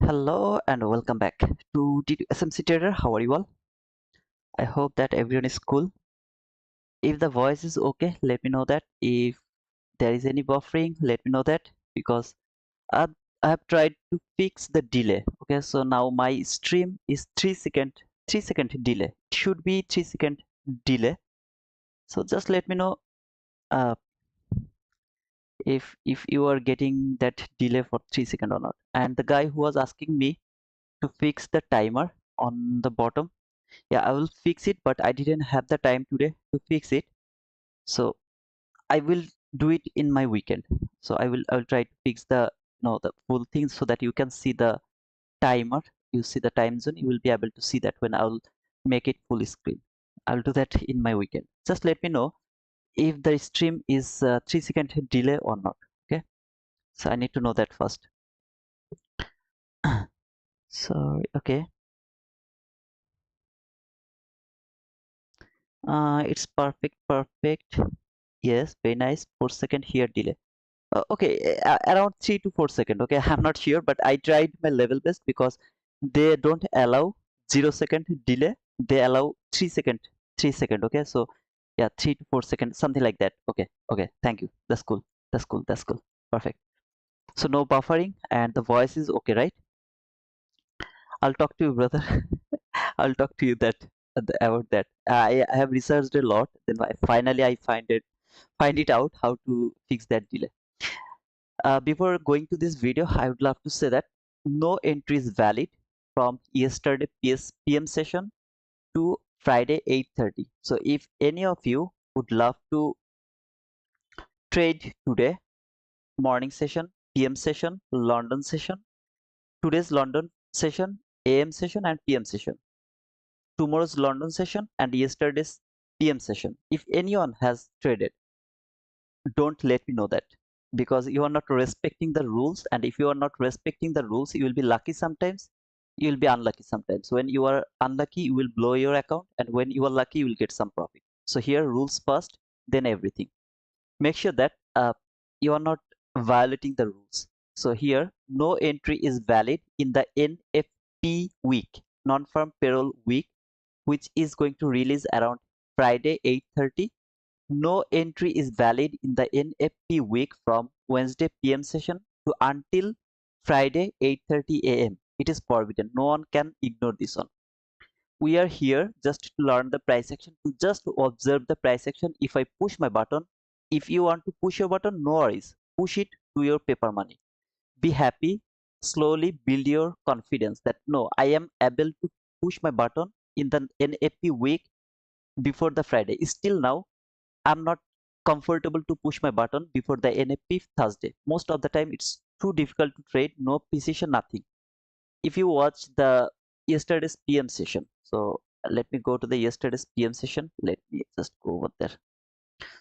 Hello and welcome back to SMC Trader. How are you all? I hope that everyone is cool. If the voice is okay, let me know that. If there is any buffering, let me know that because I've, I have tried to fix the delay. Okay, so now my stream is 3 second delay. It should be 3 second delay. So just let me know uh, if you are getting that delay for 3 seconds or not. And the guy who was asking me to fix the timer on the bottom, yeah, I will fix it, but I didn't have the time today to fix it, so I will do it in my weekend. So I will try to fix the full thing so that you can see the timer. You see the time zone, you will be able to see that when I'll make it full screen. I'll do that in my weekend. Just let me know if the stream is 3 second delay or not. Okay, so I need to know that first. So okay, it's perfect. Yes, very nice. 4 second here delay. Okay, around 3 to 4 seconds. Okay, I'm not sure, but I tried my level best because they don't allow 0 second delay. They allow 3 second, 3 second. Okay, so yeah, 3 to 4 seconds, something like that. Okay, thank you. That's cool. That's cool. Perfect. So no buffering and the voice is okay, right? I'll talk to you, brother. I'll talk to you about that. I have researched a lot. Then finally I find it out how to fix that delay. Before going to this video, I would love to say that no entry is valid from yesterday PM session to Friday 8:30. So if any of you would love to trade today, morning session, PM session, London session, today's London session, AM session and PM session, tomorrow's London session and yesterday's PM session, if anyone has traded, don't let me know that, because you are not respecting the rules, and if you are not respecting the rules, you will be lucky sometimes, you will be unlucky sometimes. When you are unlucky, you will blow your account, and when you are lucky, you will get some profit. So here, rules first, then everything. Make sure that you are not violating the rules. So here, no entry is valid in the NFP week, non-farm payroll week, which is going to release around Friday 8:30. No entry is valid in the NFP week from Wednesday PM session to until Friday 8:30 a.m. It is forbidden. No one can ignore this one. We are here just to learn the price action, to just observe the price action. If I push my button, if you want to push your button, no worries. Push it to your paper money. Be happy. Slowly build your confidence that no, I am able to push my button in the NFP week before the Friday. Still now, I'm not comfortable to push my button before the NFP Thursday. Most of the time it's too difficult to trade, no precision, nothing. If you watch the yesterday's PM session, so let me go to the yesterday's PM session. Let me just go over there.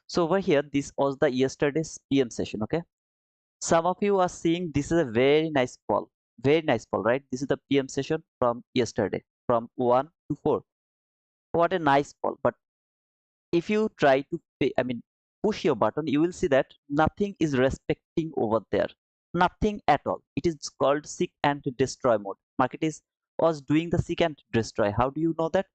So over here, this was the yesterday's PM session. Okay, some of you are seeing this is a very nice fall, right? This is the PM session from yesterday, from 1 to 4. What a nice fall! But if you try to push your button, you will see that nothing is respecting over there, nothing at all. It is called seek and destroy mode. Market is was doing the seek and destroy. How do you know that?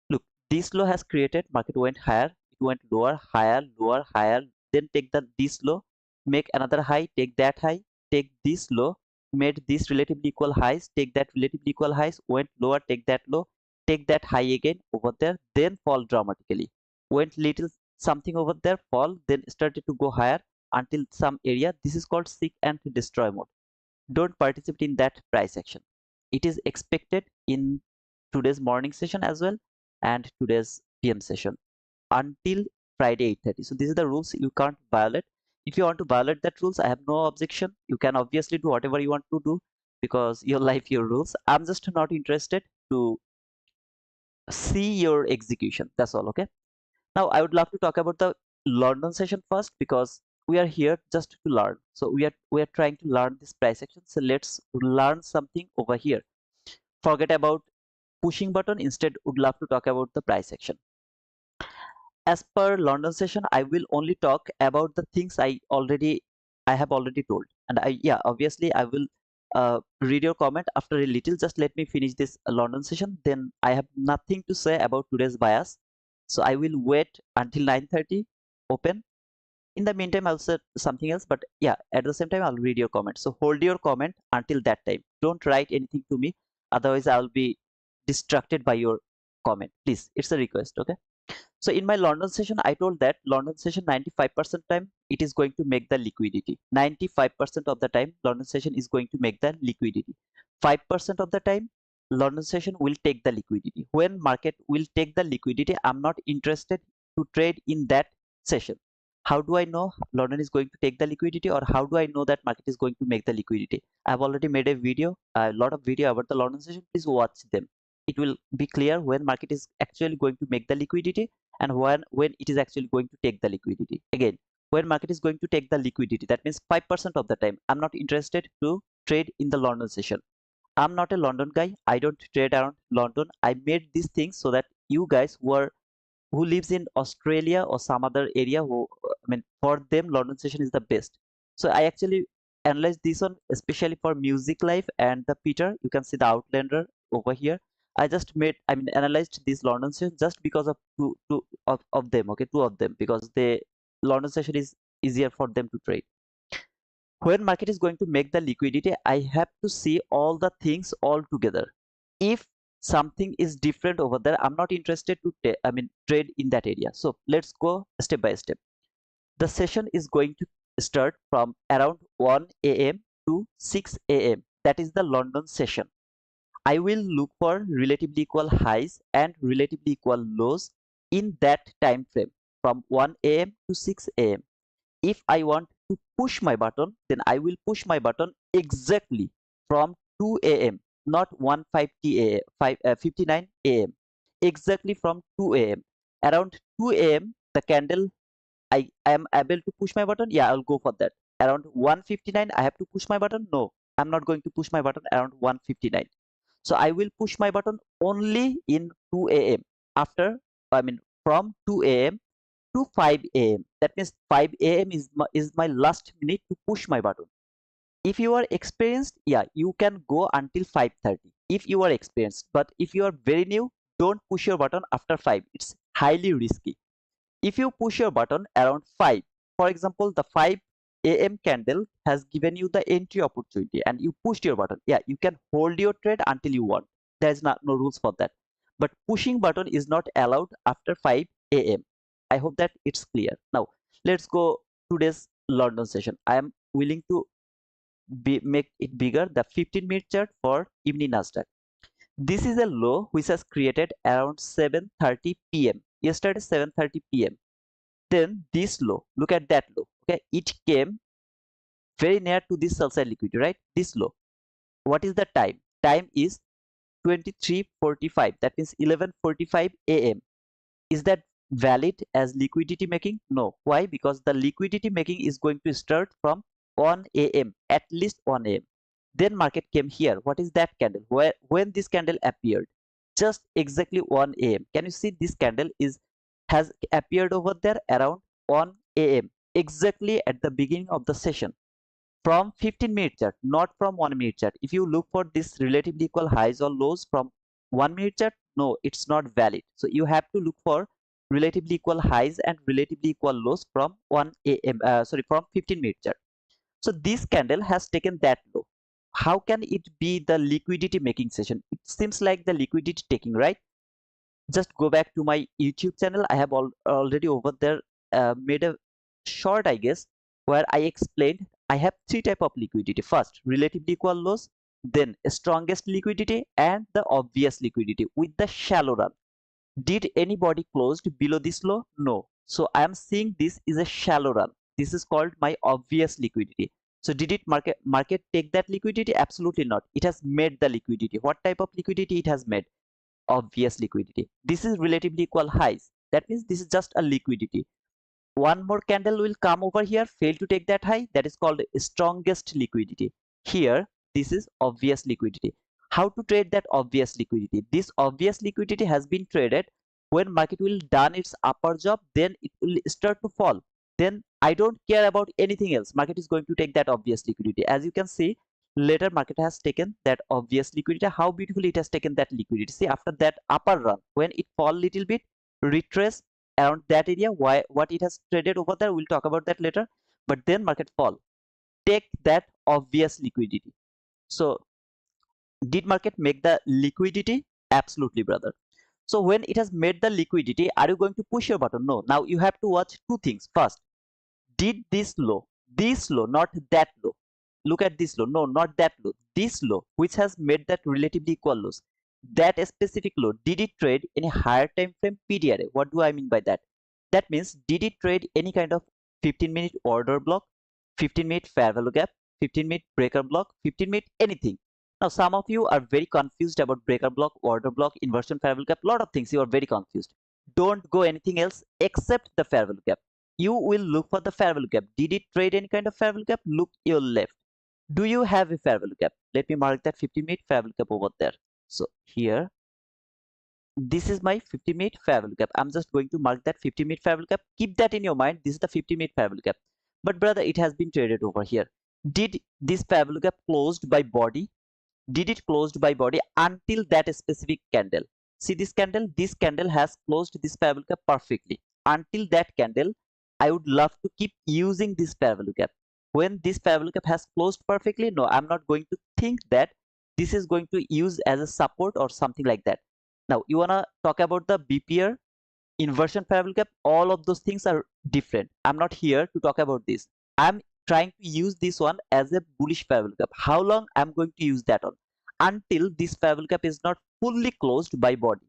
Look, this low has created, market went higher, it went lower, higher, lower, higher, then take this low, make another high, take that high, take this low, made this relatively equal highs, take that relatively equal highs, went lower, take that low, take that high again over there, then fall dramatically, went little something over there, fall, then started to go higher until some area. This is called seek and destroy mode. Don't participate in that price action. It is expected in today's morning session as well and today's PM session until Friday 8:30. So these are the rules you can't violate. If you want to violate that rules, I have no objection. You can obviously do whatever you want to do because your life, your rules. I'm just not interested to see your execution. That's all. Okay. Now, I would love to talk about the London session first because we are here just to learn. So we are trying to learn this price action. So let's learn something over here. Forget about pushing button. Instead, would love to talk about the price action. As per London session, I will only talk about the things I have already told. And obviously I will read your comment after a little. Just let me finish this London session, then I have nothing to say about today's bias, so I will wait until 9:30 open. In the meantime, I'll say something else, but yeah, at the same time I'll read your comment. So hold your comment until that time, don't write anything to me, otherwise I'll be distracted by your comment. Please, it's a request, okay? So in my London session, I told that London session 95% time it is going to make the liquidity. 95% of the time London session is going to make the liquidity. 5% of the time London session will take the liquidity. When market will take the liquidity, I'm not interested to trade in that session. How do I know London is going to take the liquidity, or how do I know that market is going to make the liquidity? I've already made a video, a lot of video about the London session. Please watch them. It will be clear when market is actually going to make the liquidity and when it is actually going to take the liquidity. Again, when market is going to take the liquidity, that means 5% of the time I'm not interested to trade in the London session. I'm not a London guy, I don't trade around London. I made these things so that you guys who lives in Australia or some other area, who I mean, for them London session is the best. So I actually analyzed this one especially for Music Life and the Peter. You can see the Outlander over here. I just made, I mean, analyzed this London session just because of two of them, okay, two of them, because the London session is easier for them to trade. When market is going to make the liquidity, I have to see all the things all together. If something is different over there, I'm not interested to trade in that area. So let's go step by step. The session is going to start from around 1 a.m. to 6 a.m. That is the London session. I will look for relatively equal highs and relatively equal lows in that time frame from 1 a.m. to 6 a.m. If I want to push my button, then I will push my button exactly from 2 a.m., not 1:50 a.m., 59 a.m. Exactly from 2 a.m. Around 2 a.m., the candle, I am able to push my button. Yeah, I'll go for that. Around 1:59, I have to push my button. No, I'm not going to push my button around 1:59. So I will push my button only in 2 a.m. After, from 2 a.m. to 5 a.m. That means 5 a.m. is my last minute to push my button. If you are experienced, yeah, you can go until 5:30 if you are experienced. But if you are very new, don't push your button after 5. It's highly risky. If you push your button around 5, for example, the 5 a.m. candle has given you the entry opportunity and you pushed your button, yeah, you can hold your trade until you want. There's no rules for that. But pushing button is not allowed after 5 a.m. I hope that it's clear. Now, let's go today's London session. I am willing to make it bigger, the 15-minute chart for evening Nasdaq. This is a low which has created around 7:30 p.m. Yesterday 7:30 p.m. Then this low, look at that low. Okay, it came very near to this sell side liquidity, right? This low. What is the time? Time is 23:45. That means 11:45 a.m. Is that valid as liquidity making? No. Why? Because the liquidity making is going to start from 1 a.m. at least 1 a.m. Then market came here. What is that candle? When this candle appeared? Just exactly 1 a.m. Can you see this candle has appeared over there around 1 a.m. exactly at the beginning of the session from 15-minute chart, not from 1-minute chart. If you look for this relatively equal highs or lows from 1-minute chart, no, it's not valid. So you have to look for relatively equal highs and relatively equal lows from 1 a.m. From 15-minute chart. So this candle has taken that low. How can it be the liquidity making session? It seems like the liquidity taking, right? Just go back to my YouTube channel. I have already over there made a short, I guess, where I explained I have three type of liquidity. First, relatively equal lows, then strongest liquidity, and the obvious liquidity with the shallow run. Did anybody closed below this low? No. So I am seeing this is a shallow run. This is called my obvious liquidity. So did it market take that liquidity? Absolutely not. It has made the liquidity. What type of liquidity it has made? Obvious liquidity. This is relatively equal highs. That means this is just a liquidity. One more candle will come over here, fail to take that high. That is called strongest liquidity. Here, this is obvious liquidity. How to trade that obvious liquidity? This obvious liquidity has been traded when market will done its upper job, then it will start to fall. Then I don't care about anything else. Market is going to take that obvious liquidity. As you can see, Later market has taken that obvious liquidity. How beautifully it has taken that liquidity. See, after that upper run, when it fall little bit, retrace around that area, why what it has traded over there, we'll talk about that later. But then market fall, take that obvious liquidity. So did market make the liquidity? Absolutely, brother. So when it has made the liquidity, are you going to push your button? No. Now you have to watch two things. First, did this low, not that low, look at this low, no, not that low, this low, which has made that relatively equal lows, that specific low, did it trade in a higher time frame PDRA? What do I mean by that? That means, did it trade any kind of 15-minute order block, 15-minute fair value gap, 15-minute breaker block, 15-minute anything? Now some of you are very confused about breaker block, order block, inversion, fair value gap, lot of things you are very confused. Don't go anything else except the fair value gap. You will look for the fair value gap. Did it trade any kind of fair value gap? Look your left. Do you have a fair value gap? Let me mark that 50-minute fair value gap over there. So here, this is my 50-minute fair value gap. I'm just going to mark that 50-minute fair value gap. Keep that in your mind. This is the 50-minute fair value gap. But brother, it has been traded over here. Did this fair value gap closed by body? Did it closed by body until that specific candle? See this candle has closed this fair value gap perfectly. Until that candle, I would love to keep using this fair value gap. When this fair value gap has closed perfectly, no, I'm not going to think that this is going to use as a support or something like that. Now you wanna talk about the BPR, inversion fair value gap, all of those things are different. I'm not here to talk about this. I'm trying to use this one as a bullish fair value gap. How long I'm going to use that on? Until this fair value gap is not fully closed by body.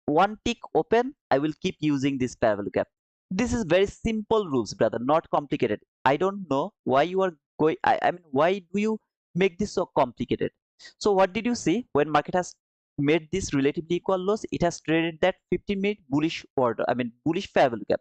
One tick open, I will keep using this fair value gap. This is very simple rules, brother, not complicated. I don't know why you are going, I mean, why do you make this so complicated? So what did you see when market has made this relatively equal lows? It has traded that 15-minute bullish order, I mean bullish fair value gap.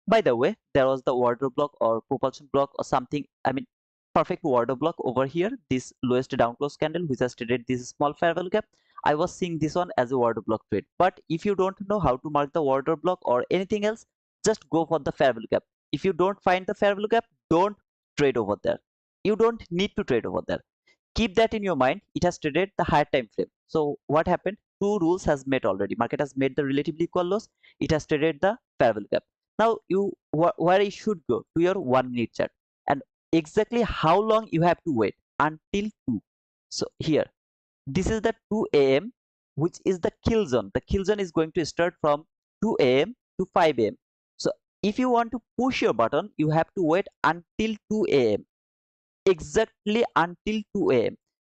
By the way, there was the order block or propulsion block or something, I mean perfect order block over here, this lowest down close candle which has traded this small fair value gap. I was seeing this one as a order block trade. But if you don't know how to mark the order block or anything else, just go for the fair value gap. If you don't find the fair value gap, don't trade over there. You don't need to trade over there. Keep that in your mind. It has traded the higher time frame. So what happened? Two rules has met already. Market has made the relatively equal lows. It has traded the fair value gap. Now you where you should go to your 1 minute chart and exactly how long you have to wait until 2. So here, this is the 2 a.m. which is the kill zone. The kill zone is going to start from 2 a.m. to 5 a.m. So if you want to push your button, you have to wait until 2 a.m. exactly until 2 a.m.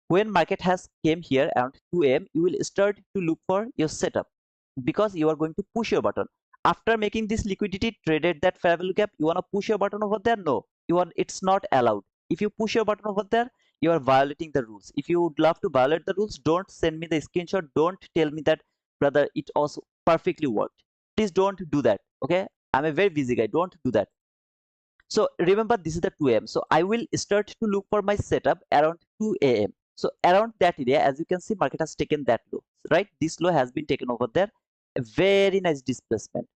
When market has came here around 2 a.m., you will start to look for your setup because you are going to push your button. After making this liquidity traded that fair value gap, you want to push your button over there? No, it's not allowed. If you push your button over there, you are violating the rules. If you would love to violate the rules, don't send me the screenshot. Don't tell me that, brother, it also perfectly worked. Please don't do that. Okay, I'm a very busy guy. Don't do that. So remember, this is the 2 a.m. So I will start to look for my setup around 2 a.m. So around that area, as you can see, market has taken that low, right? This low has been taken over there. A very nice displacement.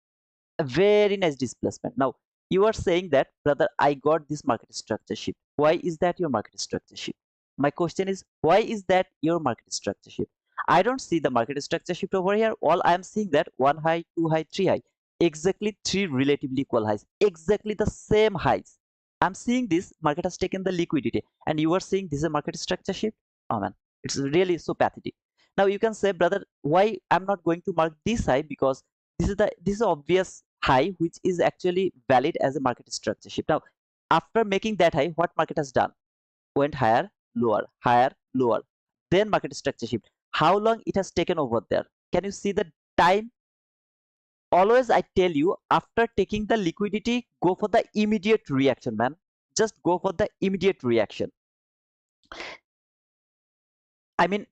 A very nice displacement. Now you are saying that, brother, I got this market structure shift. Why is that your market structure shift? My question is, why is that your market structure shift? I don't see the market structure shift over here. All I am seeing that one high, two high, three high, exactly three relatively equal highs, exactly the same highs. I'm seeing this market has taken the liquidity, and you are saying this is a market structure shift. Oh man, it's really so pathetic. Now you can say, brother, why I'm not going to mark this high? Because this is obvious high which is actually valid as a market structure shift. Now after making that high, what market has done? Went higher, lower, lower, then market structure shift. How long it has taken over there? Can you see the time? Always I tell you, after taking the liquidity, go for the immediate reaction, man. Just go for the immediate reaction. I mean,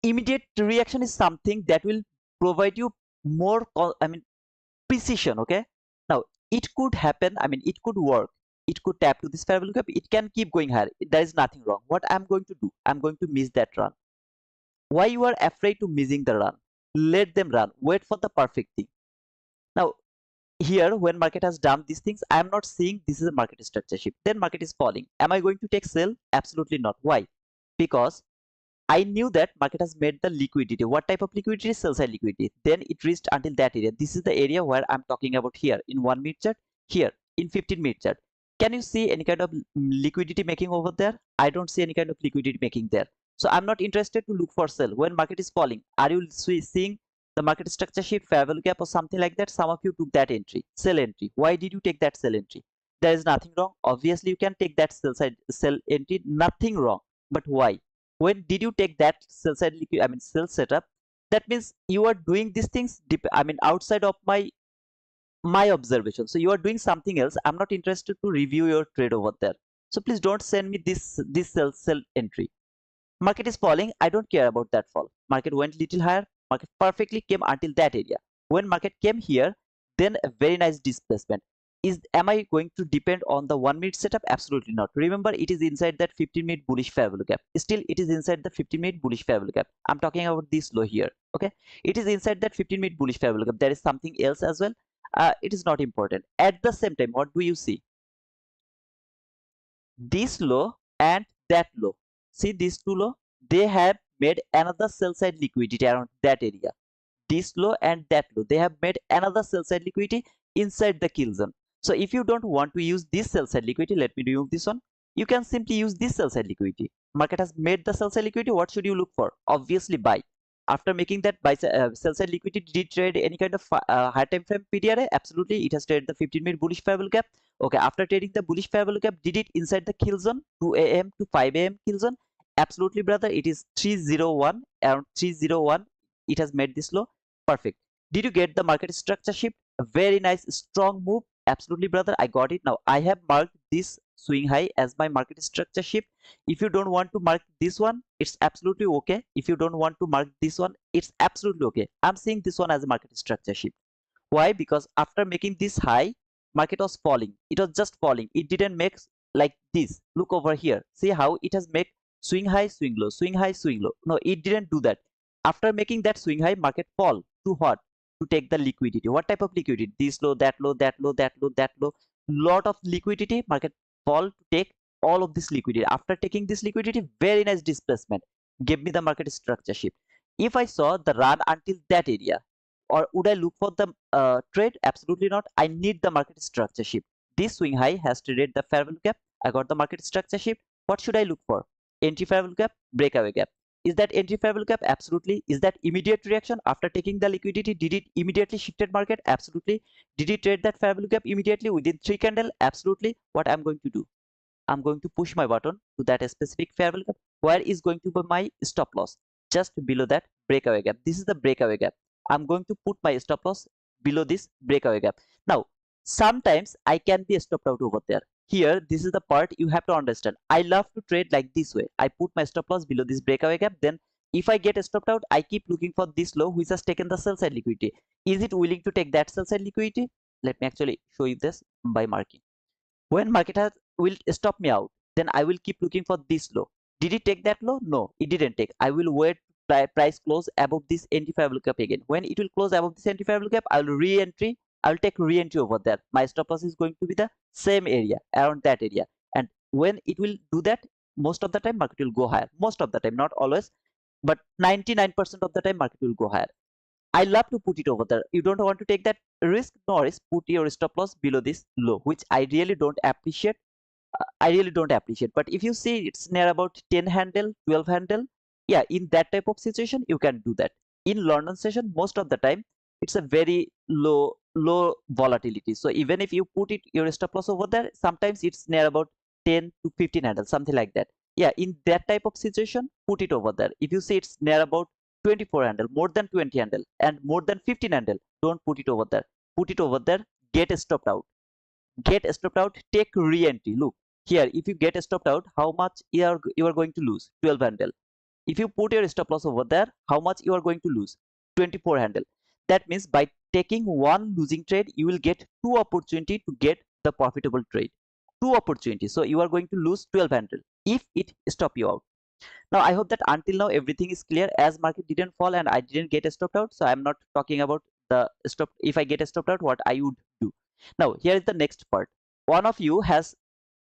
immediate reaction is something that will provide you more precision. Okay, now it could happen, I mean it could work, it could tap to this fair value gap, it can keep going higher, there is nothing wrong. What I'm going to do, I'm going to miss that run. Why you are afraid to missing the run? Let them run, wait for the perfect thing. Now here, when market has done these things, I am not seeing this is a market structure shift, then market is falling. Am I going to take sell? Absolutely not. Why? because I knew that market has made the liquidity. What type of liquidity? Sell side liquidity. Then it reached until that area. This is the area where I'm talking about here in 1 minute chart, here in 15-minute chart. Can you see any kind of liquidity making over there? I don't see any kind of liquidity making there. So I'm not interested to look for sell. When market is falling, are you seeing the market structure shift, fair value gap or something like that? Some of you took that entry, sell entry. Why did you take that sell entry? There is nothing wrong. Obviously, you can take that sell entry, nothing wrong. But why? When did you take that sell side sell setup? That means you are doing these things outside of my observation. So you are doing something else. I'm not interested to review your trade over there. So please don't send me this sell entry. Market is falling, I don't care about that fall. Market went little higher, market perfectly came until that area. When market came here, then a very nice displacement. Am I going to depend on the 1 minute setup? Absolutely not. Remember, it is inside that 15-minute bullish fair value gap. Still, it is inside the 15-minute bullish fair value gap. I'm talking about this low here. Okay, it is inside that 15-minute bullish fair value gap. There is something else as well. It is not important. At the same time, what do you see? This low and that low. See these two low? They have made another sell side liquidity around that area. This low and that low. They have made another sell side liquidity inside the kill zone. So if you don't want to use this sell side liquidity, let me remove this one. You can simply use this sell side liquidity. Market has made the sell side liquidity. What should you look for? Obviously buy. After making that sell side liquidity, did it trade any kind of high time frame PDRA? Absolutely, it has traded the 15-minute bullish fair value gap. Okay, after trading the bullish fair value gap, did it inside the kill zone 2 a.m. to 5 a.m. kill zone? Absolutely, brother. It is 301, around 301. It has made this low. Perfect. Did you get the market structure shift? A very nice strong move. Absolutely, brother. I got it. Now I have marked this swing high as my market structure shift. If you don't want to mark this one, it's absolutely okay. If you don't want to mark this one, it's absolutely okay. I'm seeing this one as a market structure shift. Why? Because after making this high, market was falling. It was just falling. It didn't make like this. Look over here. See how it has made swing high, swing low, swing high, swing low. No, it didn't do that. After making that swing high, market fall. To what? To take the liquidity. What type of liquidity? This low, that low, that low, that low, that low. Lot of liquidity. Market fall to take all of this liquidity. After taking this liquidity, very nice displacement. Give me the market structure shift. If I saw the run until that area, or would I look for the trade? Absolutely not. I need the market structure shift. This swing high has traded the fair value gap. I got the market structure shift. What should I look for? Entry fair value gap, breakaway gap. Is that entry fair value gap? Absolutely. Is that immediate reaction after taking the liquidity? Did it immediately shifted market? Absolutely. Did it trade that fair value gap immediately within 3 candle? Absolutely. What I'm going to do? I'm going to push my button to that specific fair value gap. Where is going to be my stop loss? Just below that breakaway gap. This is the breakaway gap. I'm going to put my stop loss below this breakaway gap. Now, sometimes I can be stopped out over there. Here, this is the part you have to understand. I love to trade like this way. I put my stop loss below this breakaway gap. Then if I get stopped out, I keep looking for this low which has taken the sell side liquidity. Is it willing to take that sell side liquidity? Let me actually show you this by marking. When market will stop me out, then I will keep looking for this low. Did it take that low? No, it didn't take. I will wait price close above this entry fair value gap again. When it will close above this entry fair value gap, I will re-entry. I will take re-entry over there. My stop loss is going to be the same area, around that area. And when it will do that, most of the time market will go higher. Most of the time, not always, but 99% of the time market will go higher. I love to put it over there. You don't want to take that risk, no risk. Put your stop loss below this low, which I really don't appreciate. I really don't appreciate. But if you see it's near about 10 handle, 12 handle, yeah, in that type of situation, you can do that. In London session, most of the time, it's a very low volatility. So even if you put it your stop loss over there, sometimes it's near about 10 to 15 handle, something like that. Yeah, in that type of situation, put it over there. If you see it's near about 24 handle, more than 20 handle, and more than 15 handle, don't put it over there. Put it over there, get stopped out. Get stopped out, take re-entry. Look here, if you get stopped out, how much you are going to lose? 12 handle. If you put your stop loss over there, how much you are going to lose? 24 handle. That means by taking one losing trade, you will get two opportunity to get the profitable trade. Two opportunities. So you are going to lose 12 handle if it stop you out. Now I hope that until now everything is clear. As market didn't fall and I didn't get stopped out, so I'm not talking about the stop. If I get stopped out, what I would do. Now here is the next part. One of you has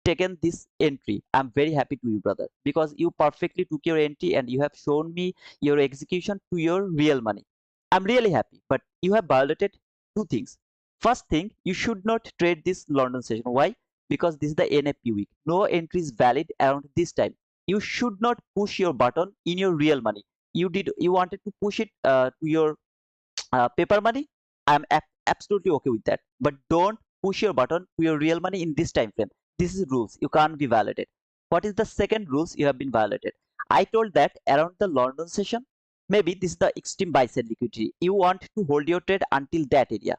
taken this entry, I'm very happy to you, brother, because you perfectly took your entry and you have shown me your execution to your real money. I'm really happy, but you have violated two things. First thing, you should not trade this London session. Why? Because this is the NFP week. No entry is valid around this time. You should not push your button in your real money. You wanted to push it to your paper money. I'm absolutely okay with that, but don't push your button to your real money in this time frame. This is rules, you can't be violated. What is the second rules you have been violated? I told that around the London session, maybe this is the extreme buy side liquidity, you want to hold your trade until that area.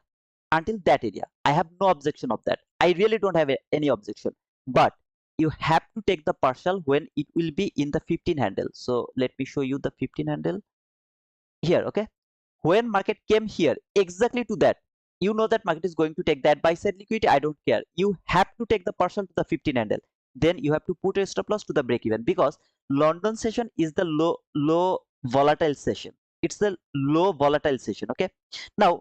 Until that area, I have no objection of that. I really don't have any objection, but you have to take the partial when it will be in the 15 handle. So let me show you the 15 handle here. Okay, when market came here exactly to that, you know that market is going to take that buy side liquidity. I don't care, you have to take the partial to the 15 handle. Then you have to put a stop loss to the break even, because London session is the low volatile session. It's the low volatile session. Okay, now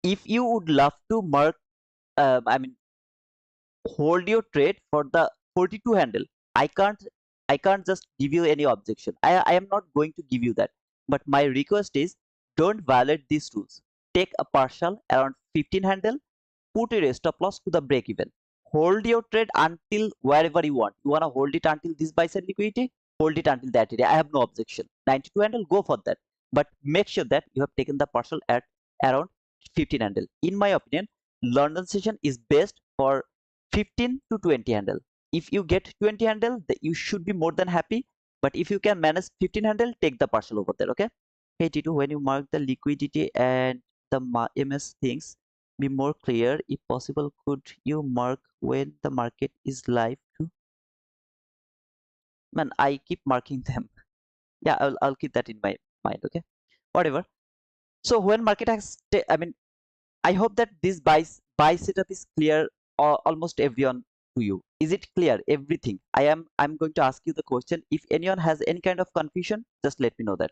if you would love to mark I mean hold your trade for the 42 handle, i can't I can't just give you any objection. I am not going to give you that, but my request is, don't violate these rules. Take a partial around 15 handle, put your stop loss to the break even, hold your trade until wherever you want. You want to hold it until this buy side liquidity, hold it until that area. I have no objection. 92 handle, go for that, but make sure that you have taken the partial at around 15 handle. In my opinion, London session is best for 15 to 20 handle. If you get 20 handle, you should be more than happy, but if you can manage 15 handle, take the partial over there. Okay, hey T2, when you mark the liquidity and the MS things be more clear, if possible, could you mark when the market is live too? Man, I keep marking them. Yeah, I'll keep that in my mind. Okay, whatever. So when market has I mean, I hope that this buy setup is clear, almost everyone to you. Is it clear everything? I'm going to ask you the question. If anyone has any kind of confusion, just let me know that.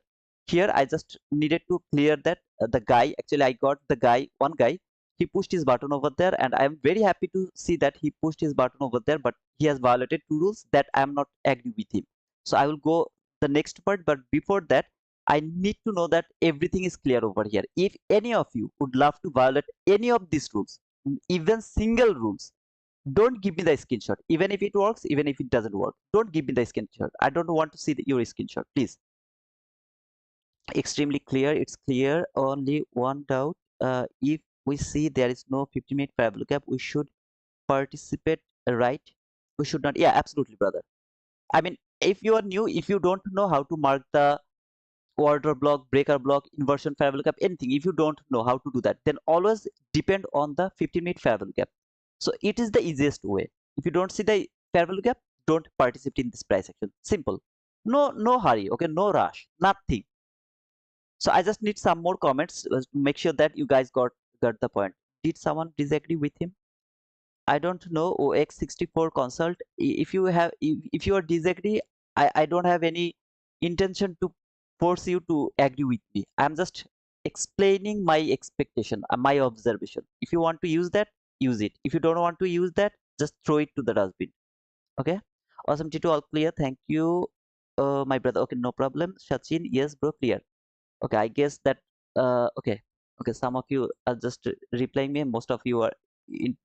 Here I just needed to clear that the guy, actually I got the guy, one guy, he pushed his button over there, and I am very happy to see that he pushed his button over there, but he has violated two rules that I am not agree with him. So I will go the next part, but before that I need to know that everything is clear over here. If any of you would love to violate any of these rules, even single rules, don't give me the screenshot. Even if it works, even if it doesn't work, don't give me the screenshot. I don't want to see your screenshot, please. Extremely clear, it's clear. Only one doubt, if we see there is no 50-minute parabolic gap, we should participate, right? We should not. Yeah, absolutely, brother. I mean, if you are new, if you don't know how to mark the order block, breaker block, inversion parabolic gap, anything, if you don't know how to do that, then always depend on the 15-minute parabolic gap. So it is the easiest way. If you don't see the parabolic gap, don't participate in this price action. Simple. No hurry. Okay, no rush, nothing. So I just need some more comments to make sure that you guys got the point. Did someone disagree with him? I don't know. OX64 consult. If you have, if you are disagree, I don't have any intention to force you to agree with me. I'm just explaining my expectation, my observation. If you want to use that, use it. If you don't want to use that, just throw it to the dustbin. Okay. Awesome, Tito. All clear. Thank you, my brother. Okay, no problem. Sachin, yes, bro, clear. Okay, I guess that okay, okay, some of you are just replying me, most of you are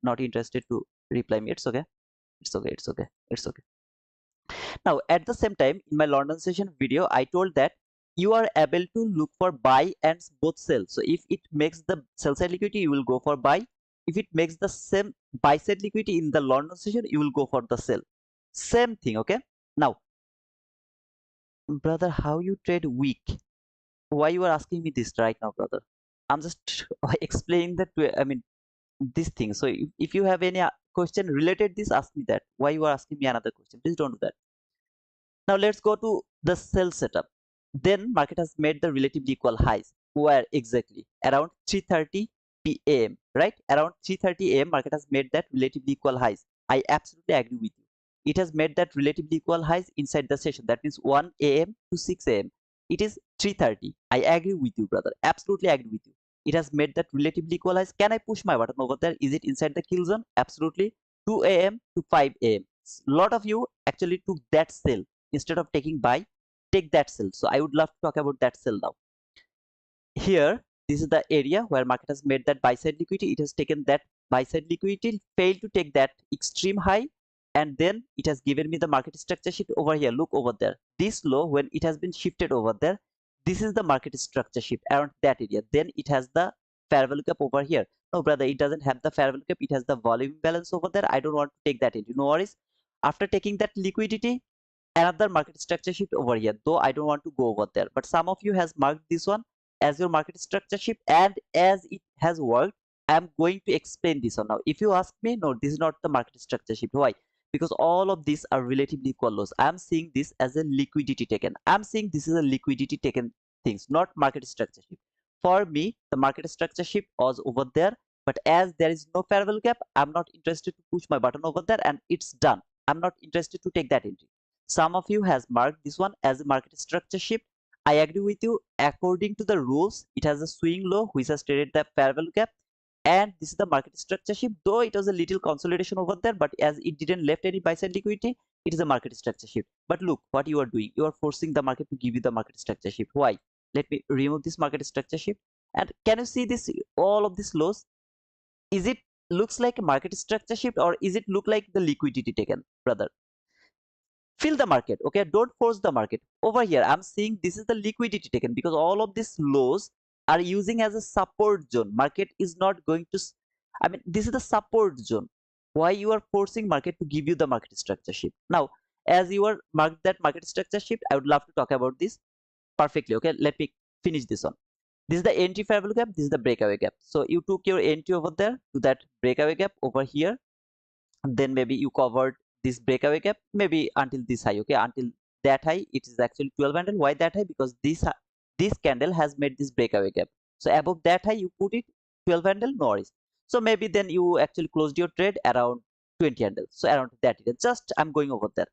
not interested to reply me. It's okay, it's okay, it's okay, it's okay. Now at the same time, in my London session video, I told that you are able to look for buy and both sell. So if it makes the sell side liquidity, you will go for buy. If it makes the same buy side liquidity in the London session, you will go for the sell. Same thing. Okay, now brother, how you trade weak? Why you are asking me this right now, brother? I'm just explaining that I mean this thing. So if you have any question related this, ask me that. Why you are asking me another question? Please don't do that. Now let's go to the sell setup. Then market has made the relatively equal highs. Where exactly? Around 3:30 p.m. Right? Around 3:30 a.m. market has made that relatively equal highs. I absolutely agree with you. It has made that relatively equal highs inside the session. That means 1 a.m. to 6 a.m. It is 3:30. I agree with you, brother. Absolutely agree with you. It has made that relatively equal highs. Can I push my button over there? Is it inside the kill zone? Absolutely. 2 a.m. to 5 a.m. Lot of you actually took that sell instead of taking buy. Take that sell. So I would love to talk about that sell now. Here, this is the area where market has made that buy side liquidity. It has taken that buy side liquidity, failed to take that extreme high, and then it has given me the market structure shift over here. Look over there. This low, when it has been shifted over there, this is the market structure shift around that area. Then it has the fair value gap over here. No, brother, it doesn't have the fair value gap. It has the volume balance over there. I don't want to take that into. No worries. After taking that liquidity, another market structure shift over here, though I don't want to go over there, but some of you has marked this one as your market structure shift, and as it has worked, I'm going to explain this one now. If you ask me, no, this is not the market structure shift. Why? Because all of these are relatively equal lows. I'm seeing this as a liquidity taken. I'm seeing this is a liquidity taken things, not market structure shift. For me, the market structure shift was over there, but as there is no fair value gap, I'm not interested to push my button over there, and it's done. I'm not interested to take that entry. Some of you has marked this one as a market structure shift. I agree with you. According to the rules, it has a swing low which has traded the fair value gap, and this is the market structure shift. Though it was a little consolidation over there, but as it didn't left any buy side liquidity, it is a market structure shift. But look what you are doing. You are forcing the market to give you the market structure shift. Why? Let me remove this market structure shift. And can you see this? All of these lows. Is it looks like a market structure shift, or is it look like the liquidity taken, brother? Fill the market. Okay, don't force the market. Over here I'm seeing this is the liquidity taken, because all of these lows are using as a support zone. Market is not going to I mean, this is the support zone. Why you are forcing market to give you the market structure shift? Now, as you are marked that market structure shift, I would love to talk about this perfectly. Okay, let me finish this one. This is the entry fair value gap, this is the breakaway gap. So you took your entry over there to that breakaway gap over here, then maybe you covered this breakaway gap maybe until this high. Okay, until that high it is actually 12 candle. Why that high? Because this candle has made this breakaway gap. So above that high you put it 12 candle, no worries. So maybe then you actually closed your trade around 20 candles, so around that area. Just I'm going over there.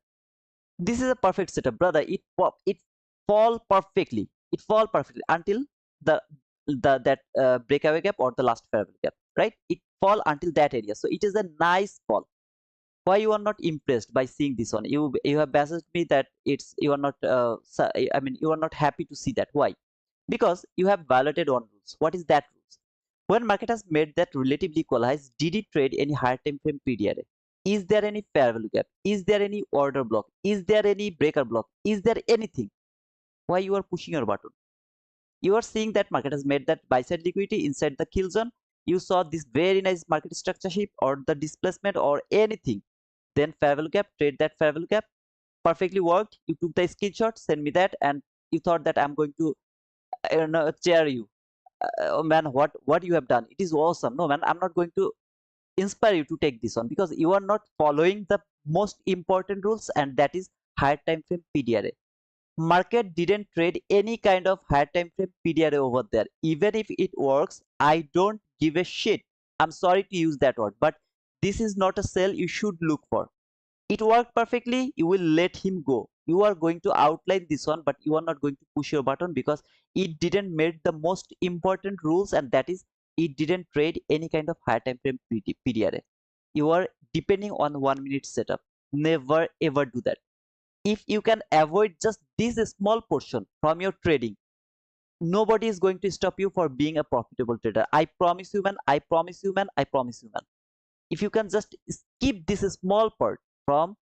This is a perfect setup, brother. It fall perfectly. It fall perfectly until the that breakaway gap or the last fair value gap, right? It fall until that area, so it is a nice fall. Why you are not impressed by seeing this one? You have messaged me that it's you are not I mean, you are not happy to see that. Why? Because you have violated one rules. What is that rules? When market has made that relatively equal highs, did it trade any higher time frame period? Is there any fair value gap? Is there any order block? Is there any breaker block? Is there anything? Why you are pushing your button? You are seeing that market has made that buy side liquidity inside the kill zone. You saw this very nice market structure shift or the displacement or anything, then fair value gap, trade that fair value gap, perfectly worked. You took the screenshot, send me that, and you thought that I'm going to cheer you. Oh man, what you have done, it is awesome. No man, I'm not going to inspire you to take this one, because you are not following the most important rules, and that is higher time frame PDRA. Market didn't trade any kind of higher time frame PDRA over there. Even if it works, I don't give a shit. I'm sorry to use that word, but this is not a sell you should look for. It worked perfectly, you will let him go. You are going to outline this one, but you are not going to push your button, because it didn't meet the most important rules, and that is it didn't trade any kind of higher time frame PDRA. You are depending on 1 minute setup. Never ever do that. If you can avoid just this small portion from your trading, nobody is going to stop you for being a profitable trader. I promise you, man. I promise you, man. I promise you, man. If you can just skip this small part from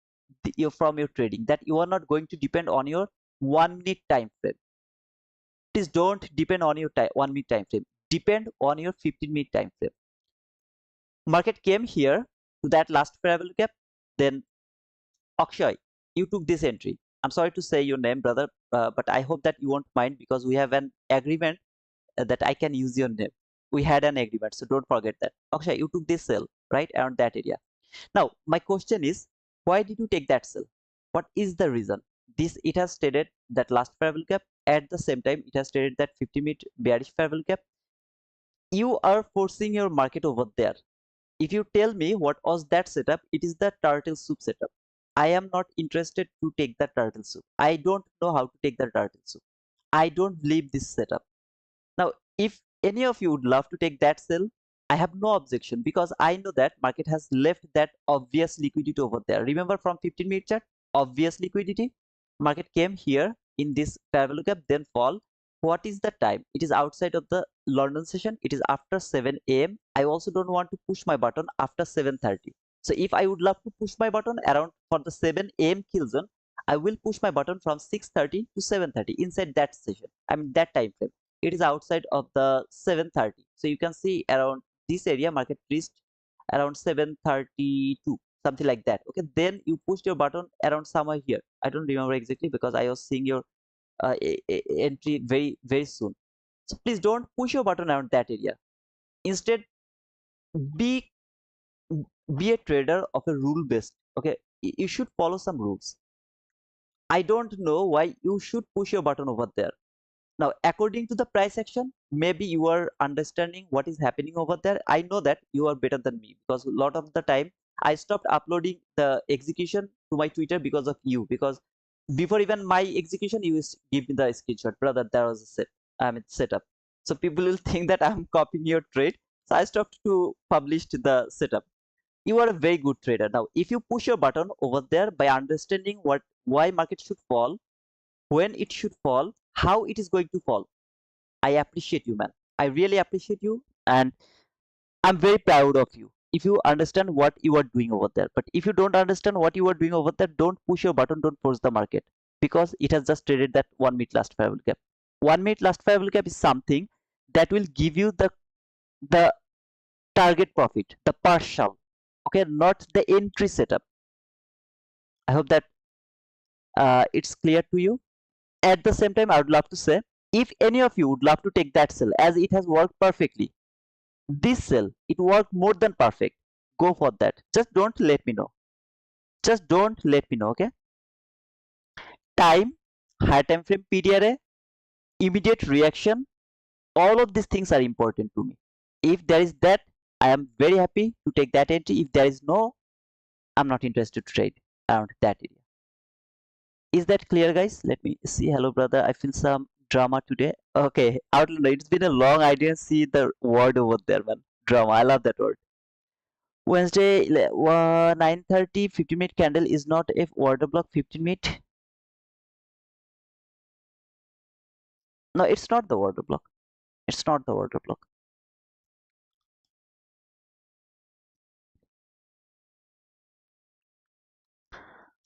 from your trading, that you are not going to depend on your 1 minute time frame. Please don't depend on your 1 minute time frame. Depend on your 15-minute time frame. Market came here to that last fair value gap. Then Akshay, you took this entry. I'm sorry to say your name, brother, but I hope that you won't mind, because we have an agreement that I can use your name. We had an agreement, so don't forget that. Akshay, you took this sell right around that area. Now, my question is, why did you take that sell? What is the reason? This it has stated that last fair value gap. At the same time, it has stated that 50-minute bearish fair value gap. You are forcing your market over there. If you tell me what was that setup, it is the turtle soup setup. I am not interested to take the turtle soup. I don't know how to take the turtle soup. I don't believe this setup. Now, if any of you would love to take that sell, I have no objection because I know that market has left that obvious liquidity over there. Remember from 15-minute chart, obvious liquidity. Market came here in this fair value gap, then fall. What is the time? It is outside of the London session. It is after 7 a.m. I also don't want to push my button after 7:30. So if I would love to push my button around for the 7 a.m. kill zone, I will push my button from 6:30 to 7:30 inside that session. I mean that time frame. It is outside of the 7:30. So you can see around this area market reached around 7:32, something like that. Okay, then you pushed your button around somewhere here. I don't remember exactly because I was seeing your entry very soon. So please don't push your button around that area. Instead, be be a trader of a rule based. Okay, you should follow some rules. I don't know why you should push your button over there. Now, according to the price action, maybe you are understanding what is happening over there. I know that you are better than me because a lot of the time I stopped uploading the execution to my Twitter because of you. Because before even my execution, you give me the screenshot, brother. There was a setup. So people will think that I'm copying your trade. So I stopped to publish the setup. You are a very good trader. Now, if you push your button over there by understanding why market should fall, when it should fall, how it is going to fall, I appreciate you, man. I really appreciate you, and I'm very proud of you. If you understand what you are doing over there, but if you don't understand what you are doing over there, don't push your button, don't force the market because it has just traded that 1 minute last favorable gap. 1 minute last favorable gap is something that will give you the target profit, the partial, okay, not the entry setup. I hope that it's clear to you. At the same time, I would love to say, if any of you would love to take that sell as it has worked perfectly, this sell, it worked more than perfect. Go for that. Just don't let me know. Just don't let me know, okay? Time, high time frame PDRA, immediate reaction, all of these things are important to me. If there is that, I am very happy to take that entry. If there is no, I'm not interested to trade around that area. Is that clear, guys? Let me see. Hello, brother. I feel some drama today. Okay, outlander. It's been a long. I didn't see the word over there, man. Drama. I love that word. Wednesday, 9:30, 15-minute candle is not a order block. 15-minute. No, it's not the order block. It's not the order block.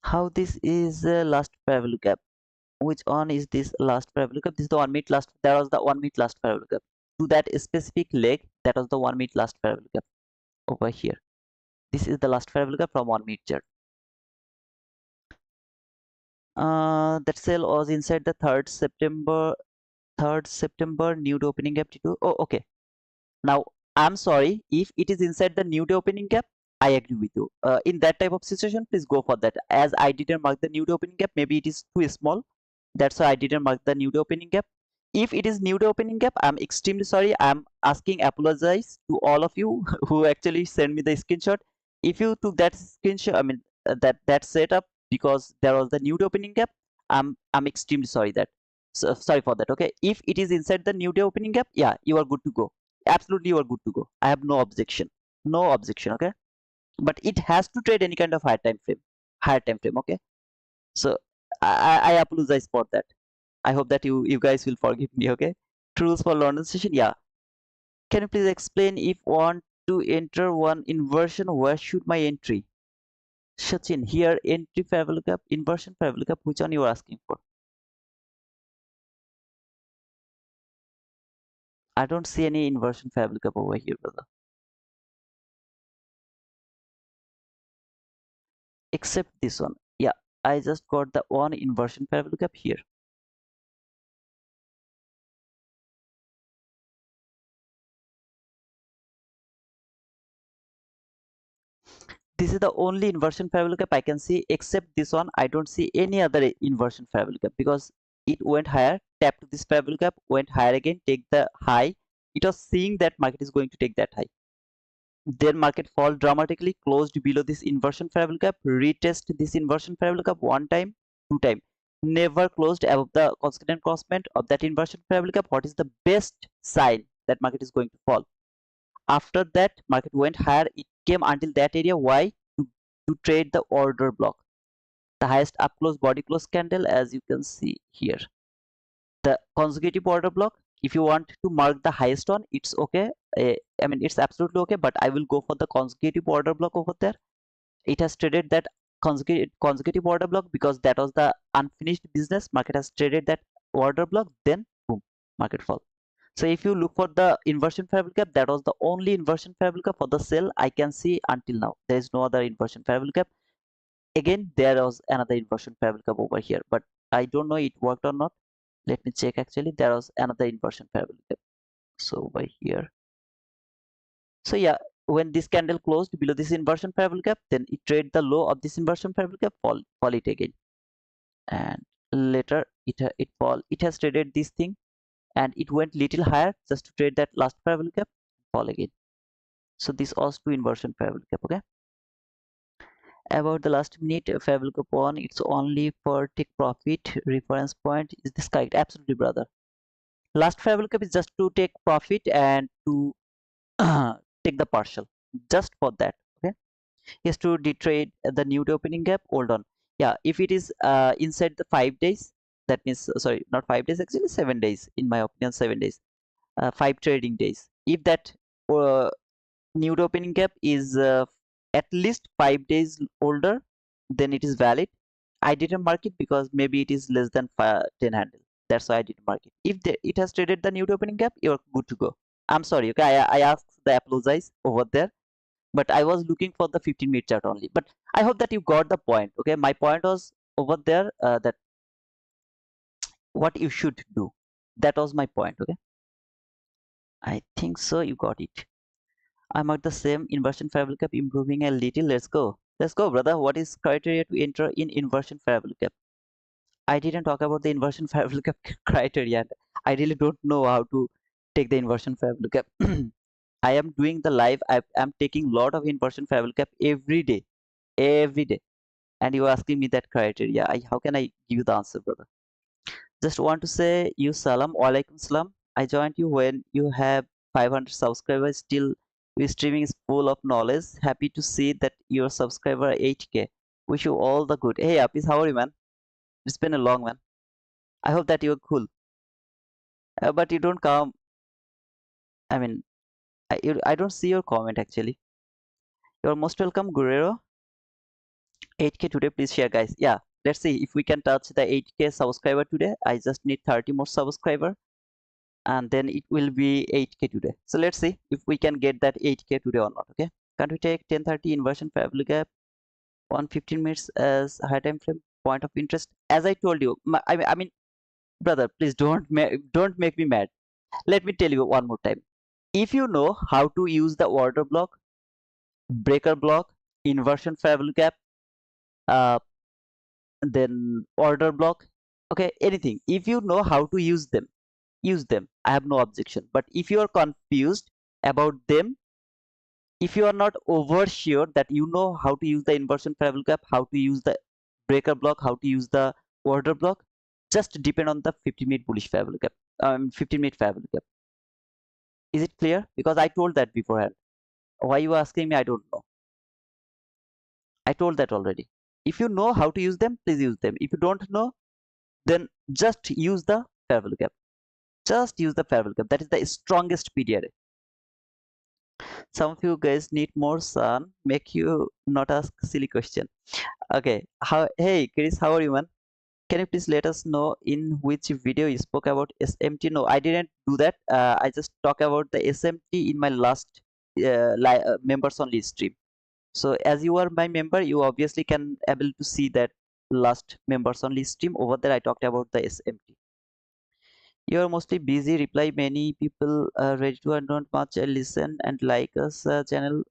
How this is last parallel gap? Which one is this last parallel gap? This is the 1 minute last. That was the 1 minute last parallel gap. To that specific leg, that was the 1 minute last parallel gap over here. This is the last parallel gap from 1 minute chart. That sale was inside the 3rd September nude opening gap T2. Oh, okay. Now I'm sorry if it is inside the nude opening gap. I agree with you. In that type of situation, please go for that. As I didn't mark the nude opening gap, maybe it is too small. That's why I didn't mark the nude opening gap. If it is nude opening gap, I'm extremely sorry. I'm asking apologize to all of you who actually sent me the screenshot. If you took that screenshot, I mean that setup because there was the nude opening gap, I'm extremely sorry that. So sorry for that. Okay, if it is inside the nude opening gap, yeah, you are good to go. Absolutely, you are good to go. I have no objection. No objection. Okay, but it has to trade any kind of higher time frame. Higher time frame. Okay, so I apologize for that. I hope that you guys will forgive me. Okay, rules for London session. Yeah, can you please explain if want to enter one inversion? Where should my entry? Sachin, here entry fair value gap, inversion fair value gap. Which one you are asking for? I don't see any inversion fair value gap over here, brother. Except this one. Yeah, I just got the one inversion fair value gap here. This is the only inversion fair value gap I can see. Except this one, I don't see any other inversion fair value gap because it went higher, tapped this fair value gap, went higher again, take the high. It was seeing that market is going to take that high. Then market fall dramatically, closed below this inversion fair value gap, retest this inversion fair value gap one time, two time, never closed above the consequent crossment of that inversion fair value gap. What is the best sign that market is going to fall? After that market went higher, it came until that area. Why? To trade the order block, the highest up close body close candle, as you can see here, the consecutive order block. If you want to mark the highest one, it's okay. I mean, it's absolutely okay, but I will go for the consecutive order block over there. It has traded that consecutive order block because that was the unfinished business. Market has traded that order block, then boom, market fall. So if you look for the inversion fair gap, that was the only inversion fair gap for the sell I can see until now. There is no other inversion fair gap. Again, there was another inversion fair gap over here, but I don't know it worked or not. Let me check. Actually, there was another inversion fair gap. So over here, so yeah, when this candle closed below this inversion fair gap, then it trade the low of this inversion fair gap, fall it again, and later it fall. It has traded this thing, and it went little higher just to trade that last fair gap, fall again. So this was to inversion fair gap. Okay. About the last minute fair gap one, it's only for take profit. Reference point, is this correct? Absolutely, brother. Last fair gap is just to take profit and to take the partial, just for that. Okay. Is to trade the new day opening gap. Hold on. Yeah, if it is inside the 5 days, that means sorry, not 5 days, actually 7 days. In my opinion, 7 days, 5 trading days. If that uh, new day opening gap is at least 5 days older, then it is valid. I didn't mark it because maybe it is less than 10 handle. That's why I didn't mark it. If it has traded the new day opening gap, you're good to go. I'm sorry. Okay, I asked the apologize over there, but I was looking for the 15-minute chart only. But I hope that you got the point. Okay, my point was over there, that what you should do. That was my point. Okay, I think so. You got it. I'm at the same inversion fair value gap, improving a little. Let's go. Let's go, brother. What is criteria to enter in inversion fair value gap? I didn't talk about the inversion fair value gap criteria. I really don't know how to take the inversion fair value gap. I am doing the live. I am taking lot of inversion fair value gap every day. And you are asking me that criteria. How can I give you the answer, brother? Just want to say you salam, walaikum salam. I joined you when you have 500 subscribers. Still, your streaming is full of knowledge. Happy to see that your subscriber are 8K. Wish you all the good. Hey, Apis, how are you, man? It's been a long man. I hope that you're cool. But you don't come. I mean, I don't see your comment actually. You're most welcome, Guerrero. 8K today, please share, guys. Yeah, let's see if we can touch the 8K subscriber today. I just need 30 more subscriber, and then it will be 8K today. So let's see if we can get that 8K today or not. Okay, can't we take 10:30 inversion fair value gap 115 minutes as high time frame point of interest? As I told you, I mean, brother, please don't make me mad. Let me tell you one more time. If you know how to use the order block, breaker block, inversion fair value gap, uh, then order block, okay, anything, if you know how to use them, use them. I have no objection. But if you are confused about them, if you are not over sure that you know how to use the inversion fair value gap, how to use the breaker block, how to use the order block, just depend on the 15-minute bullish fair value gap, 15-minute fair value gap. Is it clear? Because I told that beforehand. Why you are asking me, I don't know. I told that already. If you know how to use them, please use them. If you don't know, then just use the fair value gap. Just use the fair value gap. That is the strongest PDRA. Some of you guys need more sun. Make you not ask silly question. Okay. Hey Chris, how are you, man? Can you please let us know in which video you spoke about SMT? No, I didn't do that. I just talk about the SMT in my last members only stream. So as you are my member, you obviously can able to see that last members only stream. Over there I talked about the SMT. You are mostly busy. Reply many people ready to and not much listen and like us channel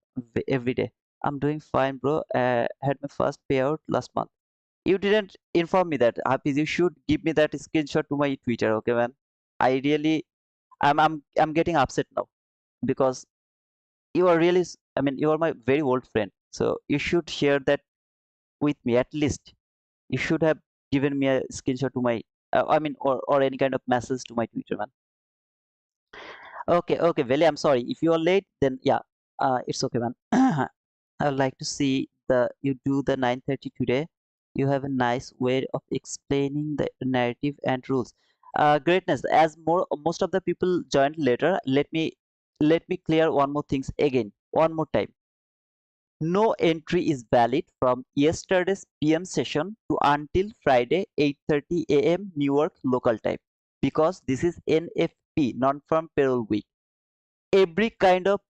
every day. I'm doing fine, bro. Had my first payout last month. You didn't inform me that. Hafiz, you should give me that screenshot to my Twitter, okay, man? I really, I'm getting upset now because you are really, I mean, you are my very old friend. So you should share that with me at least. You should have given me a screenshot to my, I mean, or any kind of message to my Twitter, man. Okay, okay, Veli, I'm sorry. If you are late, then yeah, it's okay, man. I would like to see the you do the 9:30 today. You have a nice way of explaining the narrative and rules. Greatness. As most of the people joined later, let me clear one more things again, one more time. No entry is valid from yesterday's PM session to until Friday 8:30 a.m. Newark local time because this is NFP, non-farm payroll week. Every kind of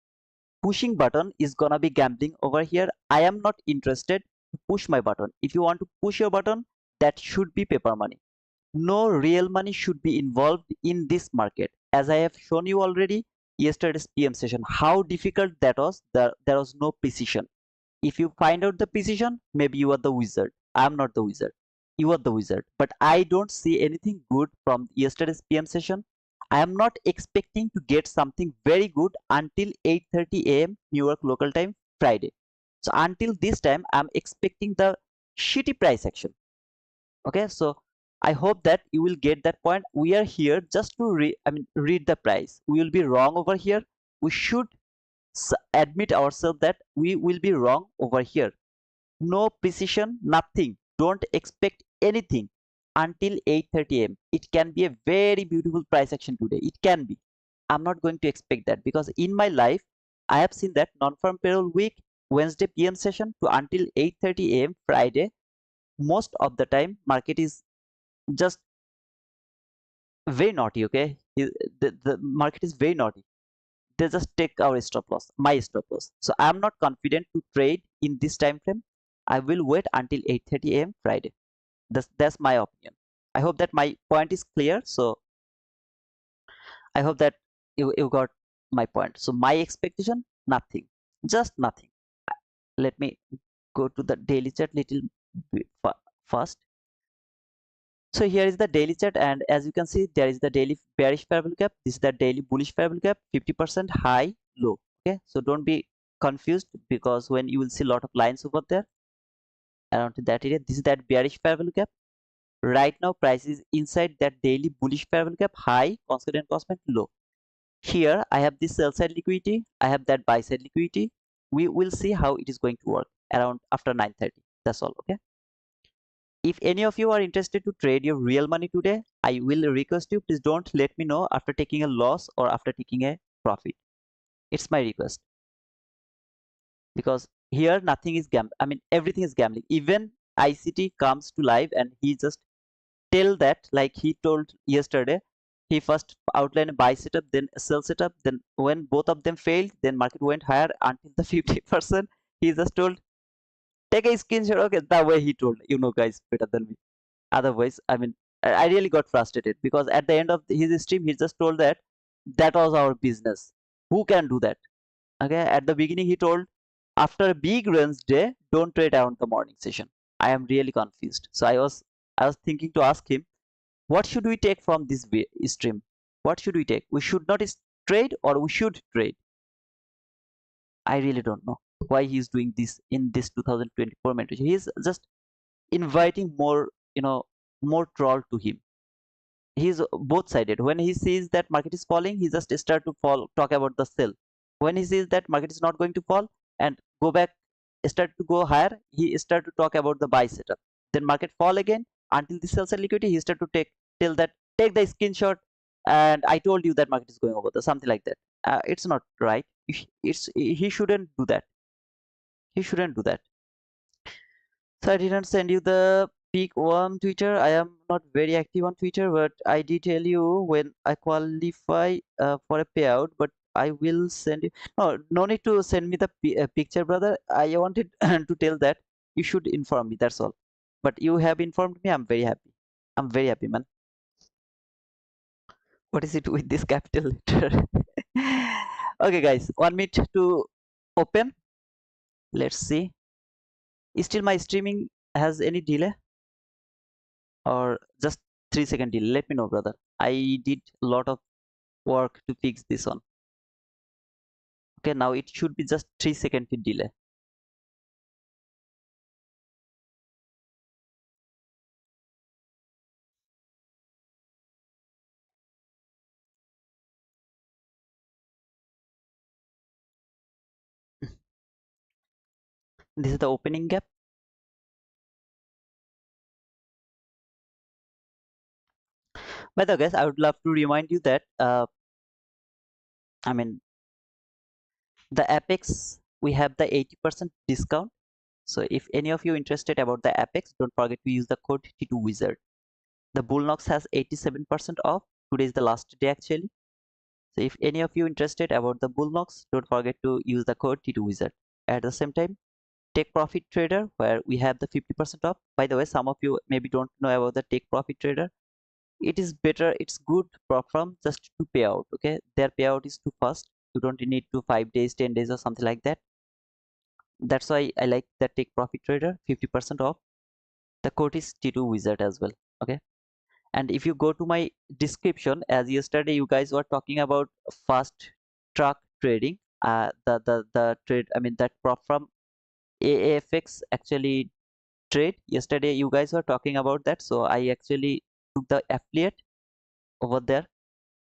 pushing button is gonna be gambling over here. I am not interested to push my button. If you want to push your button, that should be paper money. No real money should be involved in this market. As I have shown you already yesterday's PM session, how difficult that was. There was no precision. If you find out the precision, maybe you are the wizard. I'm not the wizard. You are the wizard. But I don't see anything good from yesterday's PM session. I am not expecting to get something very good until 8:30 a.m. New York local time Friday. So until this time, I'm expecting the shitty price action. Okay, so I hope that you will get that point. We are here just to read the price. We will be wrong over here. We should admit ourselves that we will be wrong over here. No precision, nothing. Don't expect anything until 8:30 a.m. It can be a very beautiful price action today. It can be. I'm not going to expect that because in my life, I have seen that non-farm payroll week, Wednesday PM session to until 8:30 a.m. Friday. Most of the time, market is just very naughty. Okay, the market is very naughty. They just take our stop loss, my stop loss. So I'm not confident to trade in this time frame. I will wait until 8:30 a.m. Friday. That's my opinion. I hope that my point is clear. So I hope that you got my point. So my expectation, nothing, just nothing. Let me go to the daily chart little bit first. So here is the daily chart, and as you can see, there is the daily bearish fair value gap. This is the daily bullish fair value gap, 50% high, low. Okay, so don't be confused because when you will see a lot of lines over there around that area, this is that bearish fair value gap. Right now, price is inside that daily bullish fair value gap, high, constant cosment, low. Here, I have this sell side liquidity. I have that buy side liquidity. We will see how it is going to work around after 9:30. That's all. Okay. If any of you are interested to trade your real money today, I will request you, please don't let me know after taking a loss or after taking a profit. It's my request because here nothing is everything is gambling. Even ICT comes to live and he just tell that like he told yesterday. He first outlined a buy setup, then a sell setup. Then when both of them failed, then market went higher until the 50%. He just told, take a screenshot. Okay, that way he told. You know, guys better than me. Otherwise, I really got frustrated because at the end of his stream, he just told that that was our business. Who can do that? Okay, at the beginning, he told after a big runs day, don't trade around the morning session. I am really confused. So I was thinking to ask him, what should we take from this stream? What should we take? We should not trade or we should trade? I really don't know why he's doing this in this 2024 mentorship. He's just inviting more, more troll to him. He's both sided. When he sees that market is falling, he just start to fall talk about the sell. When he sees that market is not going to fall and go back, start to go higher, he start to talk about the buy setup. Then market fall again until the sell side liquidity, he start to tell that take the screenshot and I told you that market is going over the something like that. It's not right. He shouldn't do that. He shouldn't do that. So I didn't send you the peak on Twitter. I am not very active on Twitter, but I did tell you when I qualify for a payout. But I will send you. No need to send me the picture, brother. I wanted to tell that you should inform me. That's all. But you have informed me. I'm very happy. I'm very happy, man. What is it with this capital letter? Okay, guys. 1 minute to open. Let's see. Still, my streaming has any delay? Or just 3 second delay? Let me know, brother. I did a lot of work to fix this one. Okay, now it should be just 3 second delay. This is the opening gap. By the way, guys, I would love to remind you that I mean the Apex, we have the 80% discount. So if any of you interested about the Apex, don't forget to use the code T2 Wizard. The Bluenox has 87% off. Today is the last day actually. So if any of you interested about the Bluenox, don't forget to use the code T2 Wizard. At the same time, Take Profit Trader, where we have the 50% off. By the way, some of you maybe don't know about the Take Profit Trader. It is better, it's good Propfirm just to pay out. Okay, their payout is too fast. You don't need to 5 days, 10 days, or something like that. That's why I like the Take Profit Trader, 50% off. The code is T2 Wizard as well. Okay, and if you go to my description, as yesterday you guys were talking about fast truck trading, the trade, I mean that Propfirm AAFX actually trade. Yesterday you guys were talking about that, so I actually took the affiliate over there.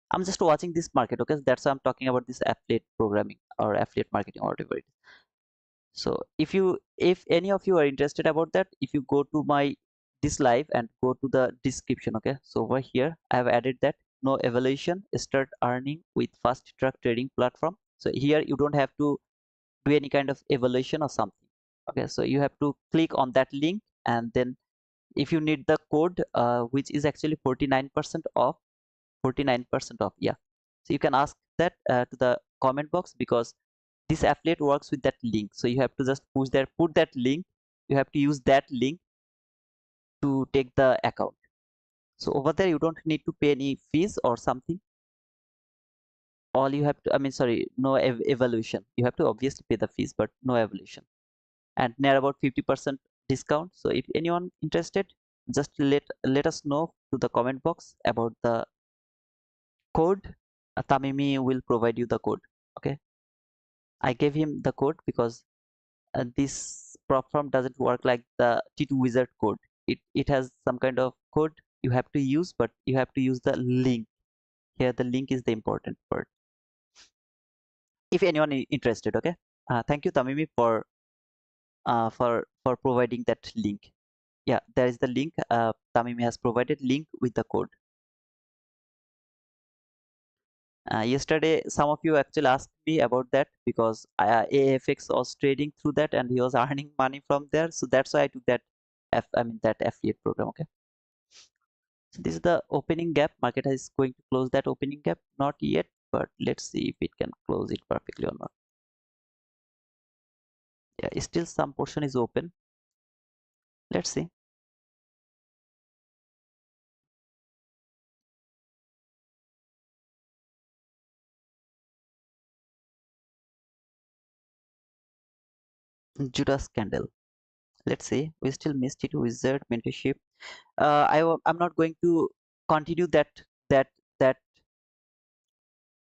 I'm just watching this market, okay? That's why I'm talking about this affiliate programming or affiliate marketing or whatever it is. So if any of you are interested about that, if you go to my this live and go to the description, okay? So over here I have added that no evaluation, start earning with fast track trading platform. So here you don't have to do any kind of evaluation or something. Okay, so you have to click on that link, and then if you need the code, which is actually 49% off, 49% off, yeah. So you can ask that to the comment box, because this affiliate works with that link. So you have to just push there, put that link, you have to use that link to take the account. So over there you don't need to pay any fees or something. All you have to, I mean sorry, no evaluation. You have to obviously pay the fees, but no evaluation. And near about 50% discount. So if anyone interested, just let us know to the comment box about the code. Tamimi will provide you the code. Okay, I gave him the code because this Propfirm doesn't work like the T2 Wizard code. It has some kind of code you have to use, but you have to use the link. Here the link is the important part. If anyone interested, okay. Thank you Tamimi for providing that link. Yeah, there is the link. Tamimi has provided link with the code. Yesterday some of you actually asked me about that, because AFX was trading through that and he was earning money from there, so that's why I took that I mean that affiliate program. Okay, so this is the opening gap. Market is going to close that opening gap, not yet, but let's see if it can close it perfectly or not. Yeah, still some portion is open. Let's see. Judas candle. Let's see. We still missed it. Wizard mentorship. I'm not going to continue that that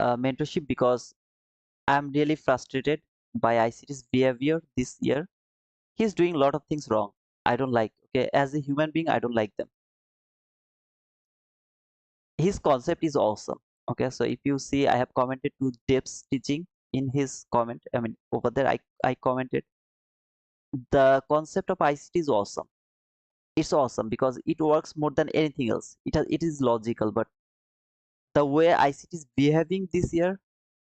mentorship, because I'm really frustrated by ICT's behavior this year. He's doing a lot of things wrong. I don't like. Okay, as a human being, I don't like them. His concept is awesome. Okay, so if you see, I have commented to Deb's teaching in his comment. I mean, over there, I commented the concept of ICT is awesome. It's awesome because it works more than anything else. It is logical, but the way ICT is behaving this year,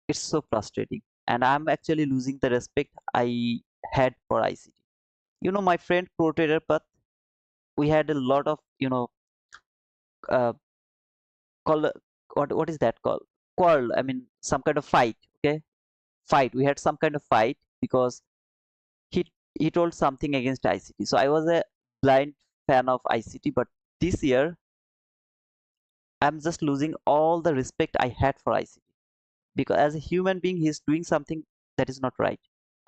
it's so frustrating, and I'm actually losing the respect I had for ICT. You know, my friend Pro Trader Path, we had a lot of, uh, call, what is that called? Quarrel. I mean, some kind of fight. Okay, fight. We had some kind of fight because he he told something against ICT. So I was a blind fan of ICT, but this year I'm just losing all the respect I had for ICT, because as a human being, he's doing something that is not right.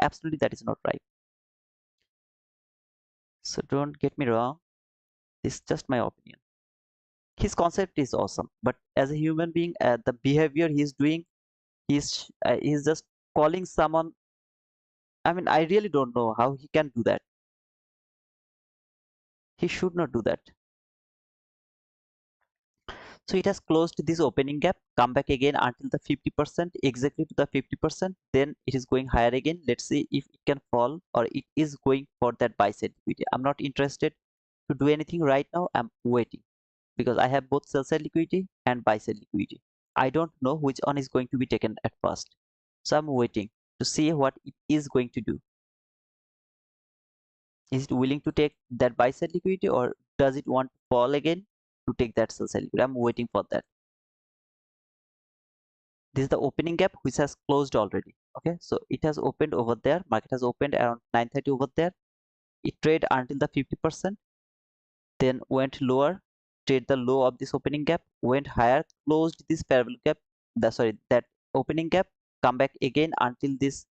Absolutely, that is not right. So don't get me wrong. This is just my opinion. His concept is awesome, but as a human being, the behavior he's doing, he's just calling someone. I mean, I really don't know how he can do that. He should not do that. So it has closed this opening gap, come back again until the 50%, exactly to the 50%, then it is going higher again. Let's see if it can fall or it is going for that buy side liquidity. I'm not interested to do anything right now. I'm waiting because I have both sell side liquidity and buy side liquidity. I don't know which one is going to be taken at first. So I'm waiting to see what it is going to do. Is it willing to take that buy side liquidity or does it want to fall again to take that sell side liquidity? I'm waiting for that. This is the opening gap which has closed already. Okay, so it has opened over there. Market has opened around 9:30 over there. It traded until the 50%, then went lower, trade the low of this opening gap, went higher, closed this parallel gap, that opening gap, come back again until this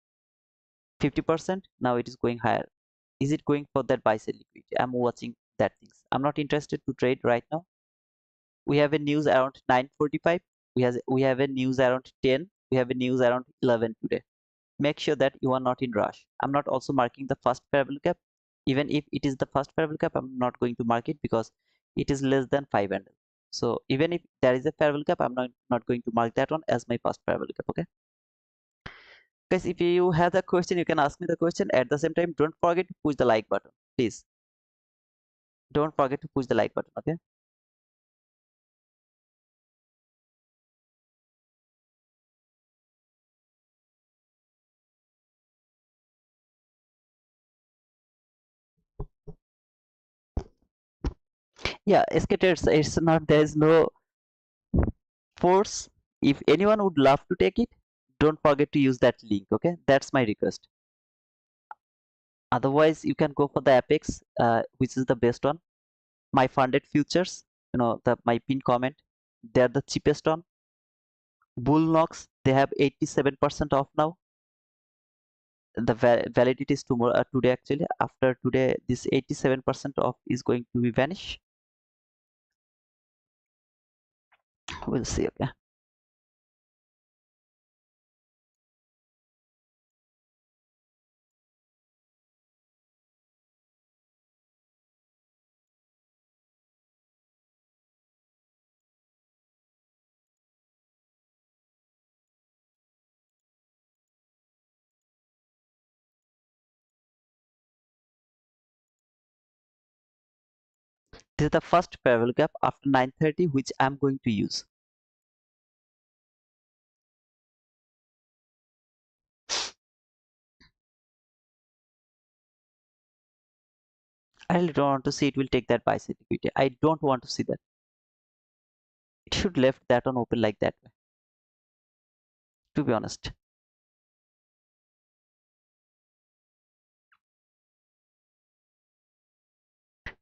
50%. Now it is going higher. Is it going for that buy side liquidity? I'm watching that things. I'm not interested to trade right now. We have a news around 9:45. We have a news around 10. We have a news around 11 today. Make sure that you are not in rush. I'm not also marking the first parallel gap. Even if it is the first parallel gap, I'm not going to mark it because it is less than 5 handle. So even if there is a parallel gap, I'm not going to mark that one as my first parallel gap. Okay, guys, if you have the question, you can ask me the question. At the same time, don't forget to push the like button, please. Don't forget to push the like button. Okay, yeah, skaters, it's not, there is no force. If anyone would love to take it, don't forget to use that link. Okay, that's my request. Otherwise you can go for the apex, which is the best one. My funded futures, the my pin comment, they're the cheapest one. Bluenox, they have 87% off now. The validity is tomorrow, today actually. After today, this 87% off is going to be vanish. We'll see. Okay, this is the first parallel gap after 9:30 which I'm going to use. I really don't want to see it will take that buy side liquidity. I don't want to see that. It should left that on open like that way, to be honest.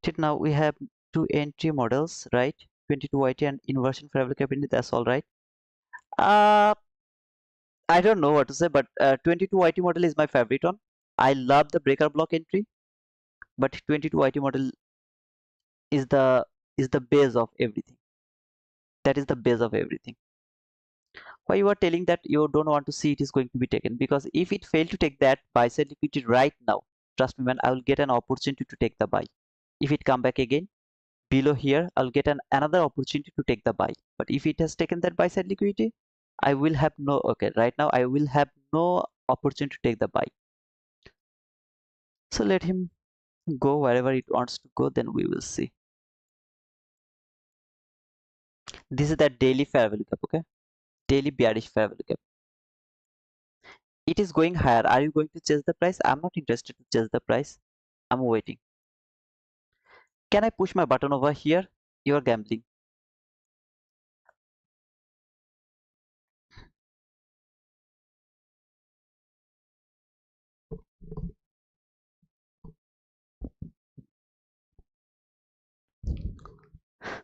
Till now we have two entry models, right? 22 YT and inversion favorable capability. That's all right. Uh, I don't know what to say, but 22 YT model is my favorite one. I love the breaker block entry, but 22 YT model is the base of everything. That is the base of everything. Why you are telling that you don't want to see it is going to be taken? Because if it failed to take that buy side liquidity right now, trust me, man, I will get an opportunity to take the buy. If it come back again below here, I'll get another opportunity to take the buy. But if it has taken that buy side liquidity, I will have no, okay, right now I will have no opportunity to take the buy. So let him go wherever it wants to go, then we will see. This is that daily fair value gap. Okay, daily bearish fair value gap. It is going higher. Are you going to chase the price? I'm not interested to chase the price. I'm waiting. Can I push my button over here? You're gambling.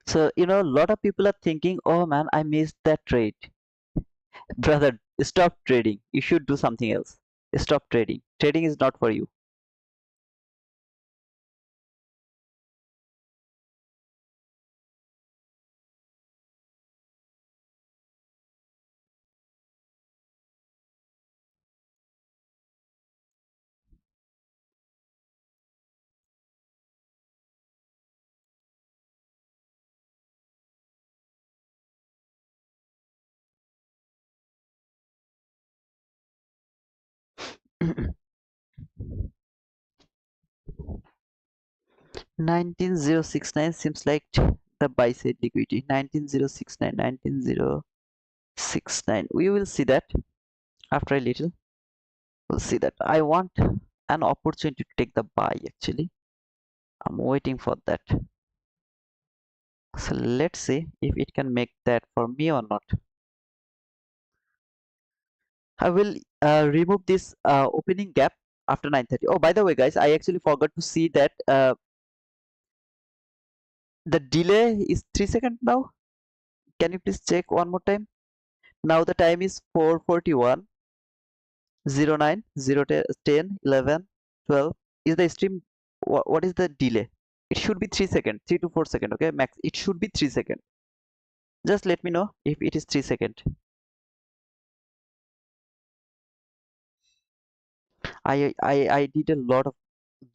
So, a lot of people are thinking, oh man, I missed that trade. Brother, stop trading. You should do something else. Stop trading. Trading is not for you. 19069 seems like the buy side liquidity. 19069, 19069. We will see that after a little. We'll see that. I want an opportunity to take the buy actually. I'm waiting for that. So let's see if it can make that for me or not. I will remove this opening gap after 9:30. Oh, by the way, guys, I actually forgot to see that the delay is 3 seconds now. Can you please check one more time? Now the time is 4:41, 09, 10, 11, 12. Is the stream, what is the delay? It should be 3 seconds, 3 to 4 seconds, okay? Max, it should be 3 seconds. Just let me know if it is 3 seconds. I did a lot of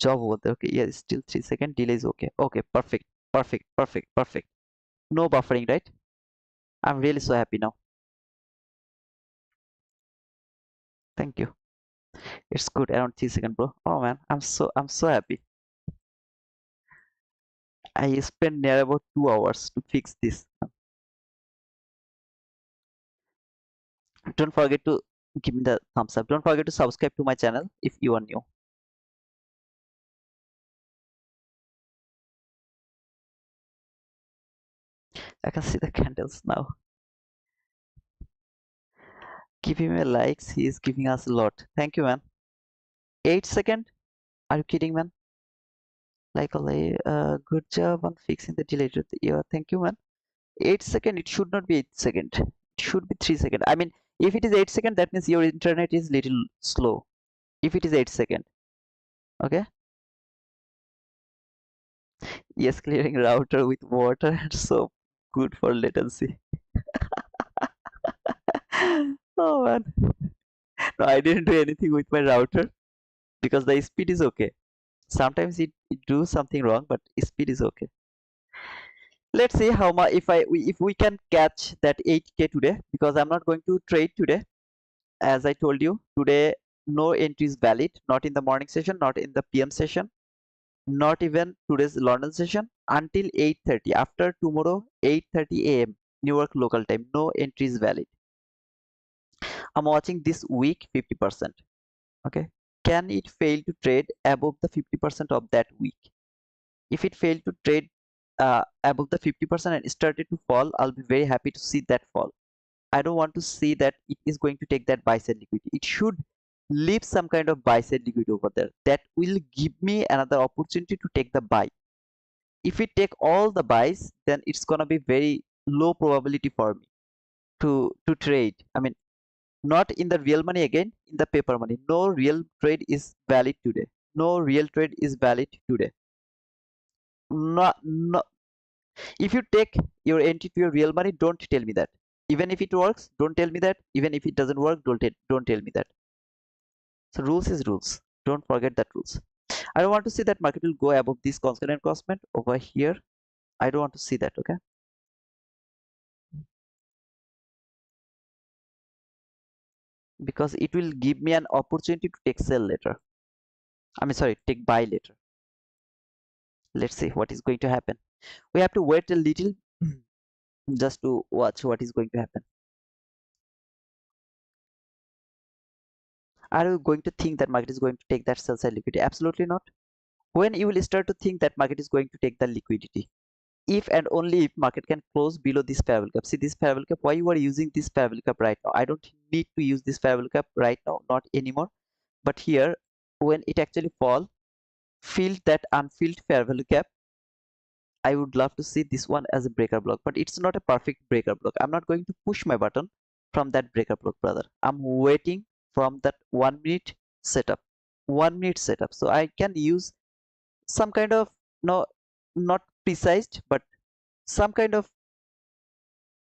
job over there. Okay, yeah, still 3 second delay is okay. Okay, perfect, perfect, perfect, perfect. No buffering, right? I'm really so happy now. Thank you. It's good around 3 seconds, bro. Oh man, I'm so happy. I spent near about 2 hours to fix this. Don't forget to give me the thumbs up. Don't forget to subscribe to my channel if you are new. I can see the candles now. Give him a likes. He is giving us a lot. Thank you, man. 8 second? Are you kidding, man? Like good job on fixing the delay. Yeah, thank you, man. 8 second, it should not be 8 second. It should be 3 second. I mean, if it is 8 second, that means your internet is little slow. If it is 8 second, okay? Yes, clearing router with water and soap, good for latency. Oh man, no, I didn't do anything with my router because the speed is okay. Sometimes it do something wrong, but speed is okay. Let's see how much if we can catch that 8K today, because I'm not going to trade today. As I told you, today no entry is valid, not in the morning session, not in the PM session, not even today's London session until 8:30. After tomorrow 8:30 a.m. Newark local time, no entry is valid. I'm watching this week 50%. Okay, can it fail to trade above the 50% of that week? If it failed to trade above the 50% and started to fall, I'll be very happy to see that fall. I don't want to see that it is going to take that buy side liquidity. It should leave some kind of buy side liquidity over there. That will give me another opportunity to take the buy. If we take all the buys, then it's gonna be very low probability for me to trade. I mean, not in the real money again, in the paper money. No real trade is valid today. No real trade is valid today. No. If you take your entry to your real money, don't tell me that. Even if it works, don't tell me that. Even if it doesn't work, don't tell me that. So rules is rules. Don't forget that rules. I don't want to see that market will go above this constant crossment over here. I don't want to see that. Okay. Because it will give me an opportunity to take sell later. I mean, sorry, take buy later. Let's see what is going to happen. We have to wait a little just to watch what is going to happen. Are you going to think that market is going to take that sell side liquidity? Absolutely not. When you will start to think that market is going to take the liquidity, if and only if market can close below this parallel cap. See this parallel cap, why you are using this parallel cap right now? I don't need to use this parallel cap right now, not anymore. But here, when it actually fall, filled that unfilled parallel cap, I would love to see this one as a breaker block, but it's not a perfect breaker block. I'm not going to push my button from that breaker block, brother. I'm waiting from that 1 minute setup. 1 minute setup. So I can use some kind of, no, not precise, but some kind of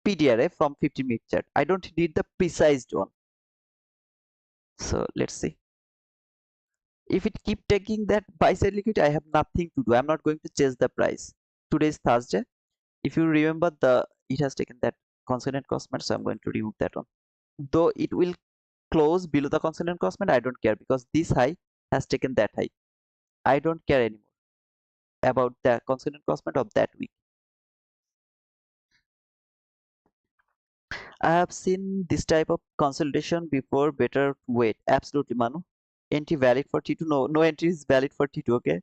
PDRA from 50-minute chart. I don't need the precise one. So let's see. If it keep taking that buy side liquidity, I have nothing to do. I'm not going to chase the price. Today is Thursday. If you remember, it has taken that consonant crossment, so I'm going to remove that one. Though it will close below the consonant crossment, I don't care because this high has taken that high. I don't care anymore. about the consonant crossment of that week. I have seen this type of consolidation before. Better to wait. Absolutely, Manu. Entry valid for T2. No entry is valid for T2. Okay.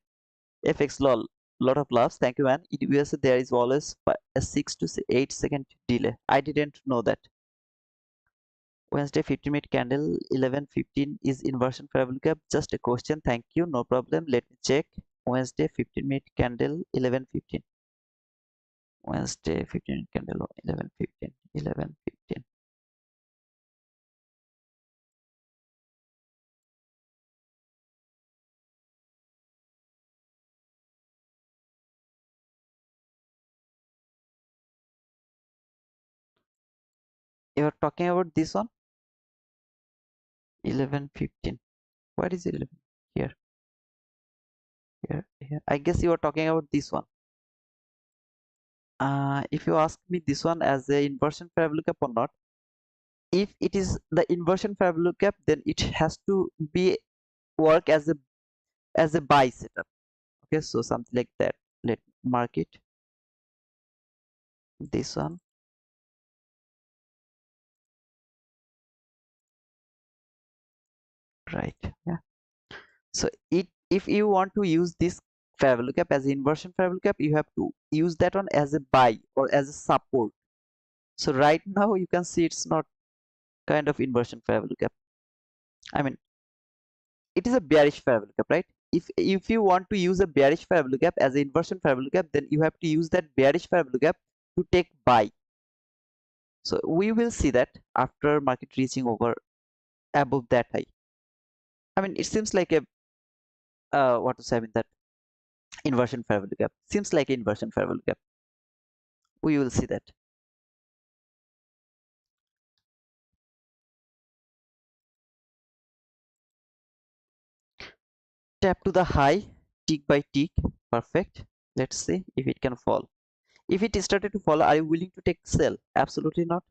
FX lol. Lot of laughs. Thank you, man. In USA there is always a 6 to 8 second delay. I didn't know that. Wednesday 15-minute candle 11:15 is inversion parabolic gap. Just a question. Thank you. No problem. Let me check. Wednesday 15-minute candle 11:15. Wednesday 15-minute candle 11:15. 11:15. You are talking about this one? 11:15. What is 11? Here, here. I guess you are talking about this one. If you ask me this one as a inversion parabolic gap or not, if it is the inversion parabolic gap, then it has to be work as a buy setup. Okay, so something like that. Let me mark it. This one, right? Yeah. So it if you want to use this parabolic gap as inversion parabolic gap, you have to use that one as a buy or as a support. So right now you can see it's not kind of inversion parabolic gap. I mean, it is a bearish parabolic gap, right? If you want to use a bearish parabolic gap as an inversion parabolic gap, then you have to use that bearish parabolic gap to take buy. So we will see that after market reaching over above that high. I mean, it seems like a what to say, I mean, that inversion parabolic gap seems like inversion parabolic gap. We will see that. Tap to the high, tick by tick. Perfect. Let's see if it can fall. If it started to fall, are you willing to take sell? Absolutely not.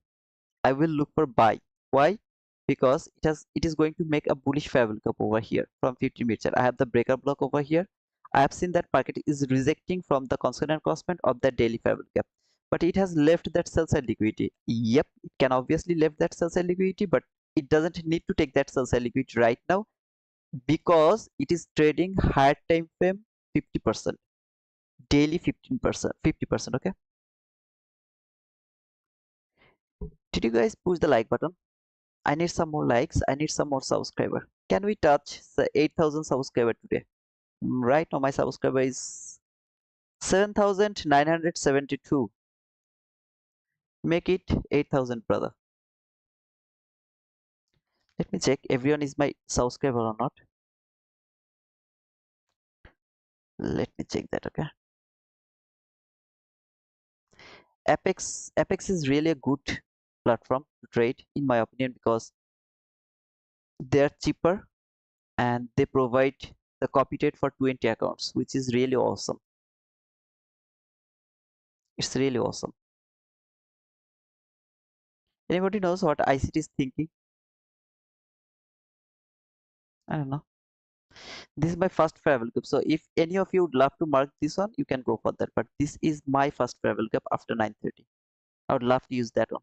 I will look for buy. Why? Because it is going to make a bullish parabolic gap over here from 50 minutes. I have the breaker block over here. I have seen that market is rejecting from the consonant crossment of the daily parabolic gap, but it has left that sell side liquidity. Yep, it can obviously left that sell side liquidity, but it doesn't need to take that sell side liquidity right now because it is trading higher time frame 50%, daily 15%, 50%. Okay. Did you guys push the like button? I need some more likes. I need some more subscriber. Can we touch the 8,000 subscriber today? Right now my subscriber is 7,972. Make it 8,000, brother. Let me check everyone is my subscriber or not. Let me check that. Okay. Apex is really a good platform to trade in my opinion because they're cheaper and they provide the copy trade for 20 accounts, which is really awesome. It's really awesome. Anybody knows what ICT is thinking? I don't know. This is my first travel group, so if any of you would love to mark this one, you can go for that, but this is my first travel gap after 9:30. I would love to use that one.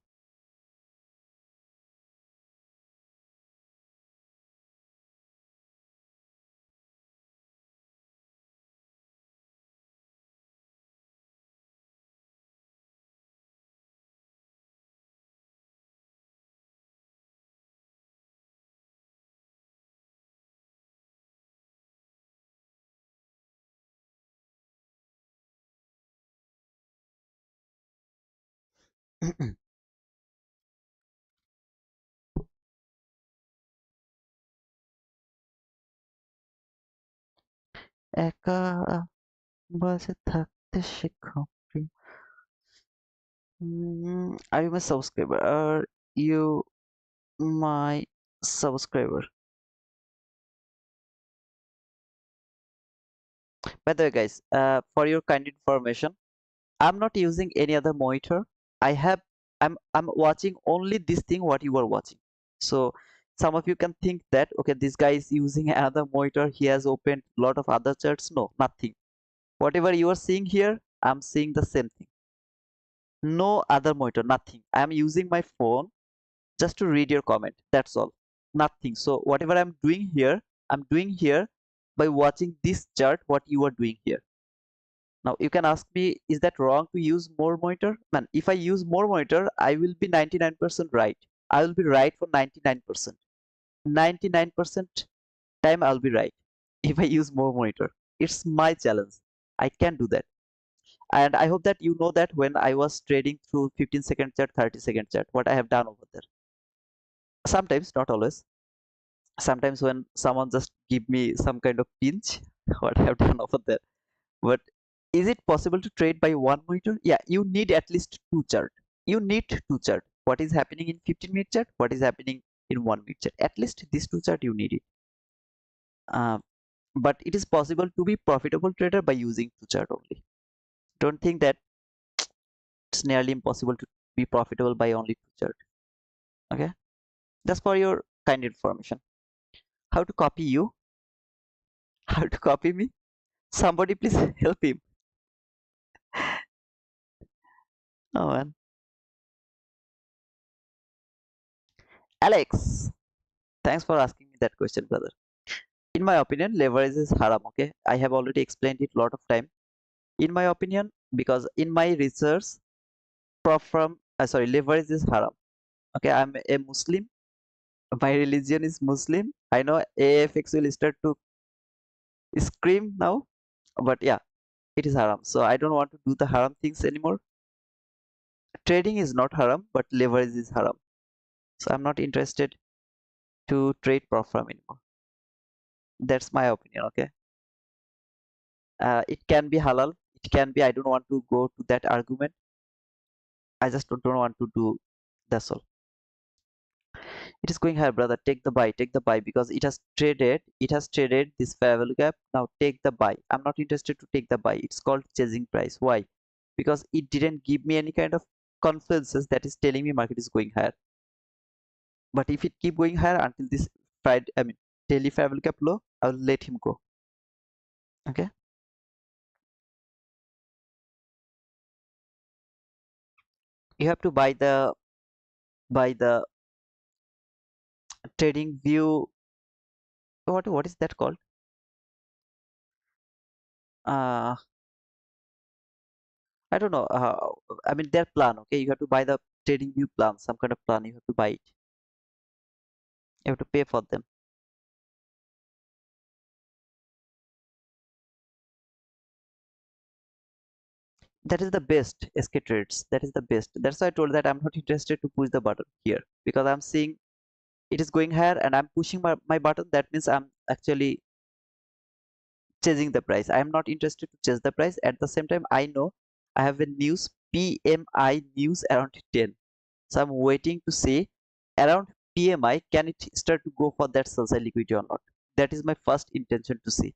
একা বসে থাকতে শেখো প্রিয়। Are you my subscriber? Are you my subscriber? By the way, guys, for your kind information, I'm not using any other monitor. I have I'm watching only this thing what you are watching. So some of you can think that okay, this guy is using another monitor. He has opened a lot of other charts. No, nothing. Whatever you are seeing here, I'm seeing the same thing. No other monitor, nothing. I'm using my phone just to read your comment. That's all. Nothing. So whatever I'm doing here by watching this chart, what you are doing here. Now you can ask me, is that wrong to use more monitor? Man, if I use more monitor, I will be 99% right. I will be right for 99%. 99% time I'll be right if I use more monitor. It's my challenge. I can do that. And I hope that you know that when I was trading through 15-second chart, 30-second chart, what I have done over there. Sometimes, not always. Sometimes when someone just give me some kind of pinch, what I have done over there. But is it possible to trade by one monitor? Yeah, you need at least two chart. You need two chart. What is happening in 15-minute chart? What is happening in 1 minute chart? At least these two chart you need it. Uh, but it is possible to be profitable trader by using two chart only. Don't think that it's nearly impossible to be profitable by only two chart. Okay, that's for your kind information. How to copy you? How to copy me? Somebody please help him. Oh man, Alex. Thanks for asking me that question, brother. In my opinion, leverage is haram. Okay, I have already explained it a lot of time. In my opinion, because in my research, leverage is haram. Okay, I'm a Muslim. My religion is Muslim. I know AFX will start to scream now, but yeah, it is haram. So I don't want to do the haram things anymore. Trading is not haram, but leverage is haram. So I'm not interested to trade Propfirm anymore. That's my opinion. Okay, it can be halal. It can be. I don't want to go to that argument. I just don't want to do. That's all. It is going higher, brother. Take the buy because it has traded this fair value gap. Now take the buy. I'm not interested to take the buy. It's called chasing price. Why? Because it didn't give me any kind of consensus that is telling me market is going higher. But if it keep going higher until this Friday, I mean daily fair value gap low, I'll let him go. Okay. You have to buy the trading view. What is that called? Uh I don't know. I mean their plan. Okay, you have to buy the trading view plan, some kind of plan. You have to buy it. You have to pay for them. That is the best SK trades. That is the best. That's why I told that I'm not interested to push the button here because I'm seeing it is going higher and I'm pushing my button. That means I'm actually chasing the price. I am not interested to chase the price. At the same time, I know I have a news PMI news around 10. So I'm waiting to see around PMI can it start to go for that sell side liquidity or not. That is my first intention to see.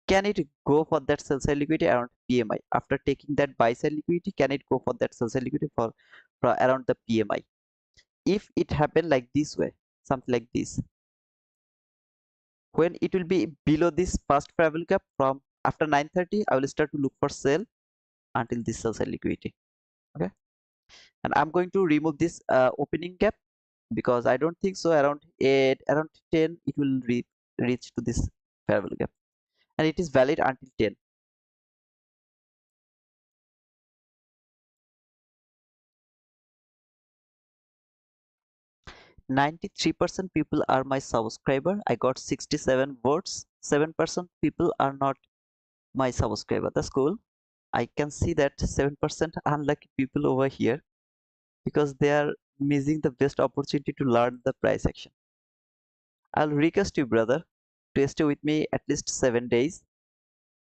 Can it go for that sell side liquidity around PMI? After taking that buy side liquidity, can it go for that sell side liquidity for around the PMI? If it happen like this way, something like this, when it will be below this first fair value gap from after 9:30, I will start to look for sell until this sell side liquidity. Okay, and I'm going to remove this opening gap because I don't think so around 8, around 10 it will reach to this fair value gap, and it is valid until 10. 93% people are my subscriber. I got 67 votes. 7% people are not my subscriber. That's cool. I can see that 7% unlucky people over here because they are missing the best opportunity to learn the price action. I'll request you, brother, to stay with me at least 7 days.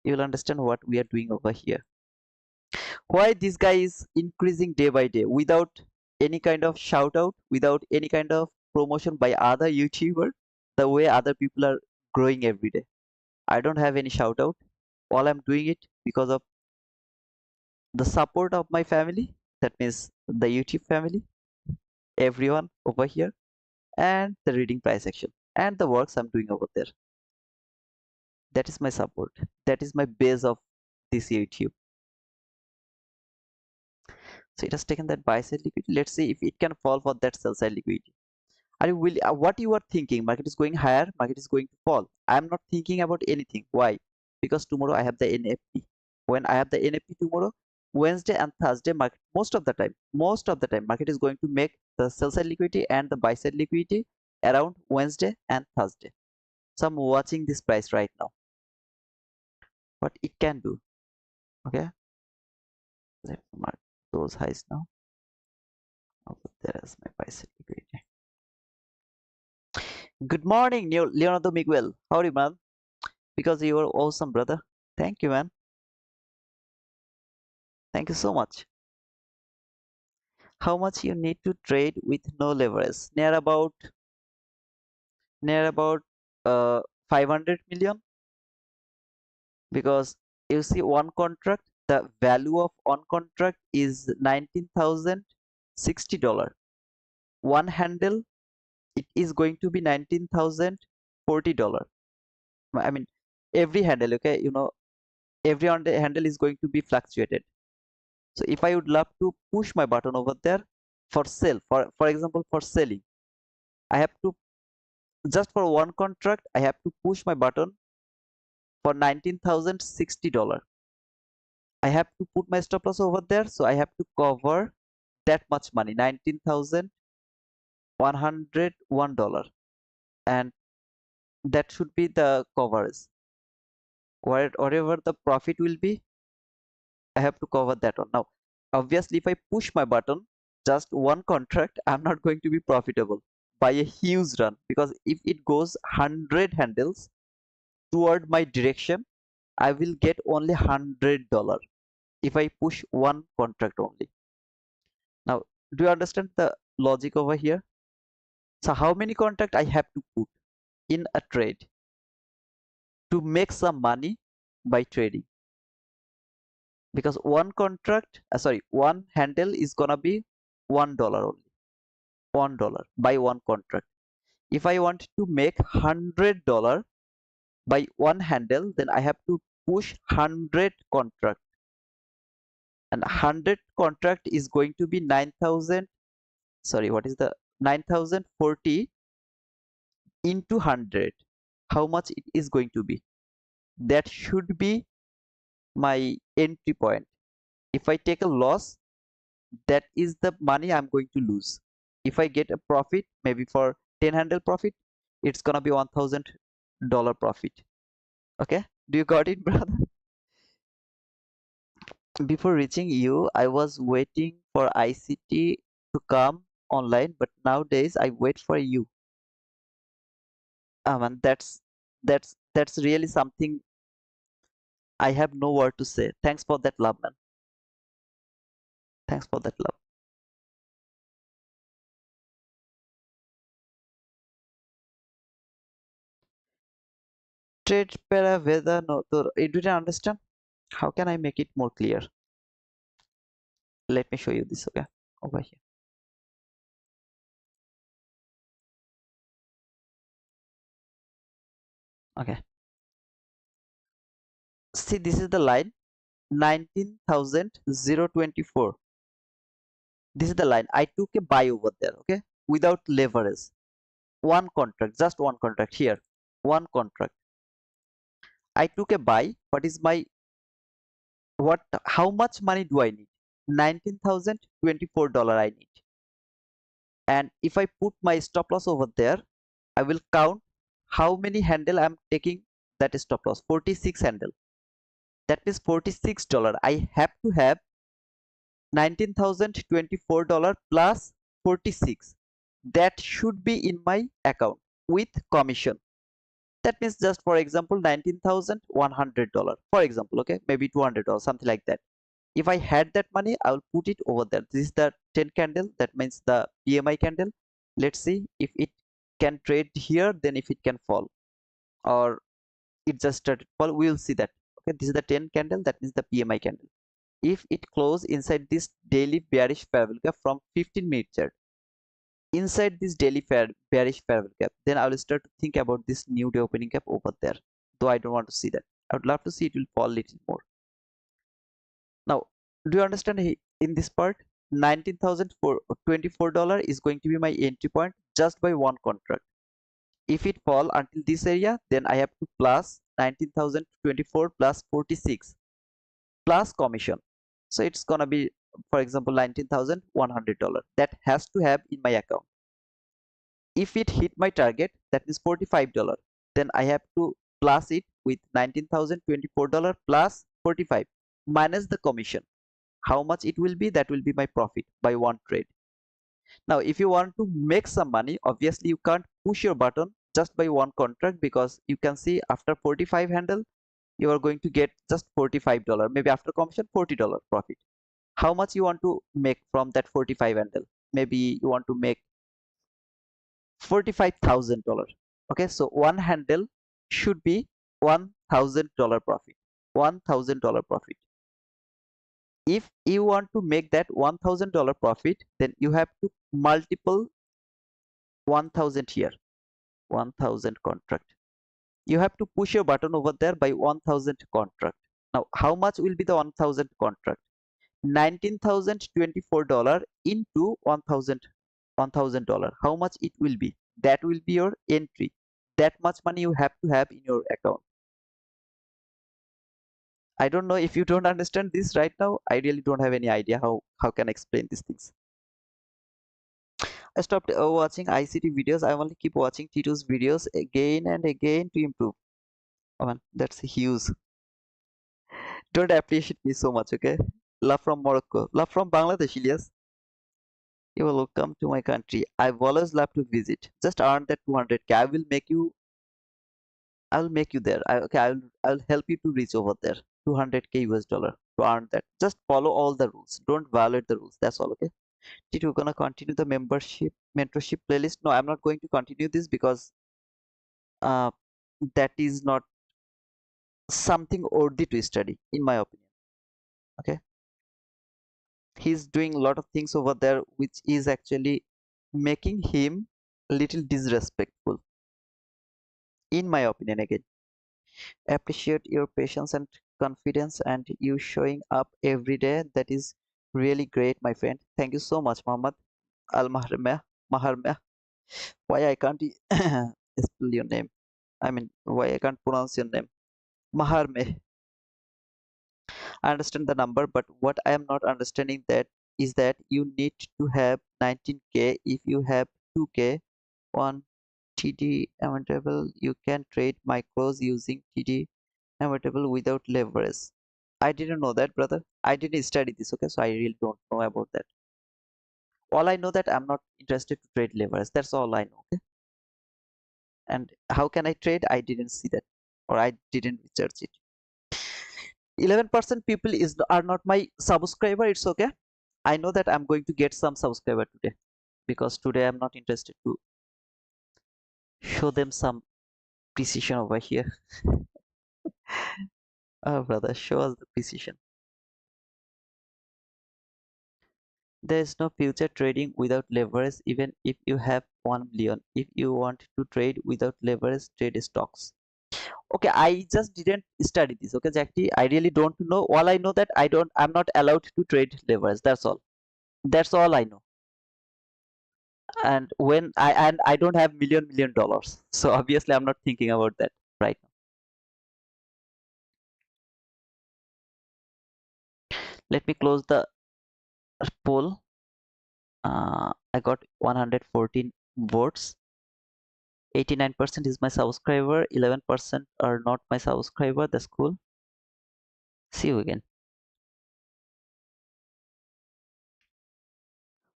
You'll understand what we are doing over here. Why this guy is increasing day by day without any kind of shout out, without any kind of promotion by other YouTuber, the way other people are growing every day. I don't have any shout out. All I'm doing it because of the support of my family. That means the YouTube family, everyone over here, and the reading price action and the works I'm doing over there. That is my support. That is my base of this with you. So it has taken that buy side liquidity. Let's see if it can fall for that sell side liquidity. Are you will what you are thinking? Market is going higher, market is going to fall. I am not thinking about anything. Why? Because tomorrow I have the NFP. When I have the NFP tomorrow, Wednesday and Thursday, market most of the time, market is going to make the sell side liquidity and the buy side liquidity around Wednesday and Thursday. So I'm watching this price right now. What it can do. Okay, let's mark those highs now. Also, there is my buy side liquidity. Good morning, Leonardo Miguel. How are you, man? Because you are awesome, brother. Thank you, man. Thank you so much. How much you need to trade with no leverage? Near about 500 million, because you see one contract, the value of one contract is $19,060. One handle, it is going to be $19,040. I mean, every handle, okay, every handle is going to be fluctuated. So if I would love to push my button over there for sale, for example, for selling, I have to, just for one contract, I have to push my button for $19,060. I have to put my stop loss over there, so I have to cover that much money, $19,101, and that should be the coverage. Whatever the profit will be, I have to cover that one. Now, obviously, if I push my button, just one contract, I'm not going to be profitable by a huge run, because if it goes 100 handles toward my direction, I will get only $100 if I push one contract only. Now, do you understand the logic over here? So how many contract I have to put in a trade to make some money by trading? Because one contract, one handle is gonna be $1 only. $1 by one contract. If I want to make $100 by one handle, then I have to push 100 contract, and 100 contract is going to be 9,000. Sorry, what is the 9,040 into 100? How much it is going to be? That should be my entry point. If I take a loss, that is the money I'm going to lose. If I get a profit, maybe for 10 handle profit, it's gonna be $1,000 profit. Okay, do you got it, brother? Before reaching you, I was waiting for ICT to come online, but nowadays I wait for you. Man, that's really something. I have no word to say. Thanks for that love, man. Thanks for that love. Trade para veda no. So, you didn't understand? How can I make it more clear? Let me show you this. Okay, over here. Okay. See, this is the line 19,024. This is the line. I took a buy over there. Okay, without leverage. One contract, just one contract here. One contract. I took a buy. How much money do I need? $19,024 I need. And if I put my stop loss over there, I will count how many handle I'm taking that stop loss. 46 handle. That means $46. I have to have $19,024 plus 46. That should be in my account with commission. That means, just for example, $19,100, for example, okay, maybe $200, something like that. If I had that money, I will put it over there. This is the 10 candle, that means the PMI candle. Let's see if it can trade here, then if it can fall, or it just started fall, we will see that. Okay, this is the 10 candle, that means the PMI candle. If it close inside this daily bearish parabolic gap from 15-minute chart, inside this daily bearish parabolic gap, then I will start to think about this new day opening gap over there. Though I don't want to see that. I would love to see it will fall little more. Now, do you understand in this part? 19,024 is going to be my entry point just by one contract. If it fall until this area, then I have to plus 19,024 plus 46 plus commission. So it's gonna be, for example, $19,100. That has to have in my account. If it hit my target, that means $45, then I have to plus it with $19,024 plus 45 minus the commission. How much it will be? That will be my profit by one trade. Now, if you want to make some money, obviously you can't push your button just by one contract, because you can see after 45 handle, you are going to get just $45. Maybe after commission, $40 profit. How much you want to make from that 45 handle? Maybe you want to make $45,000. Okay, so one handle should be $1,000 profit. $1,000 profit. If you want to make that $1,000 profit, then you have to multiple 1,000 here. 1,000 contract. You have to push your button over there by 1,000 contract. Now, how much will be the 1,000 contract? $19,024 into 1,000. $1,000. How much it will be? That will be your entry. That much money you have to have in your account. I don't know if you don't understand this right now. I really don't have any idea how can I explain these things. I stopped watching ICT videos. I only keep watching Tito's videos again and again to improve. Oh man, that's huge. Don't appreciate me so much, okay? Love from Morocco. Love from Bangladesh, Ilyas. You will come to my country. I've always loved to visit. Just earn that 200k. I will make you there. I'll help you to reach over there. 200k US dollar to earn that. Just follow all the rules. Don't violate the rules. That's all, okay? Did you gonna continue the mentorship playlist? No, I'm not going to continue this because uh that is not something worthy to study, in my opinion. Okay, he's doing a lot of things over there which is actually making him a little disrespectful, in my opinion. Again, appreciate your patience and confidence and you showing up every day. That is really great, my friend. Thank you so much, Muhammad Al Maharmeh. Why I can't spell your name? I mean, why I can't pronounce your name? Maharmeh. I understand the number, but what I am not understanding that is that you need to have 19k. If you have 2k, one TD amatable, you can trade micros using TD amatable without leverage. I didn't know that, brother. I didn't study this, okay? So I really don't know about that. All I know that I'm not interested to trade leverage. That's all I know, okay? And how can I trade? I didn't see that, or I didn't research it. 11% people are not my subscriber. It's okay. I know that I'm going to get some subscriber today, because today I'm not interested to show them some precision over here. Oh brother, show us the precision. There is no future trading without leverage, even if you have 1 million. If you want to trade without leverage, trade stocks. Okay, I just didn't study this. Okay, Jackie, I really don't know. All I know that I'm not allowed to trade leverage. That's all. That's all I know. And I don't have million dollars, so obviously I'm not thinking about that right now. Let me close the poll. I got 114 votes. 89% is my subscriber, 11% are not my subscriber. That's cool. See you again.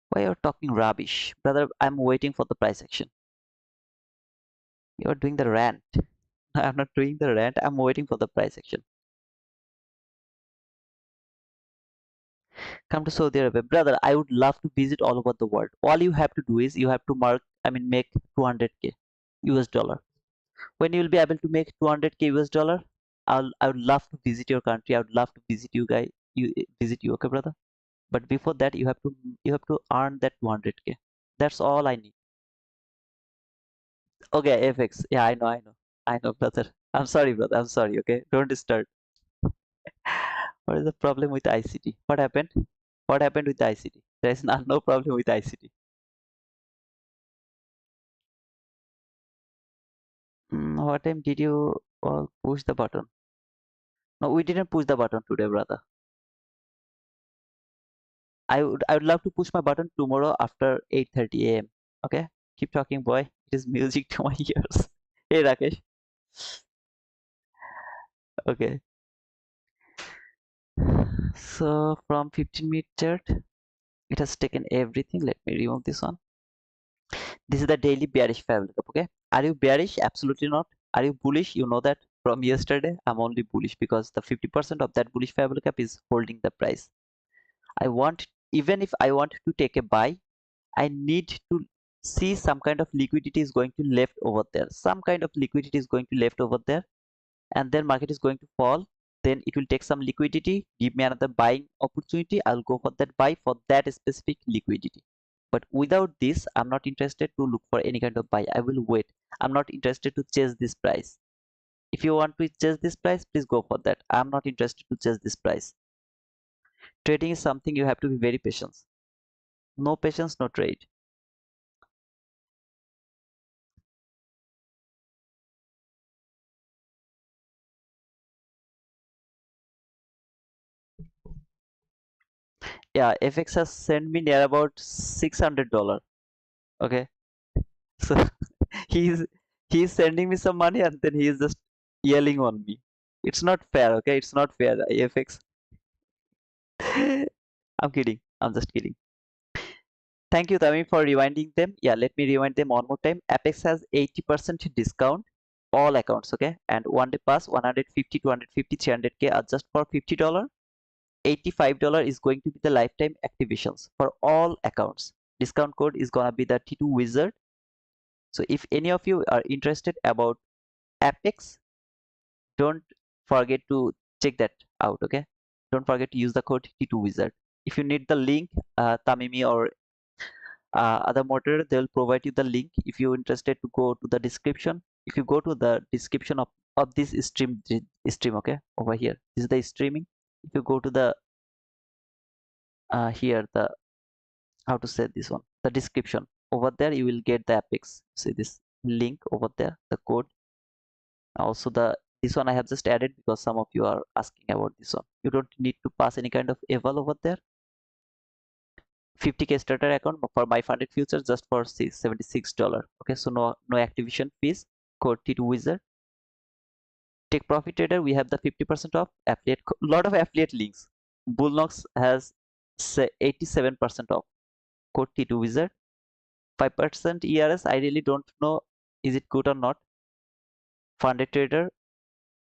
Why you're talking rubbish, brother? I'm waiting for the price action. You're doing the rant. I'm not doing the rant. I'm waiting for the price action. Come to Saudi Arabia, brother. I would love to visit all over the world. All you have to do is you have to make 200k US dollar. When you will be able to make 200k US dollar, I would love to visit your country. I would love to visit you guys. Visit you, okay, brother? But before that, you have to earn that 200k. That's all I need. Okay, FX. Yeah, I know, brother. I'm sorry, brother. I'm sorry. Okay, don't start. What is the problem with ICT? What happened? What happened with ICT? There is no problem with ICT. What time did you all push the button? No, we didn't push the button today, brother. I would love to push my button tomorrow after 8:30 a.m. Okay? Keep talking, boy. It is music to my ears. Hey, Rakesh. Okay. So from 15-minute chart, it has taken everything. Let me remove this one. This is the daily bearish fabric. Okay. Are you bearish? Absolutely not. Are you bullish? You know that from yesterday, I'm only bullish because the 50% of that bullish fabric cap is holding the price. Even if I want to take a buy, I need to see some kind of liquidity is going to left over there. Some kind of liquidity is going to left over there, and then market is going to fall. Then it will take some liquidity, give me another buying opportunity. I'll go for that buy for that specific liquidity. But without this, I'm not interested to look for any kind of buy. I will wait. I'm not interested to chase this price. If you want to chase this price, please go for that. I'm not interested to chase this price. Trading is something you have to be very patient. No patience, no trade. Yeah, FX has sent me near about $600. Okay, so he's he's sending me some money and then he's just yelling on me. It's not fair. Okay, it's not fair. FX. I'm kidding. I'm just kidding. Thank you, Tami, for reminding them. Yeah, let me remind them one more time. Apex has 80% discount, all accounts, okay? And one day pass 150, 250, 300K are just for $50. $85 is going to be the lifetime activations for all accounts. Discount code is gonna be the T2 Wizard. So if any of you are interested about Apex, don't forget to check that out, okay? Don't forget to use the code T2 Wizard. If you need the link, Tamimi or other moderator, they will provide you the link if you're interested to go to the description. If you go to the description of this stream, okay, over here, this is the streaming. If you go to the here the how to say this one, the description, over there you will get the Apex. See this link over there, the code. Also this one I have just added because some of you are asking about this one. You don't need to pass any kind of eval over there. 50K starter account for my funded futures just for $76. Okay, so no activation fees. Code T2 Wizard. Take profit trader, we have the 50% off. Affiliate, lot of affiliate links. Bluenox has 87% off. Code T2 Wizard. 5% ERS, I really don't know is it good or not. Funded trader,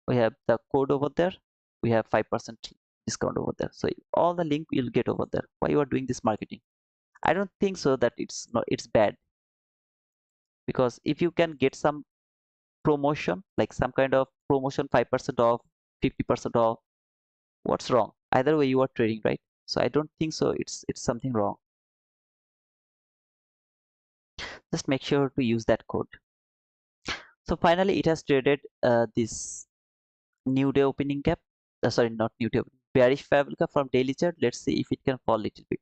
we have the code over there. We have 5% discount over there. So all the link you'll get over there. Why you are doing this marketing? I don't think so that it's bad, because if you can get some promotion, like some kind of promotion, 5% off, 50% off, what's wrong? Either way you are trading, right? So I don't think so it's something wrong. Just make sure to use that code. So finally it has traded this new day opening gap, sorry, not new day opening, bearish fair gap from daily chart. Let's see if it can fall a little bit.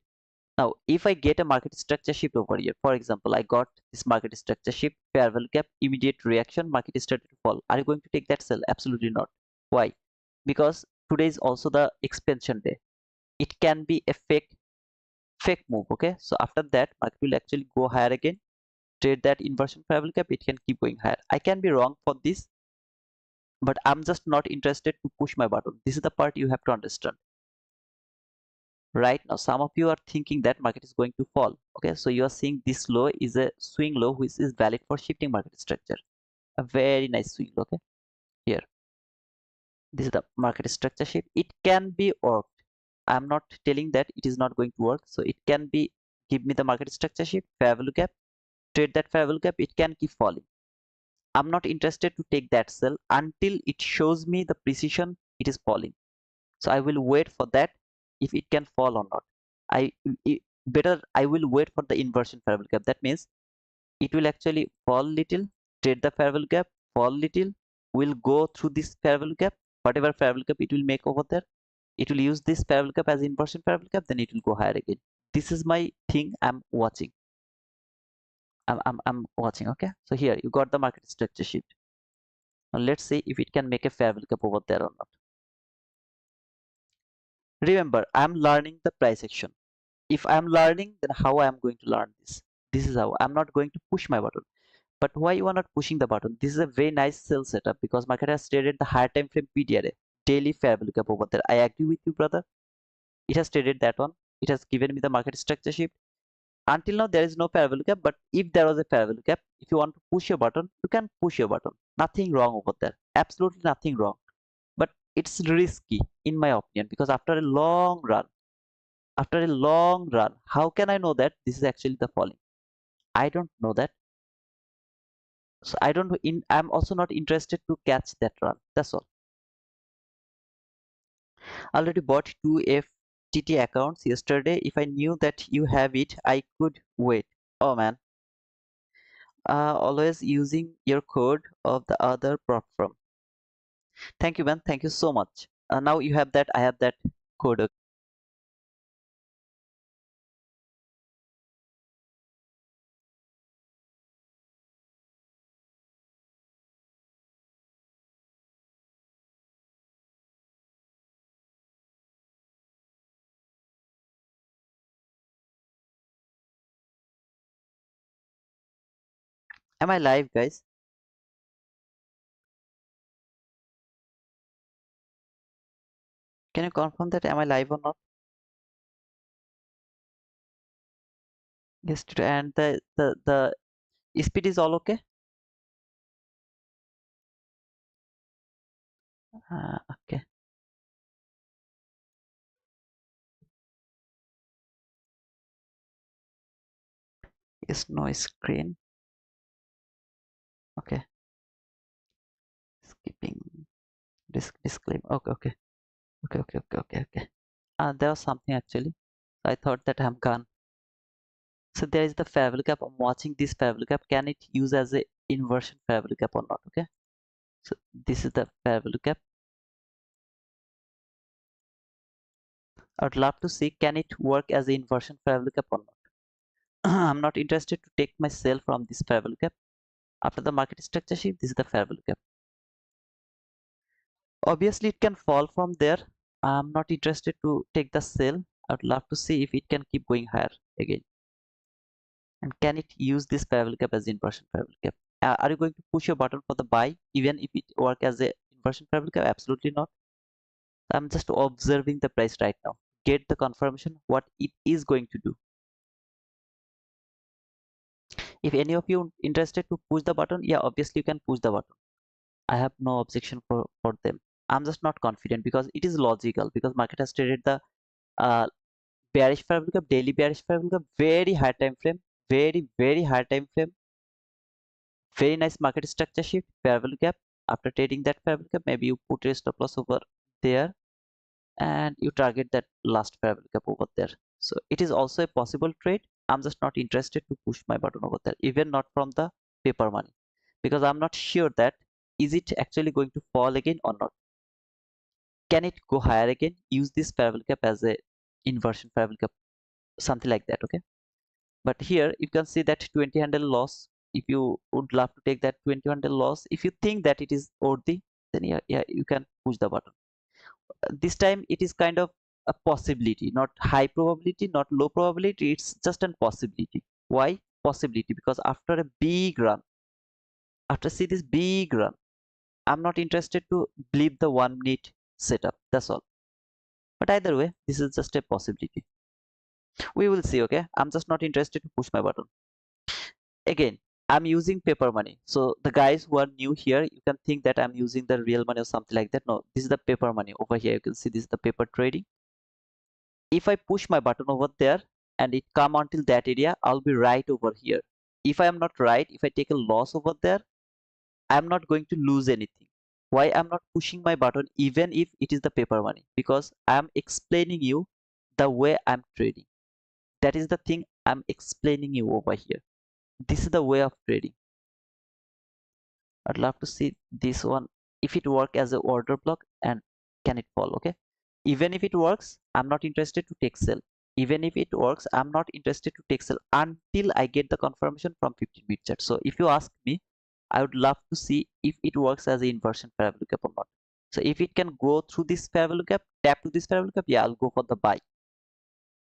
Now, if I get a market structure shift over here, for example, I got this market structure shift, fair value gap, immediate reaction, market started to fall. Are you going to take that sell? Absolutely not. Why? Because today is also the expansion day. It can be a fake move. Okay, so after that, market will actually go higher again. Trade that inversion fair value gap. It can keep going higher. I can be wrong for this, but I'm just not interested to push my button. This is the part you have to understand. Right now some of you are thinking that market is going to fall. Okay, so you are seeing this low is a swing low which is valid for shifting market structure, a very nice swing. Okay, here this is the market structure shift. It can be worked. I'm not telling that it is not going to work. So it can be, give me the market structure shift, fair value gap, trade that fair value gap, it can keep falling. I'm not interested to take that sell until it shows me the precision it is falling. So I will wait for that, if it can fall or not. Better I will wait for the inversion fair value gap. That means it will actually fall little, trade the fair value gap, fall little, will go through this fair value gap, whatever fair value gap it will make over there. It will use this parallel gap as inversion parallel gap, then it will go higher again. This is my thing I'm watching. I'm watching. Okay, so here you got the market structure sheet. Now let's see if it can make a parallel gap over there or not. Remember, I'm learning the price action. If I'm learning, then how I'm going to learn this? This is how I'm not going to push my button. But why you are not pushing the button? This is a very nice sell setup because market has traded the higher time frame PDRA, daily parallel gap over there. I agree with you, brother. It has traded that one. It has given me the market structure shift. Until now, there is no parallel gap, but if there was a parallel gap, if you want to push your button, you can push your button. Nothing wrong over there. Absolutely nothing wrong. But it's risky, in my opinion, because after a long run, how can I know that this is actually the falling? I don't know that. So I don't I'm also not interested to catch that run. That's all. Already bought 2 FTT accounts yesterday. If I knew that you have it, I could wait. Oh man. Always using your code of the other Propfirm. Thank you, man. Thank you so much. Now you have that. I have that code. Am I live, guys? Can you confirm that? Am I live or not? Yes. And the speed is all okay. Okay. Yes. No screen. Okay. Skipping. Disclaim. Okay. Okay. Okay. Okay. Okay. Okay. Okay. There was something actually. I thought that I'm gone. So there is the parallel gap. I'm watching this parallel gap. Can it use as a inversion parallel gap or not? Okay. So this is the parallel gap. I would love to see can it work as an inversion parallel gap or not. I'm not interested to take my sell from this parallel gap. After the market structure shift, this is the parallel gap. Obviously, it can fall from there. I'm not interested to take the sell. I would love to see if it can keep going higher again. And can it use this parallel gap as inversion parallel gap? Are you going to push your button for the buy even if it work as a inversion parallel gap? Absolutely not. I'm just observing the price right now. Get the confirmation what it is going to do. If any of you interested to push the button, yeah, obviously you can push the button. I have no objection for them. I'm just not confident because it is logical because market has traded the uh, bearish parabolic gap, daily bearish parabolic gap, very high time frame, very high time frame, very nice market structure shift, parabolic gap. After trading that parabolic gap, maybe you put a stop loss over there and you target that last parabolic gap over there. So it is also a possible trade. I'm just not interested to push my button over there, even not from the paper money, because I'm not sure that is it actually going to fall again or not. Can it go higher again? Use this parabolic gap as a inversion parabolic gap, something like that. Okay. But here you can see that 20 handle loss. If you would love to take that 20 handle loss, if you think that it is worthy, then yeah, you can push the button. This time it is kind of a possibility, not high probability, not low probability. It's just a possibility. Why possibility? Because after a big run, after see this big run, I'm not interested to believe the 1 minute setup. That's all. But either way, this is just a possibility. We will see. Okay, I'm just not interested to push my button. Again, I'm using paper money. So the guys who are new here, you can think that I'm using the real money or something like that. No, this is the paper money. Over here you can see this is the paper trading. If I push my button over there and it come until that area, I'll be right over here. If I am not right, if I take a loss over there, I'm not going to lose anything. Why I'm not pushing my button even if it is the paper money? Because I'm explaining you the way I'm trading. That is the thing I'm explaining you over here. This is the way of trading. I'd love to see this one if it work as a order block and can it fall. Okay, Even if it works, I'm not interested to take sell. Even if it works, I'm not interested to take sell until I get the confirmation from 15-minute chart. So if you ask me, I would love to see if it works as an inversion fair value gap or not. So if it can go through this fair value gap, tap to this fair value gap, yeah, I'll go for the buy.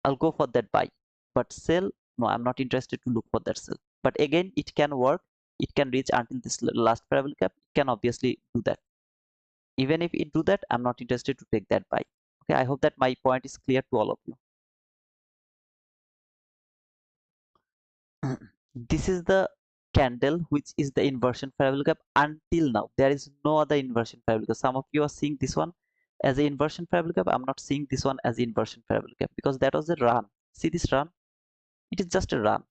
I'll go for that buy. But sell, no, I'm not interested to look for that sell. But again, it can work. It can reach until this last fair value gap. It can obviously do that. Even if it do that, I'm not interested to take that buy. Okay, I hope that my point is clear to all of you. This is the candle which is the inversion fair value gap. Until now there is no other inversion fair value gap. Some of you are seeing this one as an inversion fair value gap. I'm not seeing this one as inversion fair value gap because that was a run. See this run, it is just a run.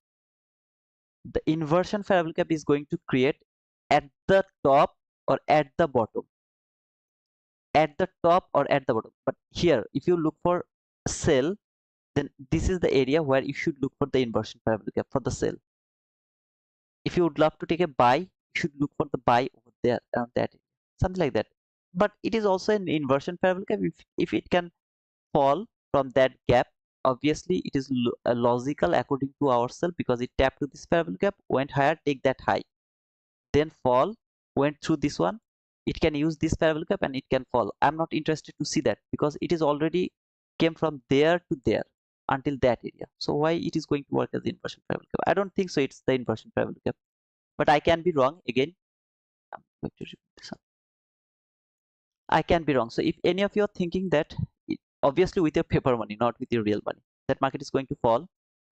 The inversion fair value gap is going to create at the top or at the bottom, at the top or at the bottom. But here if you look for sell, then this is the area where you should look for the inversion fair value gap for the sell. If you would love to take a buy, you should look for the buy over there around that area, something like that. But it is also an inversion fair value gap. If it can fall from that gap, obviously it is logical according to ourselves, because it tapped to this fair value gap, went higher, take that high, then fall, went through this one, it can use this fair value gap and it can fall. I'm not interested to see that because it is already came from there to there until that area. So why it is going to work as the inversion fair value gap? I don't think so it's the inversion fair value gap, but I can be wrong. Again, I'm going to repeat this one. I can be wrong. So if any of you are thinking that, obviously with your paper money, not with your real money, that market is going to fall, you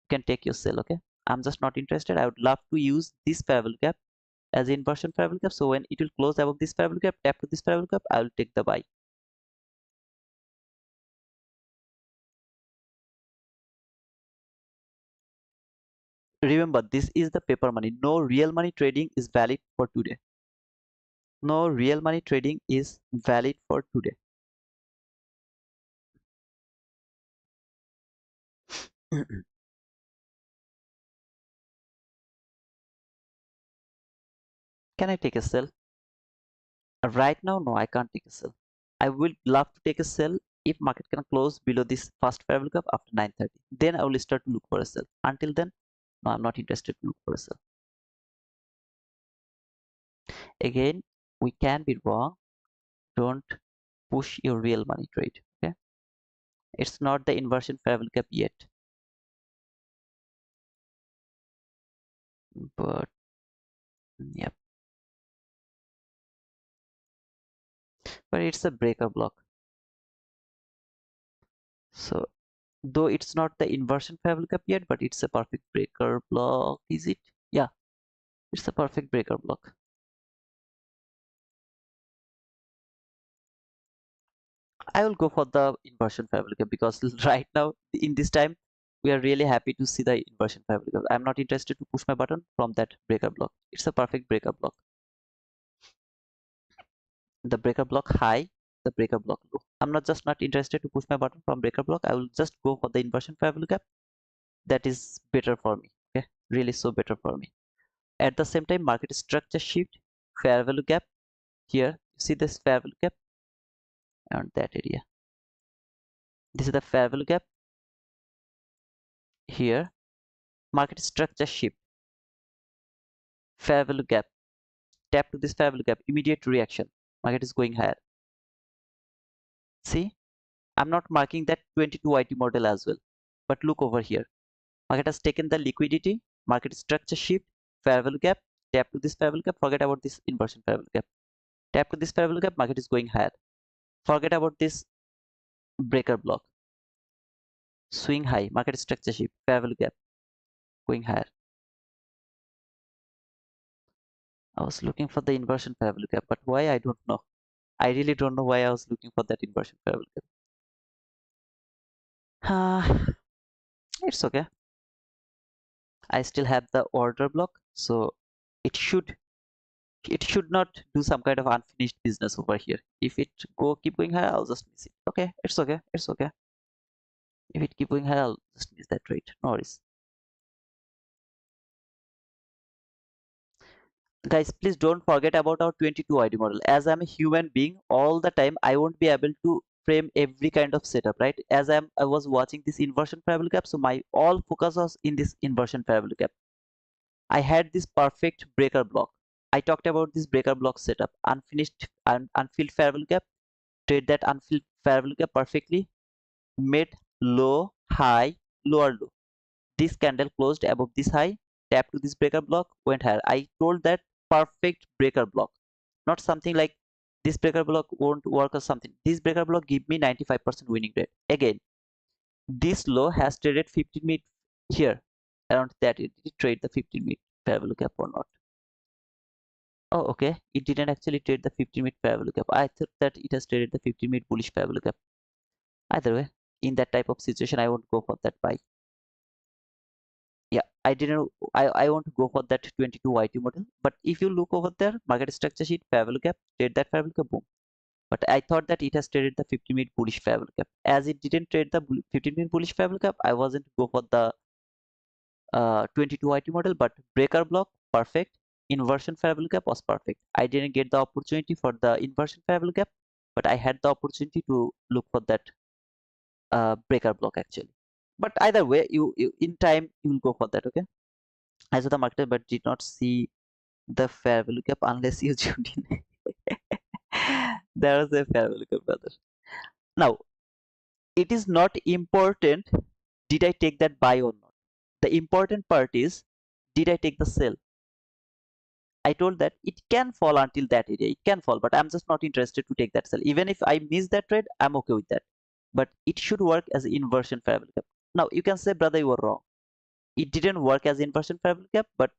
can take your sell. Okay, I'm just not interested. I would love to use this fair value gap as inversion fair value gap. So when it will close above this fair value gap, tap to this fair value gap, I will take the buy. Remember, this is the paper money. No real money trading is valid for today. No real money trading is valid for today. Can I take a sell? Right now, no, I can't take a sell. I will love to take a sell if market can close below this first fair value gap after 9:30. Then I will start to look for a sell. Until then, no, I'm not interested to look for a sell. Again, we can be wrong. Don't push your real money trade. Okay, it's not the inversion fair value gap yet, but yep, but it's a breaker block. So though it's not the inversion fair value gap yet, but it's a perfect breaker block. Is it? Yeah, it's a perfect breaker block. I will go for the inversion fair value gap because right now in this time we are really happy to see the inversion fair value gap. I'm not interested to push my button from that breaker block. It's a perfect breaker block. The breaker block high, the breaker block low. I'm not interested to push my button from breaker block. I will just go for the inversion fair value gap. That is better for me. Okay, really so better for me. At the same time, market structure shift, fair value gap. Here, you see this fair value gap around that area. This is the fair value gap. Here, market structure shift, fair value gap. Tap to this fair value gap, immediate reaction. Market is going higher. See, I'm not marking that 22 IT model as well. But look over here. Market has taken the liquidity, market structure shift, fair value gap. Tap to this fair value gap. Forget about this inversion fair value gap. Tap to this fair value gap. Market is going higher. Forget about this breaker block. Swing high, market structure shift, fair value gap, going higher. I was looking for the inversion fair value gap, but why I don't know. I really don't know why I was looking for that inversion fair value gap. It's okay. I still have the order block, so it should not do some kind of unfinished business over here. If it keep going higher, I'll just miss it. Okay, it's okay. It's okay. If it keep going higher, I'll just miss that trade. No worries. Guys, please don't forget about our 22 ID model. As I'm a human being, all the time I won't be able to frame every kind of setup, right? As I was watching this inversion parabolic gap, so my all focus was in this inversion parabolic gap. I had this perfect breaker block. I talked about this breaker block setup, unfinished and unfilled parabolic gap, trade that unfilled parabolic gap perfectly, made low, high, lower low. This candle closed above this high, tapped to this breaker block, went higher. I told that perfect breaker block, not something like this breaker block won't work or something. This breaker block give me 95% winning rate. Again, this low has traded 15 minute here. Around that, it did trade the 15 minute parabolic gap or not. Oh, okay. It didn't actually trade the 15-minute parabolic gap. I thought that it has traded the 15-minute bullish parabolic gap. Either way, in that type of situation, I won't go for that buy. Yeah, I didn't. I want to go for that 22 YT model. But if you look over there, market structure sheet, parabolic gap, trade that parabolic gap, boom. But I thought that it has traded the 15-minute bullish parabolic gap. As it didn't trade the 15-minute bullish parabolic gap, I wasn't go for the 22 YT model. But breaker block, perfect. Inversion parabolic gap was perfect. I didn't get the opportunity for the inversion parabolic gap, but I had the opportunity to look for that breaker block actually. But either way, you in time you will go for that. Okay. I saw the market, but did not see the parabolic gap unless you tuned in. There was a parabolic gap, brother. Now it is not important. Did I take that buy or not? The important part is, did I take the sell? I told that it can fall until that area. It can fall, but I'm just not interested to take that sell. Even if I miss that trade, I'm okay with that. But it should work as an inversion parabolic gap. Now you can say, brother, you were wrong. It didn't work as inversion parabolic gap, but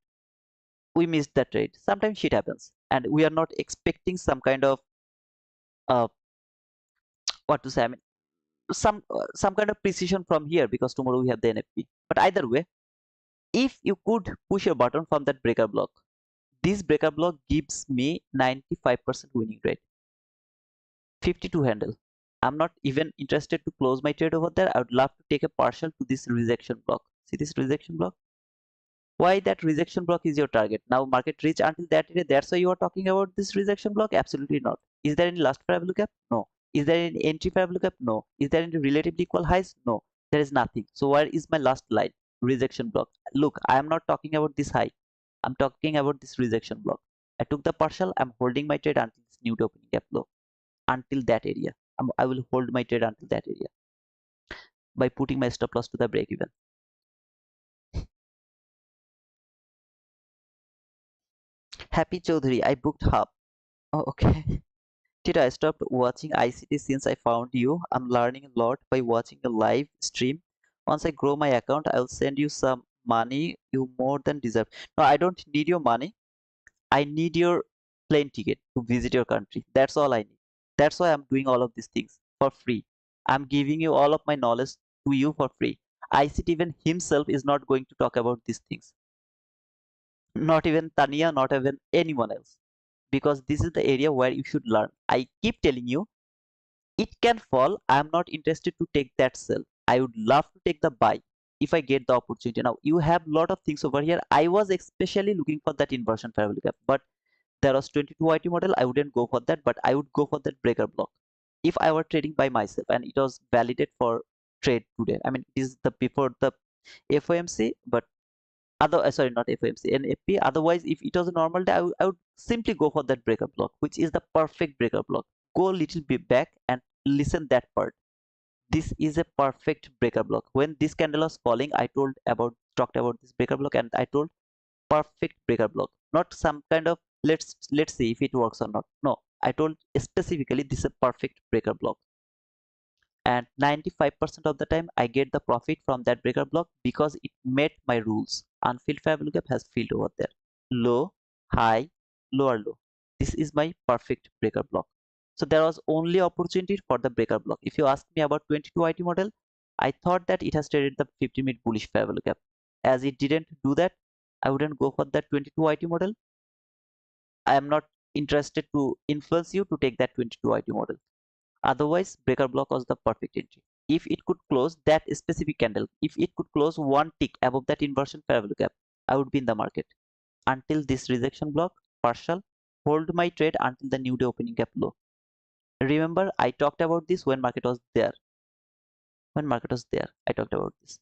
we missed that trade. Sometimes shit happens, and we are not expecting some kind of uh, what to say. I mean, some kind of precision from here because tomorrow we have the NFP. But either way, if you could push a button from that breaker block, this breaker block gives me 95% winning rate. 52 handle. I'm not even interested to close my trade over there. I would love to take a partial to this rejection block. See this rejection block? Why that rejection block is your target? Now market reach until that area. That's why you are talking about this rejection block? Absolutely not. Is there any last parabolic gap? No. Is there any entry parabolic gap? No. Is there any relatively equal highs? No. There is nothing. So where is my last line? Rejection block. Look, I am not talking about this high. I'm talking about this rejection block. I took the partial. I'm holding my trade until this new opening gap low. Until that area. I will hold my trade until that area by putting my stop loss to the break even. Happy Chaudhary, I booked half. Oh, okay. Tita, I stopped watching ICT since I found you. I'm learning a lot by watching a live stream. Once I grow my account, I'll send you some money you more than deserve. No, I don't need your money. I need your plane ticket to visit your country. That's all I need. That's why I'm doing all of these things for free. I'm giving you all of my knowledge to you for free. ICT even himself is not going to talk about these things. Not even Tania, not even anyone else. Because this is the area where you should learn. I keep telling you, it can fall. I'm not interested to take that sell. I would love to take the buy if I get the opportunity. Now you have a lot of things over here. I was especially looking for that inversion parabolic gap, but there was 22 YT model. I wouldn't go for that, but I would go for that breaker block if I were trading by myself and it was validated for trade today. I mean, it is the before the FOMC, but sorry, not FOMC, NFP. Otherwise, if it was a normal day, I would simply go for that breaker block, which is the perfect breaker block. Go a little bit back and listen that part. This is a perfect breaker block. When this candle was falling, I talked about this breaker block, and I told perfect breaker block, not some kind of let's see if it works or not. No, I told specifically this is a perfect breaker block, and 95% of the time I get the profit from that breaker block because it met my rules. Unfilled parabolic gap has filled over there. Low, high, lower low. This is my perfect breaker block. So there was only opportunity for the breaker block. If you ask me about 22 IT model, I thought that it has traded the 50-minute bullish parabolic gap. As it didn't do that, I wouldn't go for that 22 IT model. I am not interested to influence you to take that 22 IT model. Otherwise, breaker block was the perfect entry. If it could close that specific candle, if it could close one tick above that inversion parabolic gap, I would be in the market. Until this rejection block, partial, hold my trade until the new day opening gap low. Remember, I talked about this when market was there. When market was there, I talked about this.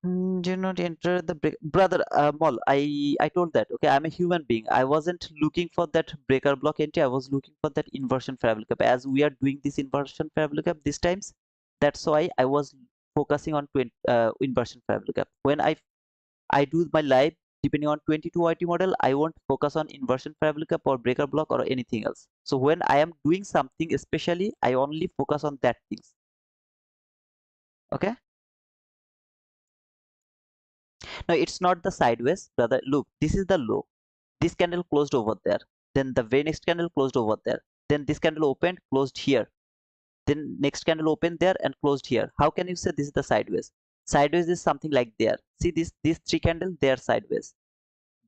Do not enter the break, brother. Mol, I told that. Okay, I'm a human being. I wasn't looking for that breaker block entry. I was looking for that inversion fair value gap. As we are doing this inversion fair value gap these times, that's why I was focusing on inversion fair value gap. When I do my live, depending on 22 YT model, I won't focus on inversion fair value gap or breaker block or anything else. So when I am doing something, especially, I only focus on that things. Okay. Now it's not the sideways, brother. Look, this is the low. This candle closed over there. Then the very next candle closed over there. Then this candle opened, closed here. Then next candle opened there and closed here. How can you say this is the sideways? Sideways is something like there. See this these three candles, they are sideways.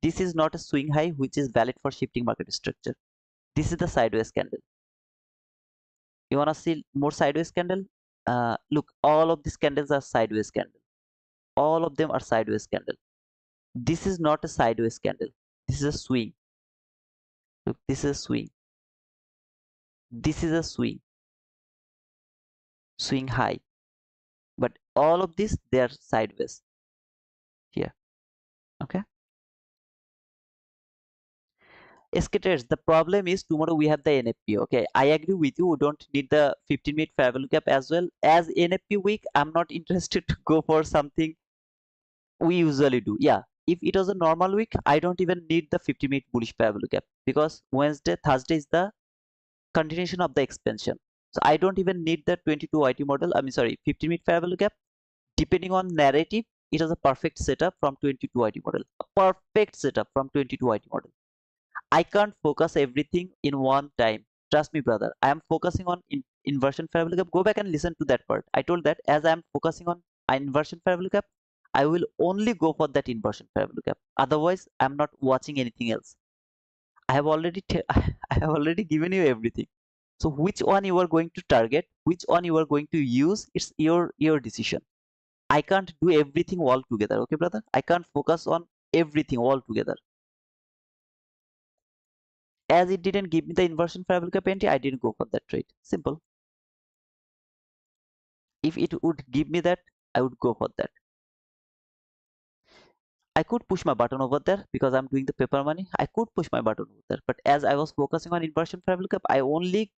This is not a swing high which is valid for shifting market structure. This is the sideways candle. You wanna see more sideways candle? Look, all of these candles are sideways candle. All of them are sideways candle. This is not a sideways candle. This is a swing. Look, this is a swing. This is a swing. Swing high. But all of this, they are sideways here. Okay. Skaters, the problem is tomorrow we have the NFP. Okay, I agree with you. We don't need the 15-minute fair value gap as well. As NFP week, I'm not interested to go for something we usually do. Yeah, if it was a normal week, I don't even need the 50-minute bullish fair value gap because Wednesday, Thursday is the continuation of the expansion. So I don't even need the 22 YT model. I mean, sorry, 50-minute fair value gap. Depending on narrative, it is a perfect setup from 22 YT model. A perfect setup from 22 YT model. I can't focus everything in one time. Trust me, brother. I am focusing on inversion fair value gap. Go back and listen to that part. I told that as I am focusing on inversion fair value gap, I will only go for that inversion fair value gap. Otherwise, I'm not watching anything else. I have already I have already given you everything. So which one you are going to target, which one you are going to use, it's your decision. I can't do everything all together. Okay, brother? I can't focus on everything all together. As it didn't give me the inversion fair value gap entry, I didn't go for that trade. Simple. If it would give me that, I would go for that. I could push my button over there because I'm doing the paper money. I could push my button over there, but as I was focusing on inversion fair value gap, I only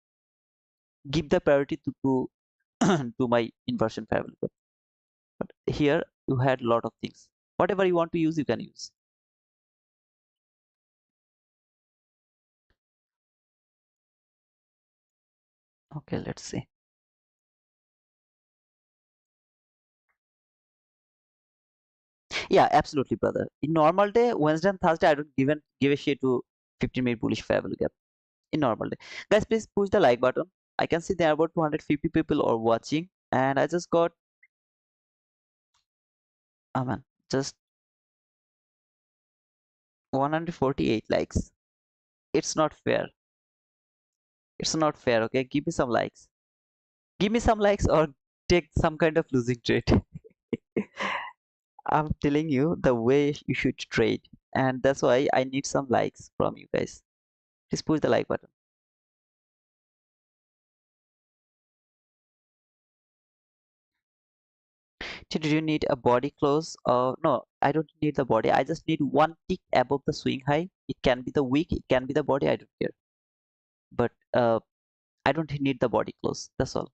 give the priority to to my inversion fair value gap. But here you had a lot of things. Whatever you want to use, you can use. Okay, let's see. Yeah, absolutely, brother. In normal day, Wednesday and Thursday, I don't even give a shit to 15-minute bullish fair value gap. In normal day, guys, please push the like button. I can see there are about 250 people are watching, and I just got, oh man, just 148 likes. It's not fair. It's not fair. Okay, give me some likes. Give me some likes or take some kind of losing trade. I'm telling you the way you should trade, and that's why I need some likes from you guys. Please push the like button. So do you need a body close? No, I don't need the body. I just need one tick above the swing high. It can be the wick, it can be the body. I don't care. But I don't need the body close. That's all.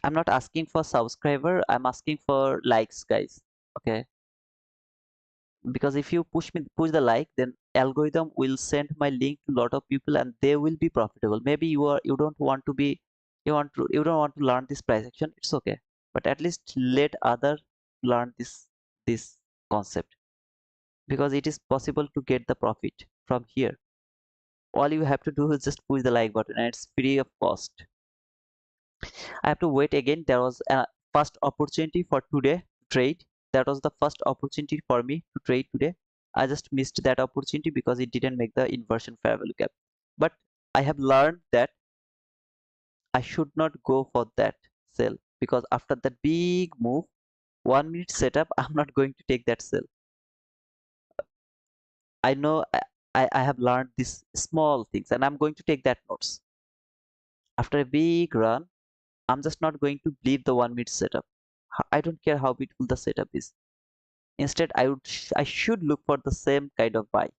I'm not asking for subscriber. I'm asking for likes, guys. Okay. Because if you push the like, then algorithm will send my link to a lot of people and they will be profitable. Maybe you don't want to be you don't want to learn this price action. It's okay, but at least let other learn this concept because it is possible to get the profit from here. All you have to do is just push the like button and it's free of cost. I have to wait again. There was a first opportunity for today to trade. That was the first opportunity for me to trade today. I just missed that opportunity because it didn't make the inversion fair value gap. But I have learned that I should not go for that sell. because after that big move, 1 minute setup, I'm not going to take that sell. I know I have learned these small things and I'm going to take that notes. After a big run, I'm just not going to leave the 1 minute setup. I don't care how beautiful the setup is. Instead, I should look for the same kind of buy.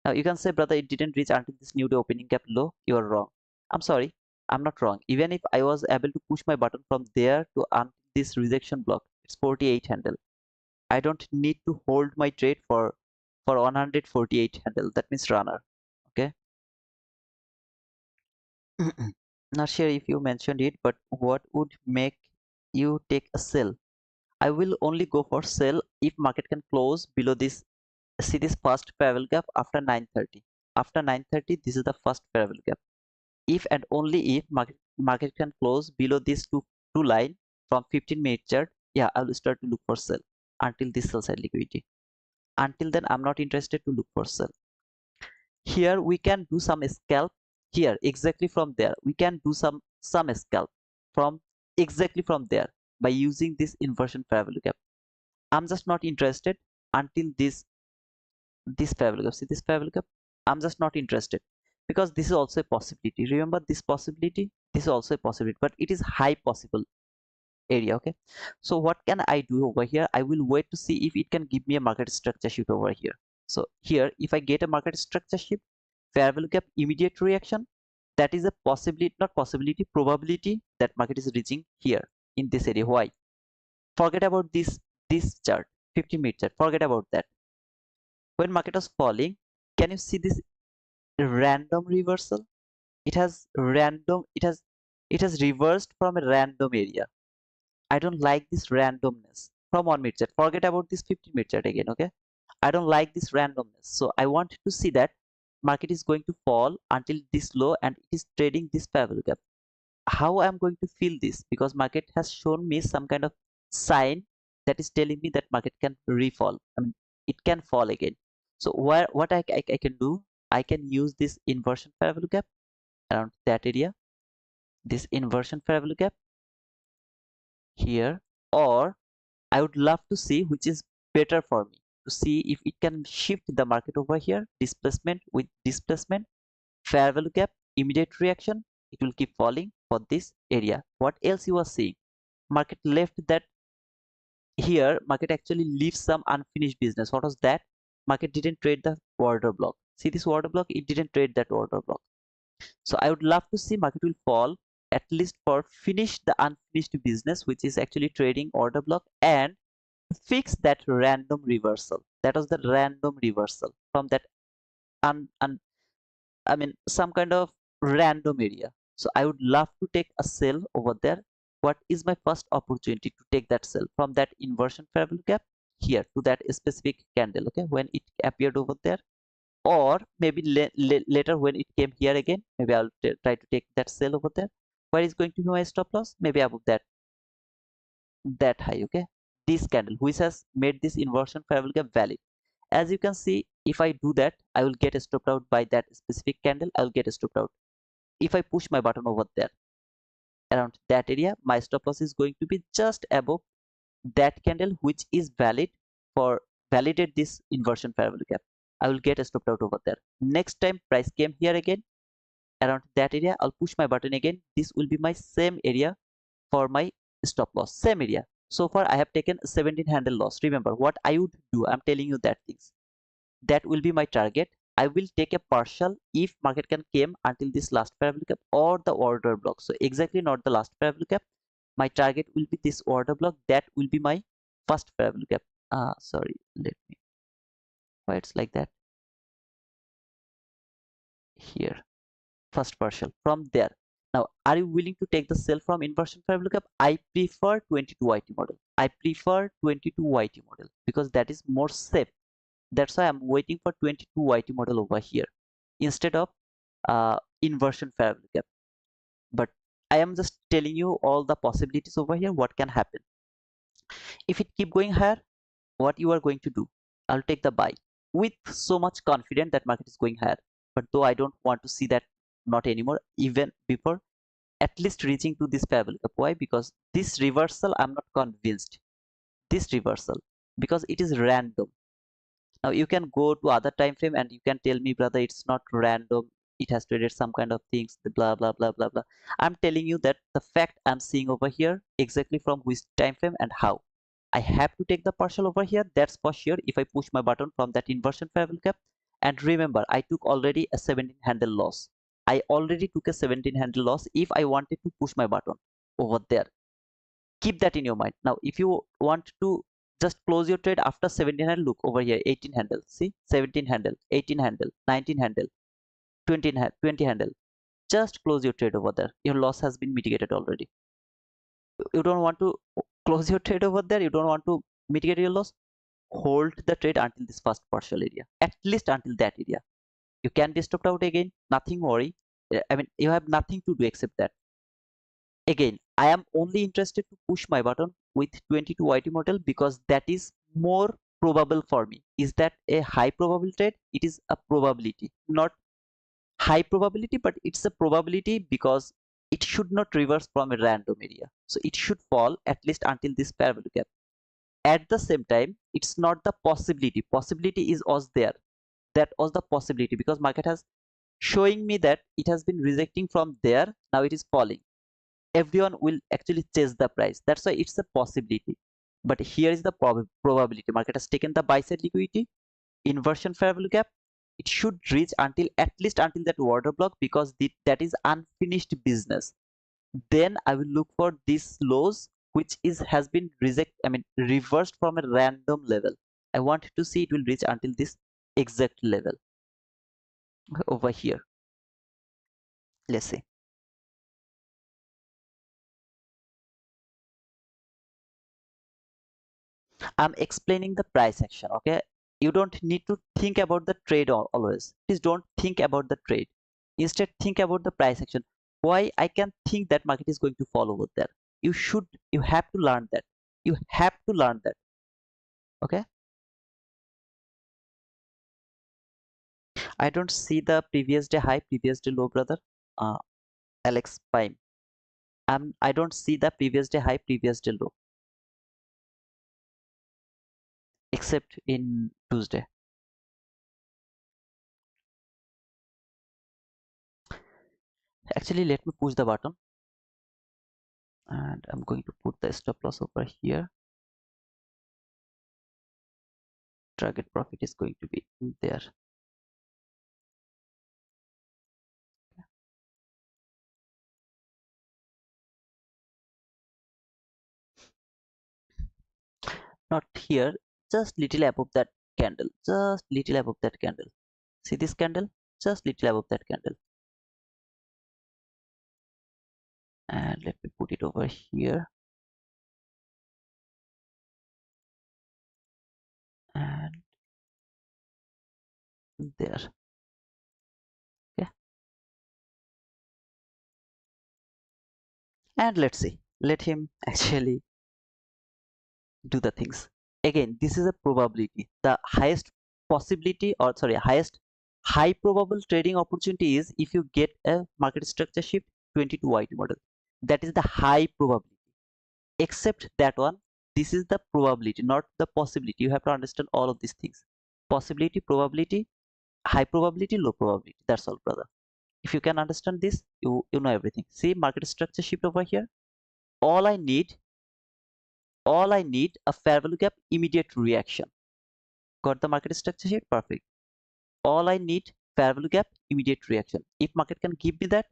Now you can say, brother, it didn't reach until this new day opening gap low. You are wrong. I'm sorry, I'm not wrong. Even if I was able to push my button from there to until this rejection block, it's 48 handle. I don't need to hold my trade for 148 handle. That means runner. Okay. Not sure if you mentioned it, but what would make you take a sell? I will only go for sell if market can close below this. See this first parallel gap after 9:30. After 9:30, this is the first parallel gap. If and only if market can close below this two line from 15-minute chart, yeah, I will start to look for sell until this sell side liquidity. Until then, I'm not interested to look for sell. Here we can do some scalp. Here exactly from there we can do some scalp from exactly from there by using this inversion parallel gap. I'm just not interested until this parallel gap. See this parallel gap? I'm just not interested because this is also a possibility. Remember this possibility? This is also a possibility, but it is high possible area. Okay, so what can I do over here? I will wait to see if it can give me a market structure shift over here. So here, if I get a market structure shift, fair value gap immediate reaction, that is a possibility, not possibility, probability that market is reaching here in this area. Why? Forget about this chart, 50-minute chart, forget about that. When market was falling, can you see this random reversal? It has reversed from a random area. I don't like this randomness from 1 minute chart. Forget about this 15-minute chart again, okay? I don't like this randomness. So I want to see that market is going to fall until this low and it is trading this parallel gap. How I'm going to feel this? Because market has shown me some kind of sign that is telling me that market can refall. I mean, it can fall again. So what I can do, I can use this inversion parallel gap around that area, this inversion parallel gap here, or I would love to see which is better for me to see if it can shift the market over here, displacement with displacement, fair value gap, immediate reaction, it will keep falling for this area. What else you are seeing? Market left that here, market actually leaves some unfinished business. What was that? Market didn't trade the order block. See this order block? It didn't trade that order block. So I would love to see market will fall at least for finish the unfinished business, which is actually trading order block, and fix that random reversal. That was the random reversal from that I mean some kind of random area. So I would love to take a sell over there. What is my first opportunity to take that sell from that inversion parallel gap here to that specific candle? Okay, when it appeared over there, or maybe later when it came here again, maybe I'll try to take that sell over there. Where is going to be my stop loss? Maybe above that high. Okay, this candle which has made this inversion parallel gap valid. As you can see, if I do that, I will get stopped out by that specific candle. I will get stopped out. If I push my button over there around that area, my stop loss is going to be just above that candle which is valid for validate this inversion parallel gap. I will get stopped out over there. Next time price came here again around that area, I'll push my button again. This will be my same area for my stop loss, same area. So far I have taken 17 handle loss. Remember what I would do, I'm telling you that things. That will be my target. I will take a partial if market can came until this last parallel gap or the order block. So exactly not the last parallel gap. My target will be this order block. That will be my first parallel gap. Sorry, let me, why it's like that here. First partial from there. Now, are you willing to take the sell from inversion parallel gap? I prefer 22 YT model. I prefer 22 YT model because that is more safe. That's why I'm waiting for 22 YT model over here instead of inversion parallel gap. But I am just telling you all the possibilities over here, what can happen. If it keep going higher, what you are going to do? I'll take the buy with so much confidence that market is going higher. But though I don't want to see that, not anymore, even before at least reaching to this fair value gap. Why? Because this reversal, I'm not convinced. This reversal, because it is random. Now you can go to other time frame and you can tell me, brother, it's not random. It has traded some kind of things, blah blah blah blah blah. I'm telling you that the fact I'm seeing over here, exactly from which time frame and how. I have to take the partial over here. That's for sure. If I push my button from that inversion fair value gap, and remember, I took already a 17 handle loss. I already took a 17 handle loss if I wanted to push my button over there. Keep that in your mind. Now if you want to just close your trade after 17 handle, look over here, 18 handle, see, 17 handle, 18 handle, 19 handle, 20 handle. Just close your trade over there. Your loss has been mitigated already. You don't want to close your trade over there, you don't want to mitigate your loss, hold the trade until this first partial area, at least until that area. You can be stopped out again, nothing worry. I mean, you have nothing to do except that. Again, I am only interested to push my button with 22 YT model because that is more probable for me. Is that a high probability trade? It is a probability, not high probability, but it's a probability because it should not reverse from a random area. So it should fall at least until this fair value gap. At the same time, it's not the possibility. Possibility is was there. That was the possibility because market has showing me that it has been rejecting from there. Now it is falling. Everyone will actually chase the price. That's why it's a possibility. But here is the probability. Market has taken the buy side liquidity, inversion fair value gap. It should reach until at least until that order block because that is unfinished business. Then I will look for these lows which has been reversed from a random level. I want to see it will reach until this exact level over here. Let's see. I'm explaining the price action, okay? You don't need to think about the trade always. Please don't think about the trade. Instead, think about the price action. Why I can think that market is going to fall over there. You have to learn that. You have to learn that. Okay? I don't see the previous day high, previous day low, brother. Alex Pime. I don't see the previous day high, previous day low. Except in Tuesday. Actually, let me push the button. And I'm going to put the stop loss over here. Target profit is going to be there. Not here, just little above that candle, just little above that candle. See this candle, just little above that candle. And let me put it over here. And there. Okay. And let's see, let him actually do the things. Again, this is a probability. The highest possibility, or sorry, highest high probable trading opportunity is if you get a market structure shift 22 YT model. That is the high probability. Except that one, this is the probability, not the possibility. You have to understand all of these things. Possibility, probability, high probability, low probability. That's all, brother. If you can understand this, you know everything. See market structure shift over here. All I need a fair value gap immediate reaction. Got the market structure shift? Perfect. All I need fair value gap immediate reaction. If market can give me that,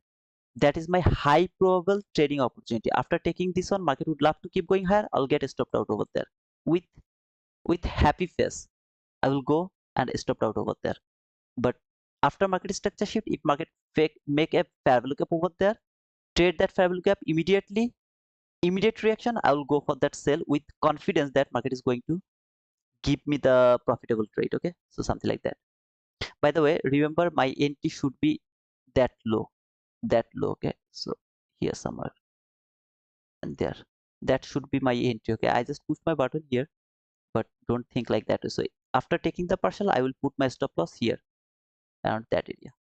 that is my high probable trading opportunity. After taking this one, market would love to keep going higher. I'll get stopped out over there with happy face. I will go and stopped out over there. But after market structure shift, if market make a fair value gap over there, trade that fair value gap immediately, immediate reaction, I will go for that sell with confidence that market is going to give me the profitable trade. Okay, so something like that. By the way, remember my entry should be that low. Okay, so here somewhere and there, that should be my entry. Okay, I just push my button here, but don't think like that. So after taking the partial, I will put my stop loss here around that area.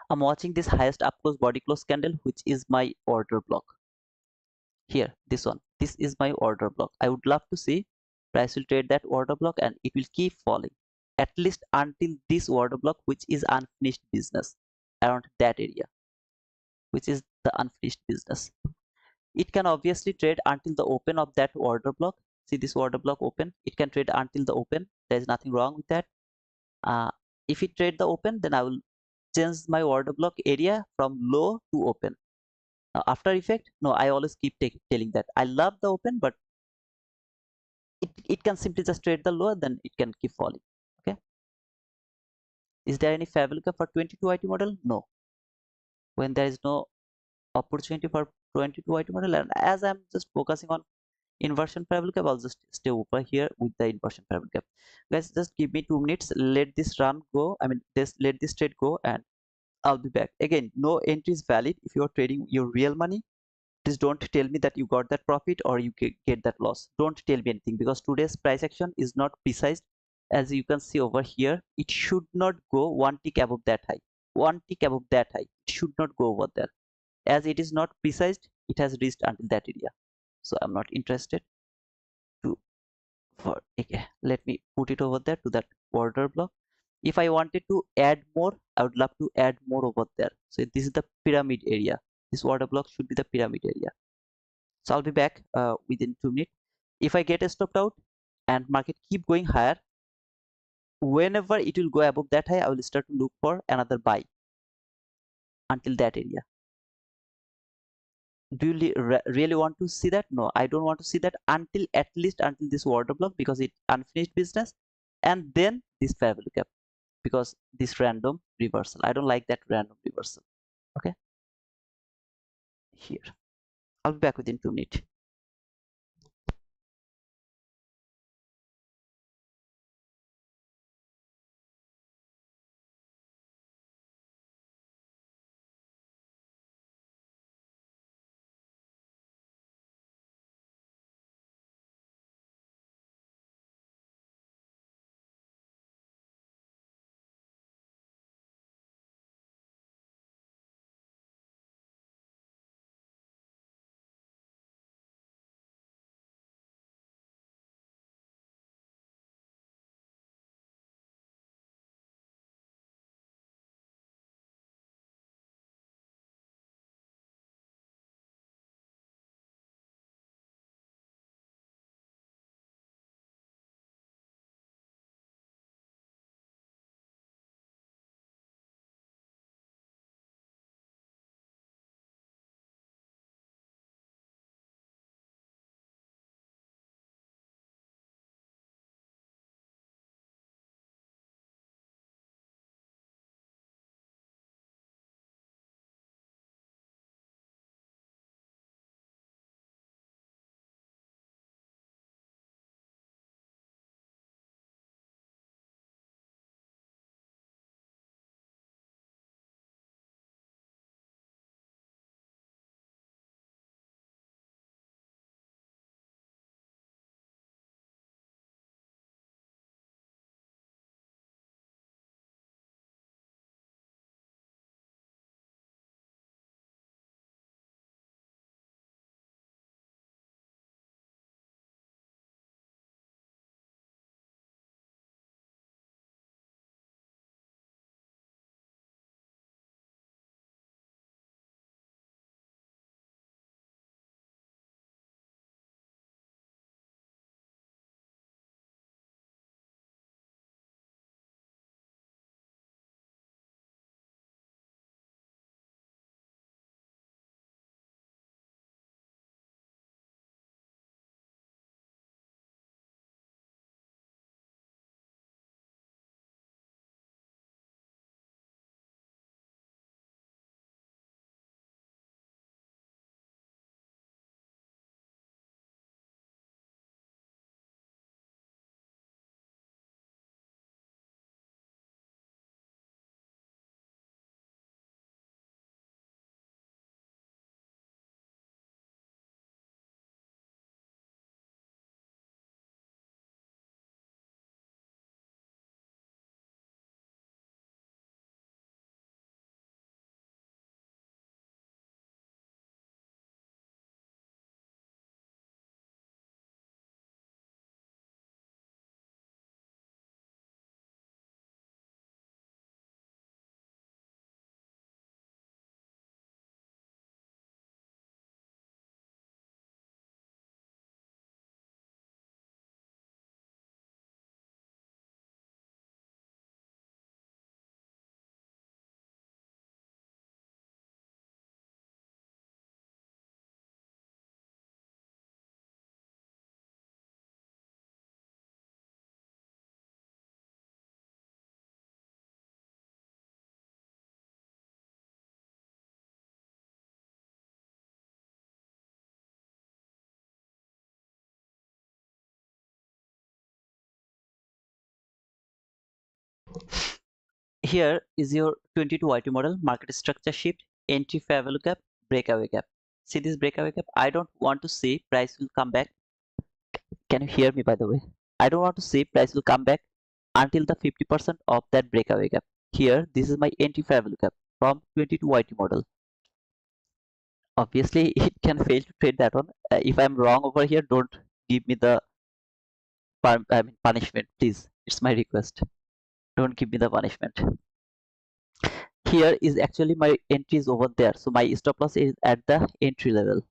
I'm watching this highest up close body close candle, which is my order block. Here, this one. This is my order block. I would love to see price will trade that order block and it will keep falling at least until this order block, which is unfinished business, around that area, which is the unfinished business. It can obviously trade until the open of that order block. See this order block open. It can trade until the open. There is nothing wrong with that. Uh, if it trade the open, then I will change my order block area from low to open. Now, after effect, no, I always keep telling that I love the open, but it can simply just trade the lower, then it can keep falling. Okay. Is there any fair value for 22 IT model? No. When there is no opportunity for 22 IT model, and as I'm just focusing on inversion parabolic cap, I'll just stay over here with the inversion parabolic cap. Guys, just give me 2 minutes, let this run go, I mean just let this trade go, and I'll be back. Again, no entry is valid if you're trading your real money. Please don't tell me that you got that profit or you get that loss. Don't tell me anything, because today's price action is not precise. As you can see over here, it should not go one tick above that high. One tick above that high, it should not go over there. As it is not precise, it has reached until that area, so I'm not interested to for. Okay, let me put it over there to that order block. If I wanted to add more, I would love to add more over there. So this is the pyramid area. This order block should be the pyramid area. So I'll be back within 2 minutes. If I get stopped out and market keep going higher, whenever it will go above that high, I will start to look for another buy until that area. Do you really want to see that? No, I don't want to see that until at least until this order block, because it unfinished business, and then this fair value gap, because this random reversal. I don't like that random reversal. Okay, here. I'll be back within 2 minutes. Here is your 22YT model, market structure shift, entry fair value gap, breakaway gap. See this breakaway gap? I don't want to say price will come back. Can you hear me by the way? I don't want to say price will come back until the 50% of that breakaway gap. Here, this is my entry fair value gap from 22YT model. Obviously, it can fail to trade that one. If I'm wrong over here, don't give me the punishment, please. It's my request. Don't give me the punishment. Here is actually my entry is over there, so my stop loss is at the entry level.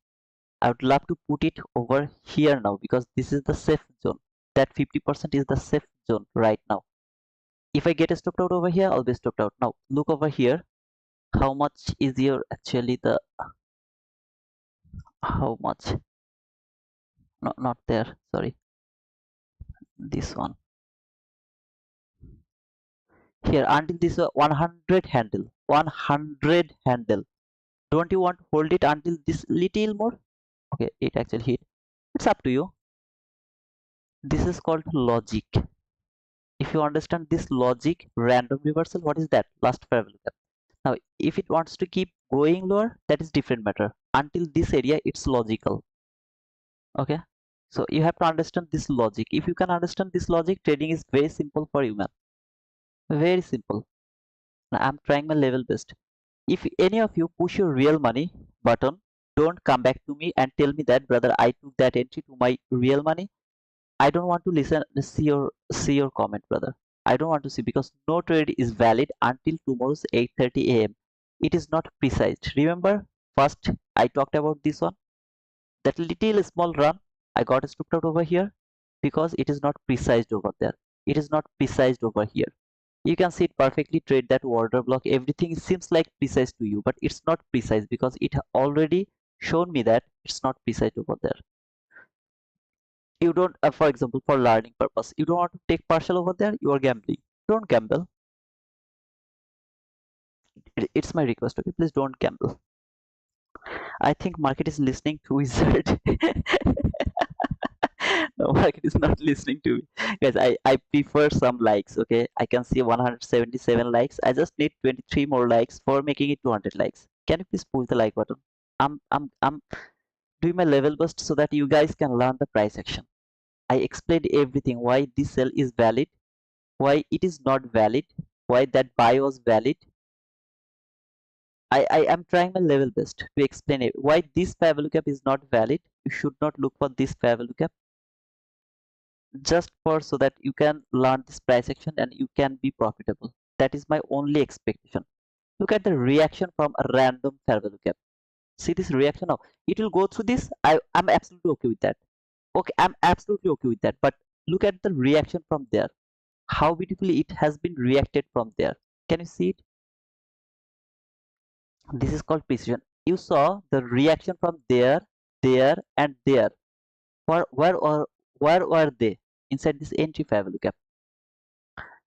I would love to put it over here now because this is the safe zone. That 50% is the safe zone right now. If I get stopped out over here, I'll be stopped out. Now look over here. How much is your actually the how much? No, not there. Sorry, this one. Here until this 100 handle. 100 handle. Don't you want to hold it until this little more? Okay, it actually hit. It's up to you. This is called logic. If you understand this logic, random reversal, what is that? Last fair value gap. Now, if it wants to keep going lower, that is different matter. Until this area, it's logical. Okay. So you have to understand this logic. If you can understand this logic, trading is very simple for you, man. Very simple. Now, I'm trying my level best. If any of you push your real money button, don't come back to me and tell me that, brother, I took that entry to my real money. I don't want to see your comment, brother. I don't want to see because no trade is valid until tomorrow's 8:30 a.m. It is not precise. Remember, first I talked about this one. That little small run I got stopped out over here because it is not precise over there. It is not precise over here. You can see it perfectly trade that order block. Everything seems like precise to you, but it's not precise because it already shown me that it's not precise over there. You don't for example, for learning purpose, you don't want to take partial over there, you are gambling. Don't gamble. It's my request, okay? Please don't gamble. I think market is listening to wizard. No, market is not listening to me, guys. I prefer some likes, okay? I can see 177 likes. I just need 23 more likes for making it 200 likes. Can you please push the like button? I'm doing my level best so that you guys can learn the price action. I explained everything, why this sell is valid, why it is not valid, why that buy was valid. I am trying my level best to explain it. Why this fair value gap is not valid. You should not look for this fair value gap. Just for so that you can learn this price action and you can be profitable. That is my only expectation. Look at the reaction from a random fair value gap. See this reaction now. It will go through this. I'm absolutely okay with that. Okay, I'm absolutely okay with that. But look at the reaction from there. How beautifully it has been reacted from there. Can you see it? This is called precision. You saw the reaction from there, there, and there. Where were they inside this entry fair value gap?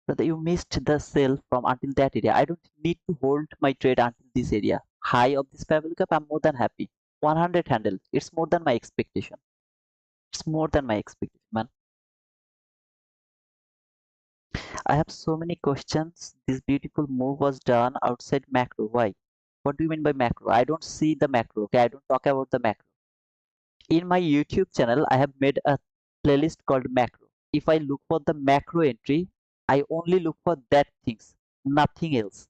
Brother, you missed the sell from until that area. I don't need to hold my trade until this area. High of this fair value gap, I'm more than happy. 100 handle. It's more than my expectation. It's more than my expectation, man. I have so many questions. This beautiful move was done outside macro. Why? What do you mean by macro? I don't see the macro. Okay, I don't talk about the macro. In my YouTube channel, I have made a playlist called macro. If I look for the macro entry, I only look for that things, nothing else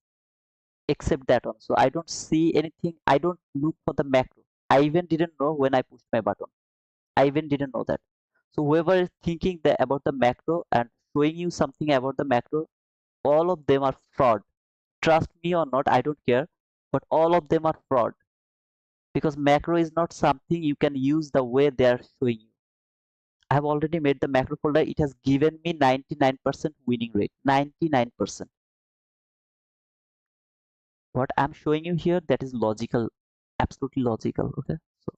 except that one. So I don't see anything. I don't look for the macro. I even didn't know when I pushed my button. I even didn't know that. So whoever is thinking about the macro and showing you something about the macro, all of them are fraud. Trust me or not, I don't care, but all of them are fraud because macro is not something you can use the way they are showing you. I have already made the macro folder. It has given me 99% winning rate. 99%. What I'm showing you here, that is logical, absolutely logical. Okay. So,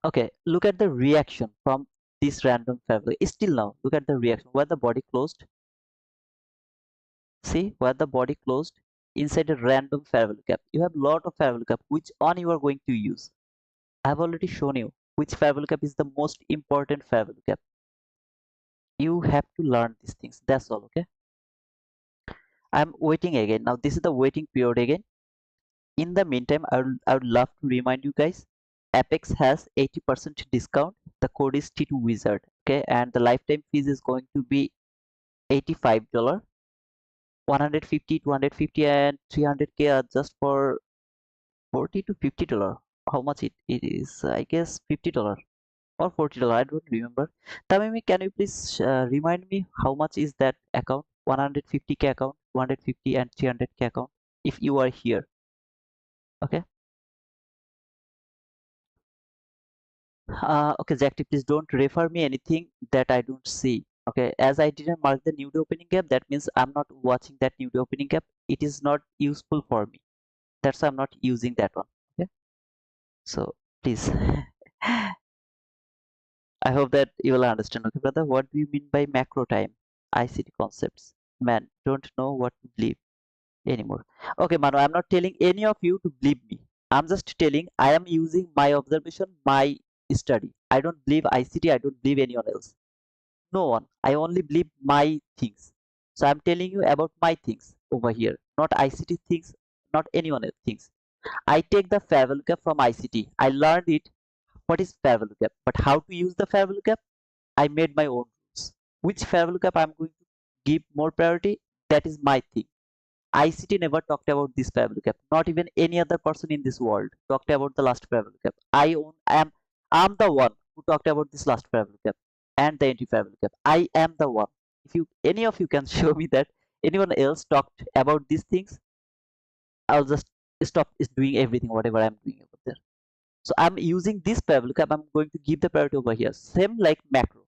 okay, look at the reaction from this random fabric. Still now, look at the reaction where the body closed. See where the body closed inside a random fabric gap. You have lot of fabric gap. Which one you are going to use? I have already shown you which fabric gap is the most important fabric gap. You have to learn these things. That's all. Okay. I'm waiting again. Now this is the waiting period again. In the meantime, I would love to remind you guys, Apex has 80% discount. The code is T2 Wizard. Okay, and the lifetime fees is going to be $85. 150, 250, and 300K are just for $40 to $50. How much it is? I guess $50 or $40. I don't remember. Tamimi, can you please remind me how much is that account? 150K account, 250 and 300K account. If you are here, okay. Okay, Jackie, please don't refer me anything that I don't see. Okay, as I didn't mark the nude opening gap, that means I'm not watching that nude opening gap. It is not useful for me. That's why I'm not using that one. Okay, so please, I hope that you will understand. Okay, brother, what do you mean by macro time? ICT concepts. Man, don't know what to believe anymore. Okay, Manu, I'm not telling any of you to believe me. I'm just telling I am using my observation, my study. I don't believe ICT, I don't believe anyone else. No one. I only believe my things. So I'm telling you about my things over here, not ICT things, not anyone else things. I take the fair value gap from ICT. I learned it. What is fair value gap? But how to use the fair value gap? I made my own rules. Which fair value gap I'm going to give more priority? That is my thing. ICT never talked about this fair value gap. Not even any other person in this world talked about the last fair value gap. I'm the one who talked about this last fair value gap and the anti fair value gap. I am the one. If you any of you can show me that anyone else talked about these things, I'll just stop doing everything whatever I'm doing over there. So I'm using this fair value gap. I'm going to give the priority over here. Same like macro.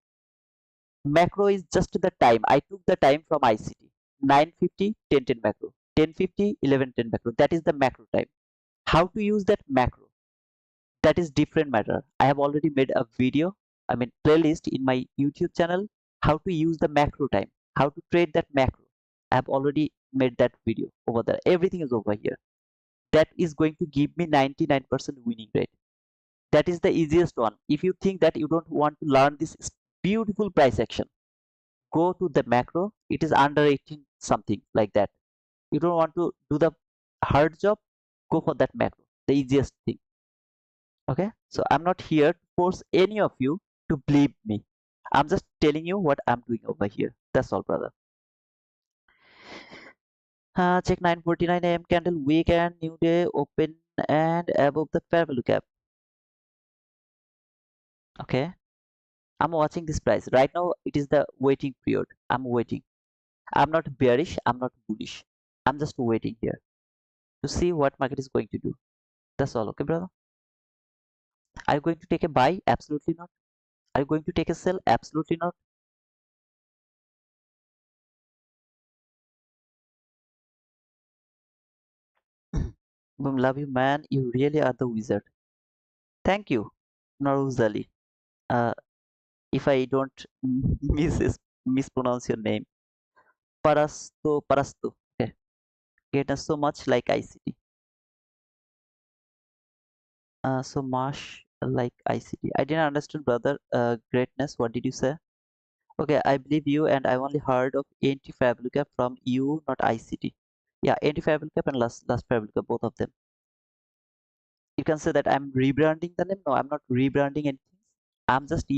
Macro is just the time. I took the time from ICT. 9:50, 10:10 macro. 10:50, 11:10 macro. That is the macro time. How to use that macro? That is different matter. I have already made a video, I mean playlist in my YouTube channel. How to use the macro time. How to trade that macro. I have already made that video over there. Everything is over here. That is going to give me 99% winning rate. That is the easiest one. If you think that you don't want to learn this beautiful price action, go to the macro. It is under 18 something like that. You don't want to do the hard job, go for that macro, the easiest thing. Okay, so I'm not here to force any of you to believe me. I'm just telling you what I'm doing over here. That's all, brother. Check 9:49 a.m. candle, week and new day open and above the fair value gap. Okay, I'm watching this price right now. It is the waiting period. I'm waiting. I'm not bearish, I'm not bullish. I'm just waiting here to see what market is going to do. That's all. Okay, brother. Are you going to take a buy? Absolutely not. Are you going to take a sell? Absolutely not. Boom, love you, man. You really are the wizard. Thank you, Naruzali. Uh, if I don't mispronounce your name, Parasto. Okay, get us so much like ICT. So much like ICT. I didn't understand, brother. Greatness. What did you say? Okay, I believe you, and I only heard of anti-fabrica from you, not ICT. Yeah, anti-fabrica and last fabrica, both of them. You can say that I'm rebranding the name. No, I'm not rebranding anything. I'm just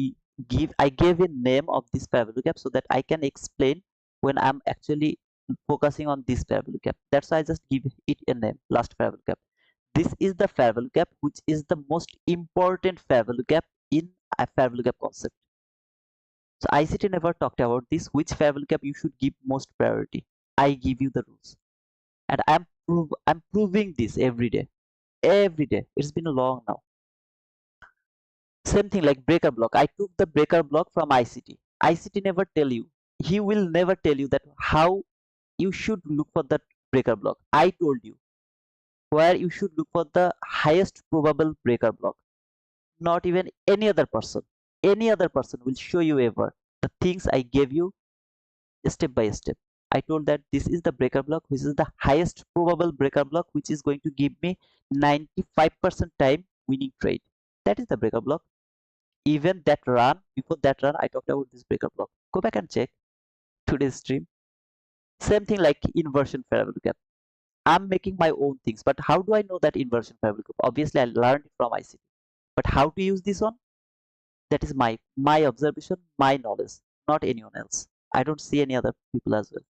I gave a name of this fabrica so that I can explain when I'm actually focusing on this fabrica. That's why I just give it a name, last fabrica. This is the fabrica which is the most important fabrica in a fabrica concept. So ICT never talked about this, which favorable cap you should give most priority. I give you the rules. And I'm proving this every day. Every day. It's been long now. Same thing like breaker block. I took the breaker block from ICT. ICT never tell you. He will never tell you that how you should look for that breaker block. I told you where you should look for the highest probable breaker block. Not even any other person. Any other person will show you ever the things I gave you step by step. I told that this is the breaker block, which is the highest probable breaker block, which is going to give me 95% time winning trade. That is the breaker block. Even that run, before that run, I talked about this breaker block. Go back and check today's stream. Same thing like inversion fair value gap. I'm making my own things, but how do I know that inversion fair value gap? Obviously, I learned it from ICT. But how to use this one? That is my observation, my knowledge, not anyone else. I don't see any other people as well.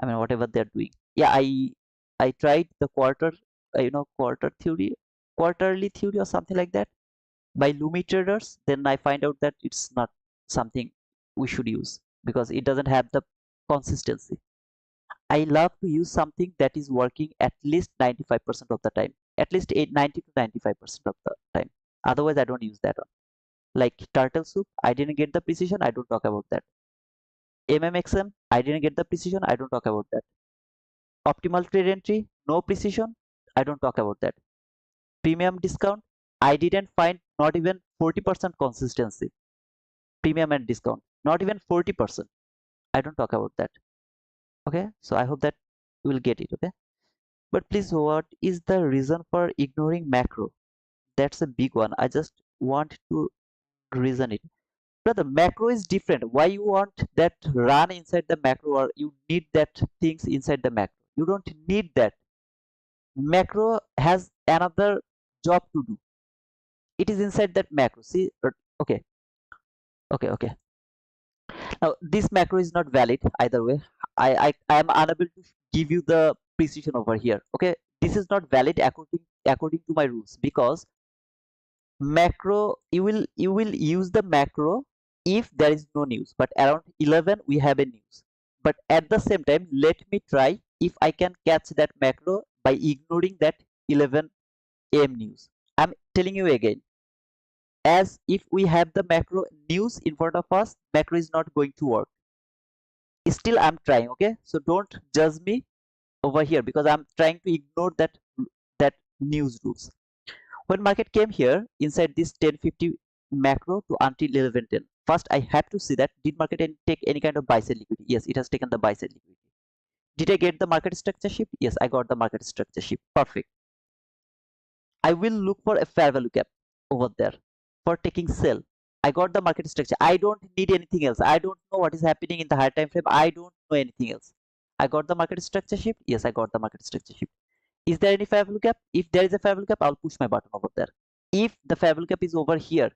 I mean, whatever they're doing. Yeah, I tried the quarter theory, quarterly theory or something like that by Lumi traders. Then I find out that it's not something we should use because it doesn't have the consistency. I love to use something that is working at least 95% of the time, at least 90 to 95% of the time. Otherwise, I don't use that one. Like turtle soup, I didn't get the precision, I don't talk about that. MMXM, I didn't get the precision, I don't talk about that. Optimal trade entry, no precision, I don't talk about that. Premium discount, I didn't find not even 40% consistency. Premium and discount, not even 40%. I don't talk about that. Okay, so I hope that you will get it. Okay, but please, what is the reason for ignoring macro? That's a big one. I just want to reason it. Brother, macro is different. Why you want that run inside the macro, or you need that things inside the macro? You don't need that. Macro has another job to do. It is inside that macro. See, okay, okay. Now this macro is not valid either way. I am unable to give you the precision over here. Okay, this is not valid according to my rules because macro you will use the macro if there is no news, but around 11 we have a news. But at the same time, let me try if I can catch that macro by ignoring that 11 a.m. news. I'm telling you again, as if we have the macro news in front of us, macro is not going to work. Still I'm trying. Okay, so don't judge me over here because I'm trying to ignore that news rules. When market came here inside this 1050 macro to until 1110, first I have to see that did market take any kind of buy side liquidity. Yes, it has taken the buy side liquidity. Did I get the market structure shift? Yes, I got the market structure shift. Perfect. I will look for a fair value gap over there for taking sell. I got the market structure. I don't need anything else. I don't know what is happening in the higher time frame. I don't know anything else. I got the market structure shift. Yes, I got the market structure shift. Is there any fair value gap? If there is a fair value gap, I'll push my button over there. If the fair value gap is over here,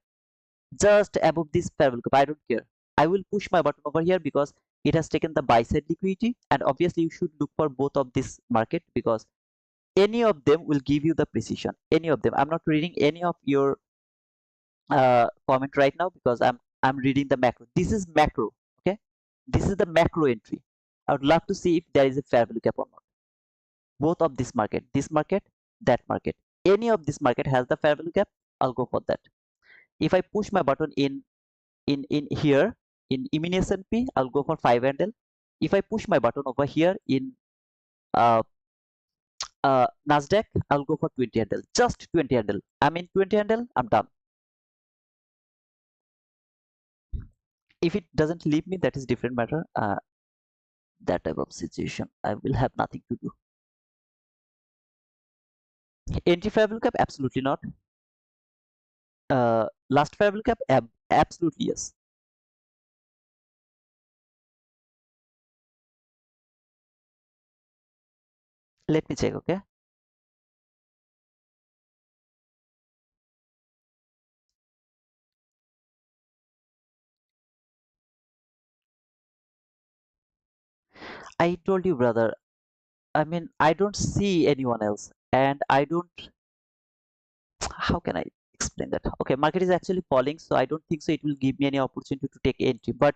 just above this fair value gap, I don't care. I will push my button over here because it has taken the buy side liquidity, and obviously you should look for both of this market because any of them will give you the precision. Any of them. I'm not reading any of your comment right now because I'm reading the macro. This is macro. Okay, this is the macro entry. I would love to see if there is a fair value gap or not. Both of this market, that market. Any of this market has the fair value gap. I'll go for that. If I push my button in here in mini S&P, I'll go for 5 handle. If I push my button over here in uh, Nasdaq, I'll go for 20 handle. Just 20 handle. I'm in 20 handle. I'm done. If it doesn't leave me, that is different matter. That type of situation, I will have nothing to do. Entry fair value gap? Absolutely not. Last fair value gap? Absolutely yes. Let me check. Okay. I told you, brother. I mean, I don't see anyone else, and I don't. How can I explain that? Okay, market is actually falling, so I don't think so. It will give me any opportunity to take entry. But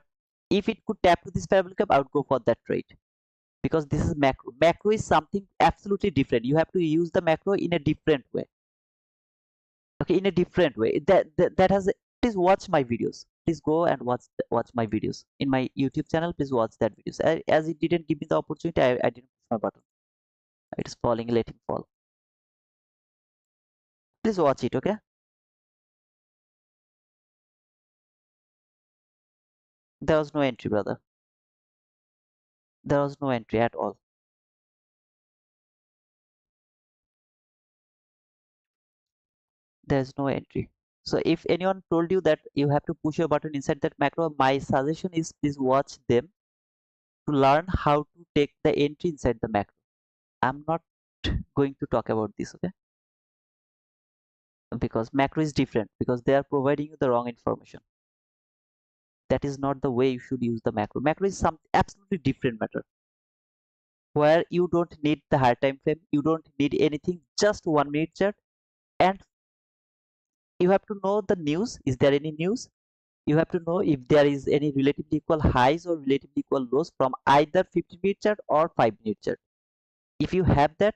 if it could tap to this fair value gap, I would go for that trade because this is macro. Macro is something absolutely different. You have to use the macro in a different way. Okay, in a different way. That has. Please watch my videos. Please go and watch my videos in my YouTube channel. Please watch that videos. As it didn't give me the opportunity, I didn't push my button. It is falling. Let it fall. Please watch it. Okay. There was no entry, brother. There was no entry at all. There's no entry. So if anyone told you that you have to push your button inside that macro, my suggestion is please watch them to learn how to take the entry inside the macro. I'm not going to talk about this, okay? Because macro is different, because they are providing you the wrong information. That is not the way you should use the macro. Macro is some absolutely different matter, where you don't need the higher time frame, you don't need anything, just 1 minute chart, and you have to know the news. Is there any news? You have to know if there is any relatively equal highs or relatively equal lows from either 15-minute chart or 5-minute chart. If you have that,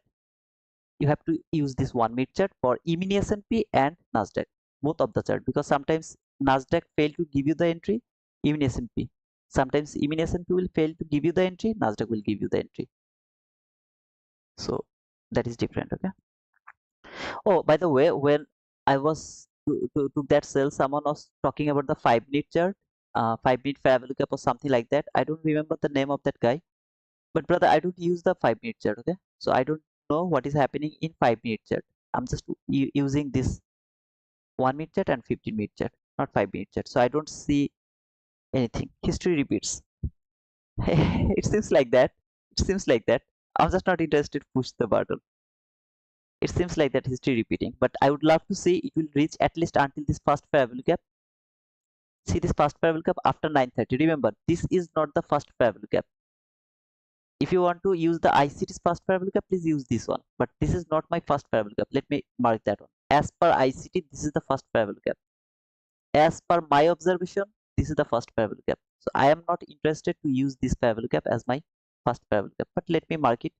you have to use this 1 minute chart for E-mini S&P and Nasdaq, both of the chart, because sometimes Nasdaq fail to give you the entry, E-mini S&P. Sometimes E-mini S&P will fail to give you the entry, Nasdaq will give you the entry. So that is different, okay? Oh, by the way, when I was to that sale, someone was talking about the 5-minute chart, 5-minute fair value gap or something like that. I don't remember the name of that guy, but brother, I don't use the 5-minute chart, okay? So I don't know what is happening in 5-minute chart. I'm just using this 1-minute chart and 15-minute chart, not 5-minute chart. So I don't see anything. History repeats. It seems like that. It seems like that. I'm just not interested to push the button. It seems like that history repeating, but I would love to see it will reach at least until this first fair value gap. See this first fair value gap after 9:30. Remember, this is not the first fair value gap. If you want to use the ICT's first fair value gap, please use this one. But this is not my first fair value gap. Let me mark that one. As per ICT, this is the first fair value gap. As per my observation, this is the first fair value gap. So I am not interested to use this fair value gap as my first fair value gap. But let me mark it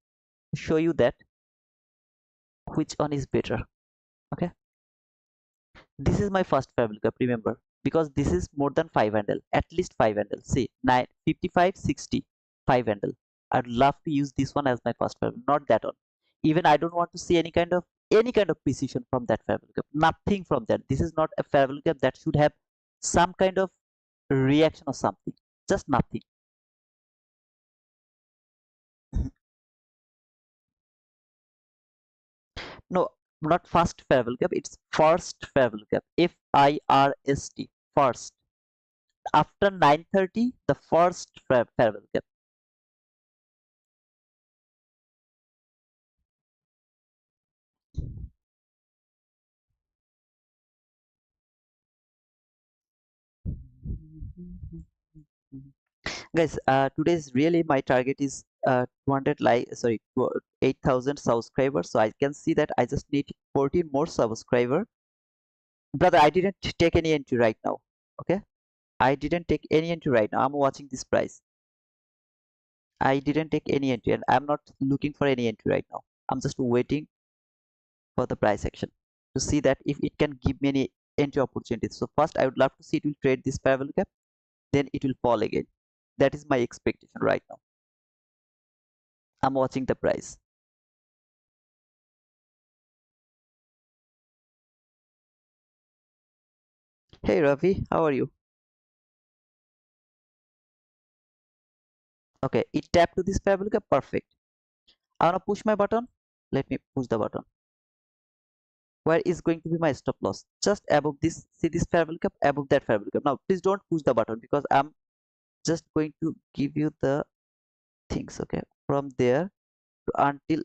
to show you that which one is better. Okay. This is my first fair value gap, remember, because this is more than 5 handle, at least 5 handle. See, 9, 55, 60, 5 handle. I'd love to use this one as my first fair value, not that one. Even I don't want to see any kind of precision from that fair value gap. Nothing from that. This is not a fair value gap that should have some kind of reaction or something. Just nothing. No, not first fair value gap. It's first fair value gap. FIRST. First. After 9:30, the first fair value gap. Guys, today's really my target is 200 like sorry 8,000 subscribers, so I can see that I just need 14 more subscriber. Brother, I didn't take any entry right now, okay? I didn't take any entry right now. I'm watching this price. I didn't take any entry, and I'm not looking for any entry right now. I'm just waiting for the price action to see that if it can give me any entry opportunities. So first I would love to see it will trade this parallel gap, then it will fall again. That is my expectation right now. I'm watching the price. Hey Ravi, how are you? Okay, it tapped to this parallel gap, perfect. I wanna push my button. Let me push the button. Where is going to be my stop loss? Just above this, see this parallel gap, above that parallel gap. Now please don't push the button because I'm just going to give you the things, okay, from there to until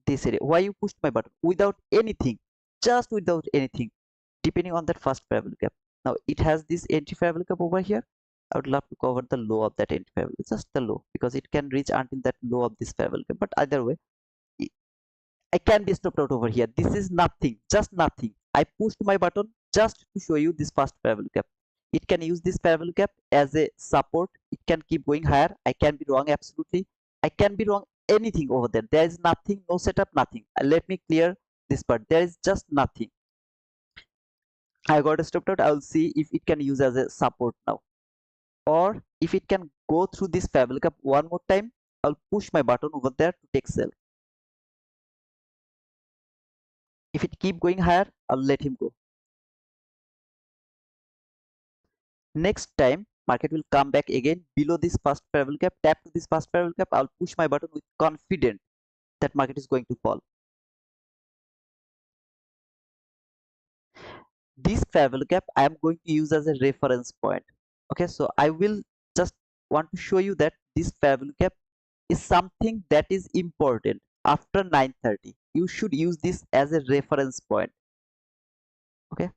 this area. Why you pushed my button without anything, just without anything, depending on that first parallel gap. Now it has this entry parallel gap over here. I would love to cover the low of that entry parallel, just the low, because it can reach until that low of this parallel gap. But either way, I can be stopped out over here. This is nothing, just nothing. I pushed my button just to show you this first parallel gap. It can use this parallel gap as a support. It can keep going higher. I can be wrong, absolutely. I can be wrong anything over there. There is nothing, no setup, nothing. Let me clear this part. There is just nothing. I got stopped out. I will see if it can use as a support now, or if it can go through this parallel gap one more time. I'll push my button over there to take sell. If it keep going higher, I'll let him go. Next time market will come back again below this first parallel gap, tap to this first parallel gap, I'll push my button with confident that market is going to fall. This parallel gap I am going to use as a reference point. Okay, so I will just want to show you that this fair value gap is something that is important after 9:30. You should use this as a reference point. Okay,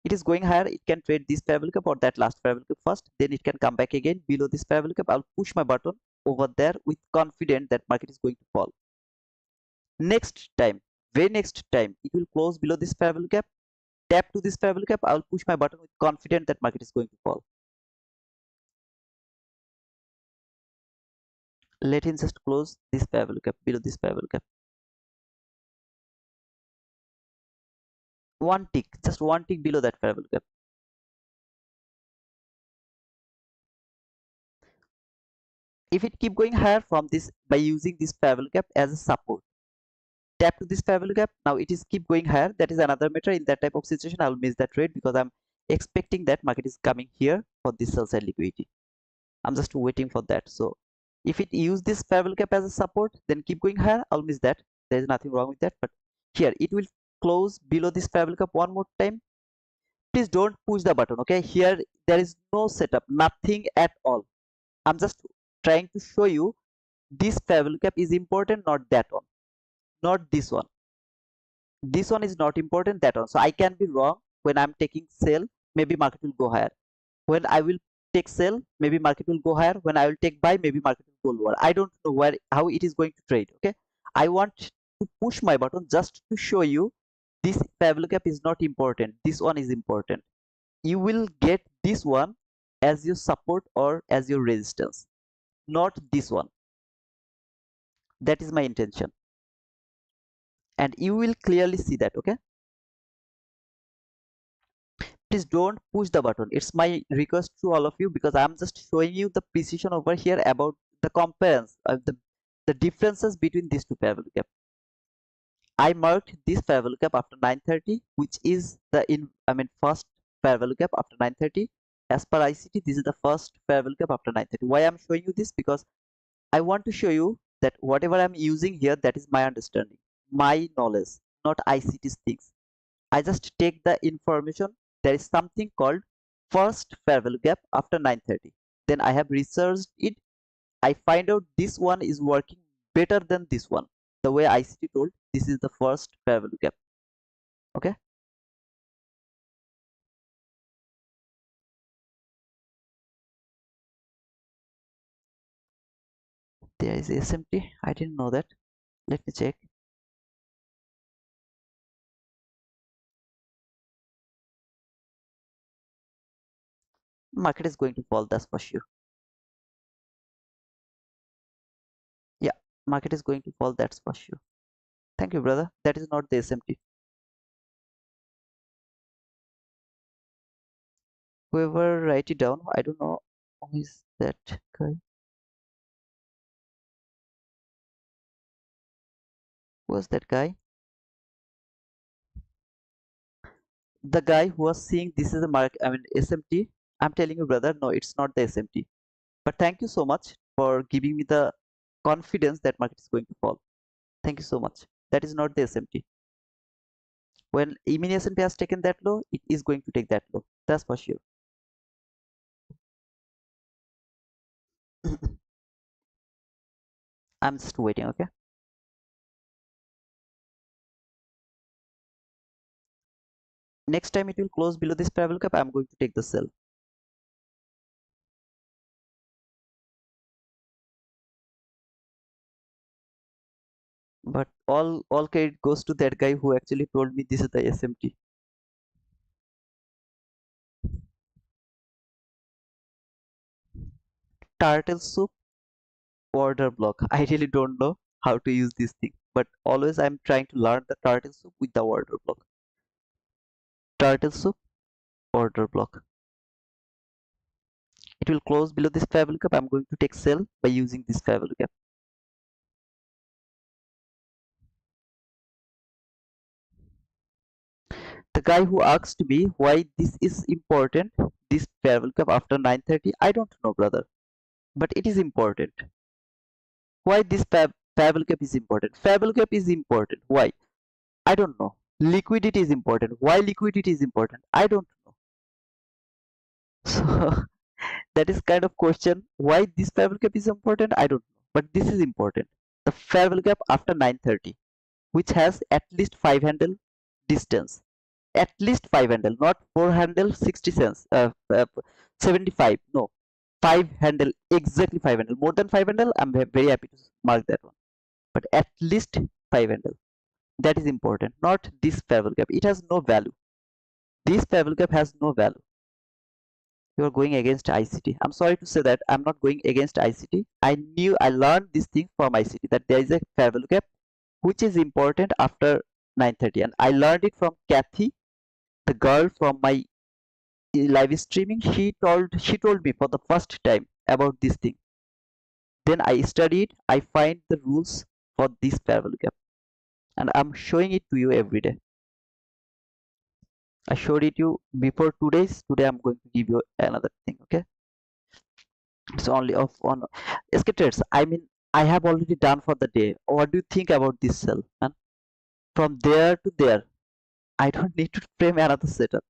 it is going higher, it can trade this fair value gap or that last fair value gap first, then it can come back again below this fair value gap. I'll push my button over there with confident that market is going to fall. Next time, very next time, it will close below this fair value gap, tap to this fair value gap, I'll push my button with confident that market is going to fall. Let him just close this fair value gap below this fair value gap. One tick, just one tick below that fair value gap. If it keep going higher from this by using this fair value gap as a support, tap to this fair value gap, now it is keep going higher, that is another matter. In that type of situation I will miss that trade because I'm expecting that market is coming here for this sell side liquidity. I'm just waiting for that. So if it use this fair value gap as a support, then keep going higher, I'll miss that. There is nothing wrong with that. But here it will close below this fair value gap one more time. Please don't push the button. Okay, here there is no setup, nothing at all. I'm just trying to show you this fair value gap is important, not that one, not this one. This one is not important, that one. So I can be wrong. When I'm taking sell, maybe market will go higher. When I will take sell, maybe market will go higher. When I will take buy, maybe market will go lower. I don't know how it is going to trade. Okay, I want to push my button just to show you this fair value gap is not important, this one is important. You will get this one as your support or as your resistance, not this one. That is my intention, and you will clearly see that. Okay, please don't push the button. It's my request to all of you, because I'm just showing you the precision over here about the comparison of the differences between these two fair value gap. I marked this fair value gap after 9:30, which is the first fair value gap after 9:30. As per ICT, this is the first fair value gap after 9:30. Why I'm showing you this? Because I want to show you that whatever I'm using here, that is my understanding, my knowledge, not ICT's things. I just take the information. There is something called first fair value gap after 9:30. Then I have researched it. I find out this one is working better than this one. The way ICT told, this is the first fair value gap. Okay. There is SMT. I didn't know that. Let me check. Market is going to fall, that's for sure. Yeah, market is going to fall, that's for sure. Thank you, brother. That is not the SMT. Whoever write it down, I don't know who is that guy. Who was that guy? The guy who was seeing this is a SMT. I'm telling you, brother, no, it's not the SMT. But thank you so much for giving me the confidence that market is going to fall. Thank you so much. That is not the SMT. When mini S&P has taken that low, it is going to take that low. That's for sure. I'm just waiting. Okay. Next time it will close below this parallel cap, I'm going to take the sell. But all credit goes to that guy who actually told me this is the SMT. Turtle soup, order block. I really don't know how to use this thing, but always I'm trying to learn the turtle soup with the order block. Turtle soup, order block. It will close below this fair value cap. I'm going to take sell by using this fair value cap. The guy who asked me why this is important, this fair value cap after 9:30, I don't know, brother, but it is important. Why this fair value cap is important? Fair value cap is important. Why? I don't know. Liquidity is important. Why liquidity is important? I don't know. So That is kind of question why this fair value gap is important. I don't know, but this is important. The fair value gap after 930, which has at least 5 handle distance, at least 5 handle, not 4 handle 60 cents, 75. No, 5 handle, exactly 5 handle. More than 5 handle, I'm very happy to mark that one. But at least 5 handle. That is important. Not this fair value gap. It has no value. This fair value gap has no value. You are going against ICT. I'm sorry to say that I'm not going against ICT. I learned this thing from ICT that there is a fair value gap which is important after 930, and I learned it from Kathy, the girl from my live streaming. She told me for the first time about this thing. Then I studied. I find the rules for this fair value gap, and I'm showing it to you every day. I showed it to you before 2 days. Today I'm going to give you another thing. Okay. It's only of on skaters. I mean, I have already done for the day. What do you think about this cell? And from there to there, I don't need to frame another setup.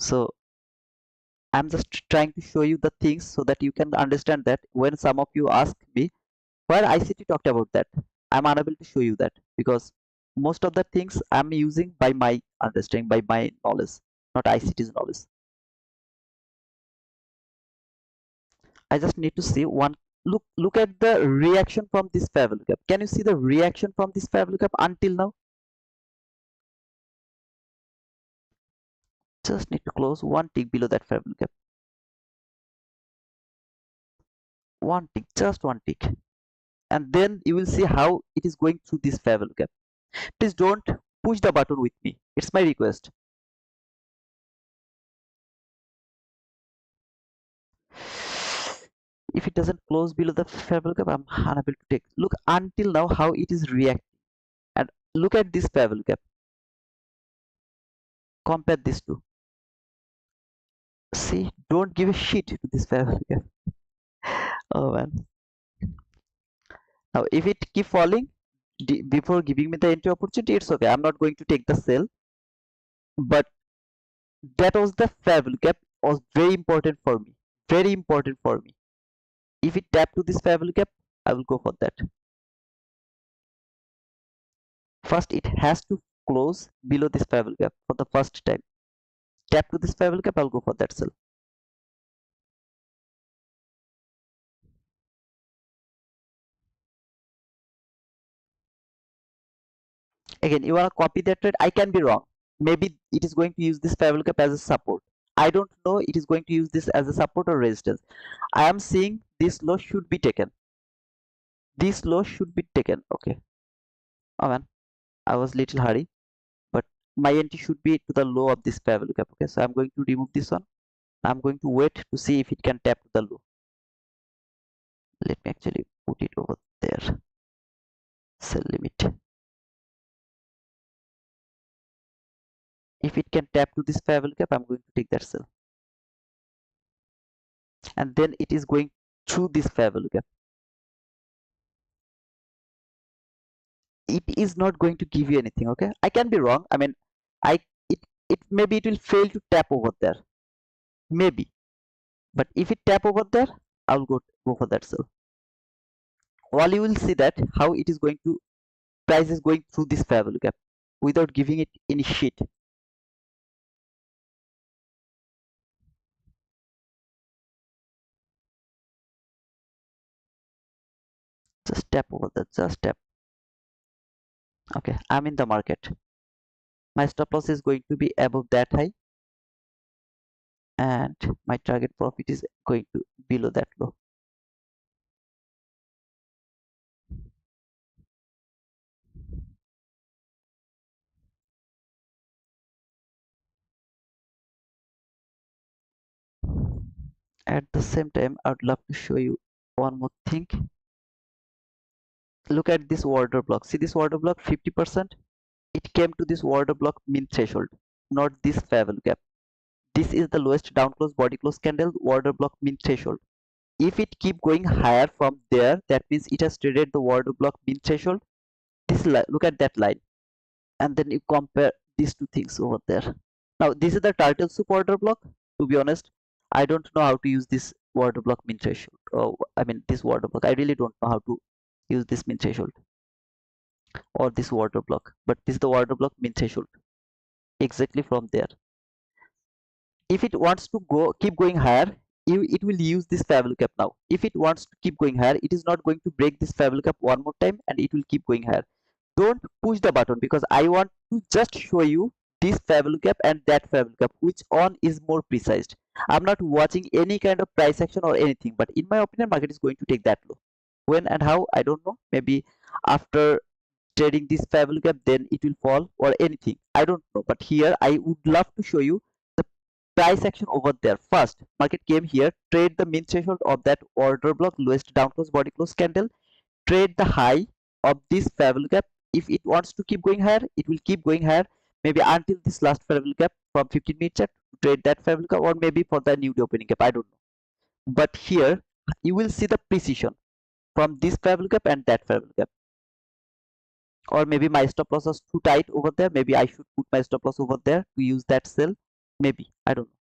So I'm just trying to show you the things so that you can understand that when some of you ask me where ICT talked about that, I'm unable to show you that because most of the things I'm using by my understanding, by my knowledge, not ICT's knowledge. I just need to see one. Look at the reaction from this fair value gap. Can you see the reaction from this fair value gap until now? Just need to close one tick below that fair value gap. One tick, just one tick. And then you will see how it is going through this fair value gap. Please don't push the button with me. It's my request. If it doesn't close below the fair value gap, I'm unable to take. Look until now how it is reacting. And look at this fair value gap. Compare these two. See, don't give a shit to this fair value gap. Oh man. Now if it keep falling before giving me the entry opportunity, it's okay. I'm not going to take the sell. But that was the fair value gap was very important for me. Very important for me. If it tap to this fair value gap, I will go for that. First, it has to close below this fair value gap for the first time. Tap to this fair value gap, I'll go for that sell. Again, you wanna copy that trade? I can be wrong. Maybe it is going to use this fair value gap as a support. I don't know it is going to use this as a support or resistance. I am seeing this low should be taken. This low should be taken. Okay. Oh man, I was little hurry, but my entry should be to the low of this fair value gap. Okay, so I'm going to remove this one. I'm going to wait to see if it can tap to the low. Let me actually put it over there. Sell limit. If it can tap to this fair value gap, I'm going to take that sell. And then it is going through this fair value gap. It is not going to give you anything. Okay, I can be wrong. I mean, it maybe it will fail to tap over there. Maybe. But if it tap over there, I'll go for that sell. While you will see that how it is going to price is going through this fair value gap without giving it any shit. Just tap over that. Just tap. Okay, I'm in the market. My stop loss is going to be above that high, and my target profit is going to below that low. At the same time, I would love to show you one more thing. Look at this order block. See this order block, 50%. It came to this order block mean threshold, not this fair value gap. This is the lowest down close body close candle order block mean threshold. If it keep going higher from there, that means it has traded the order block mean threshold. This look at that line, and then you compare these two things over there. Now this is the turtle soup order block. To be honest, I don't know how to use this order block min threshold. Oh, I mean this order block. I really don't know how to use this min threshold or this order block. But this is the order block min threshold. Exactly from there. If it wants to go keep going higher, it will use this favor cap now. If it wants to keep going higher, it is not going to break this favor cap one more time and it will keep going higher. Don't push the button because I want to just show you this favor cap and that favor cap, which one is more precise. I'm not watching any kind of price action or anything, but in my opinion, market is going to take that low. When and how, I don't know. Maybe after trading this favor cap, then it will fall or anything. I don't know. But here, I would love to show you the price action over there. First, market came here, trade the min threshold of that order block, lowest down close body close candle, trade the high of this favor gap. If it wants to keep going higher, it will keep going higher, maybe until this last favor gap from 15-minute chart, trade that favor gap, or maybe for the new opening gap, I don't know. But here you will see the precision from this favor gap and that favor gap. Or maybe my stop loss was too tight over there, maybe I should put my stop loss over there to use that sell, maybe, I don't know.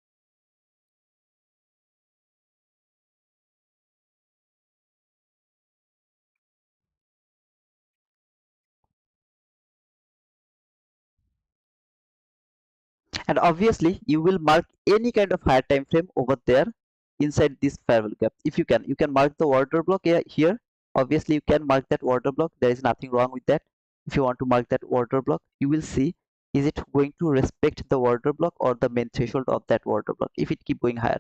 And obviously you will mark any kind of higher time frame over there inside this parallel gap. If you can mark the order block here. Obviously you can mark that order block, there is nothing wrong with that. If you want to mark that order block, you will see, is it going to respect the order block or the main threshold of that order block. If it keep going higher,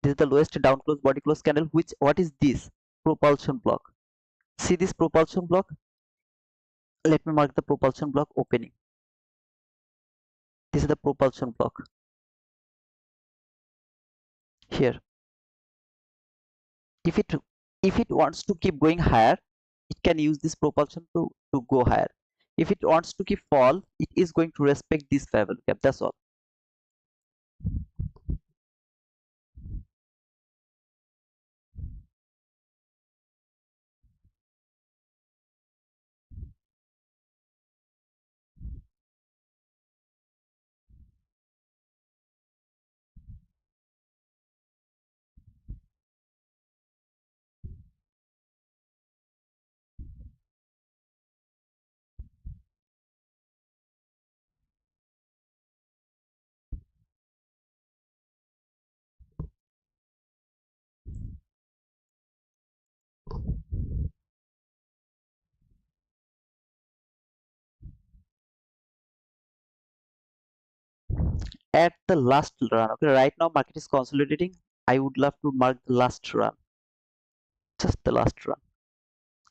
this is the lowest down close body close candle. Which what is this? Propulsion block. See this propulsion block. Let me mark the propulsion block opening. This is the propulsion block here. If it wants to keep going higher, it can use this propulsion to go higher. If it wants to keep fall, it is going to respect this level gap. That's all. At the last run, okay, right now market is consolidating. I would love to mark the last run, just the last run.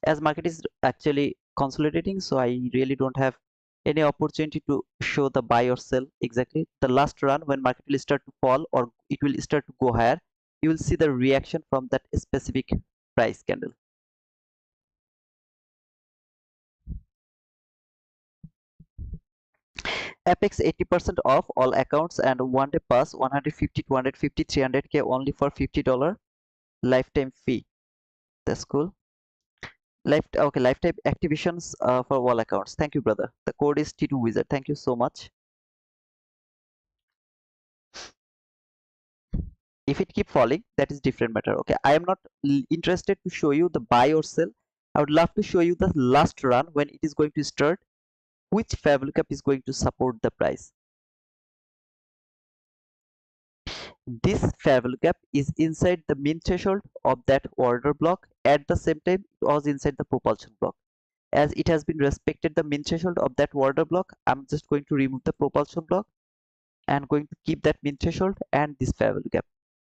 As market is actually consolidating, so I really don't have any opportunity to show the buy or sell exactly. The last run, when market will start to fall or it will start to go higher, you will see the reaction from that specific price candle. Apex 80% off all accounts and one day pass 150, 250, 300k only for $50 lifetime fee. That's cool. Okay, lifetime activations for all accounts. Thank you, brother. The code is T2 Wizard. Thank you so much. If it keep falling, that is different matter. Okay, I am not interested to show you the buy or sell. I would love to show you the last run when it is going to start, which favor cap is going to support the price. This favor cap is inside the min threshold of that order block. At the same time, it was inside the propulsion block. As it has been respected the min threshold of that order block, I'm just going to remove the propulsion block and going to keep that min threshold and this favor gap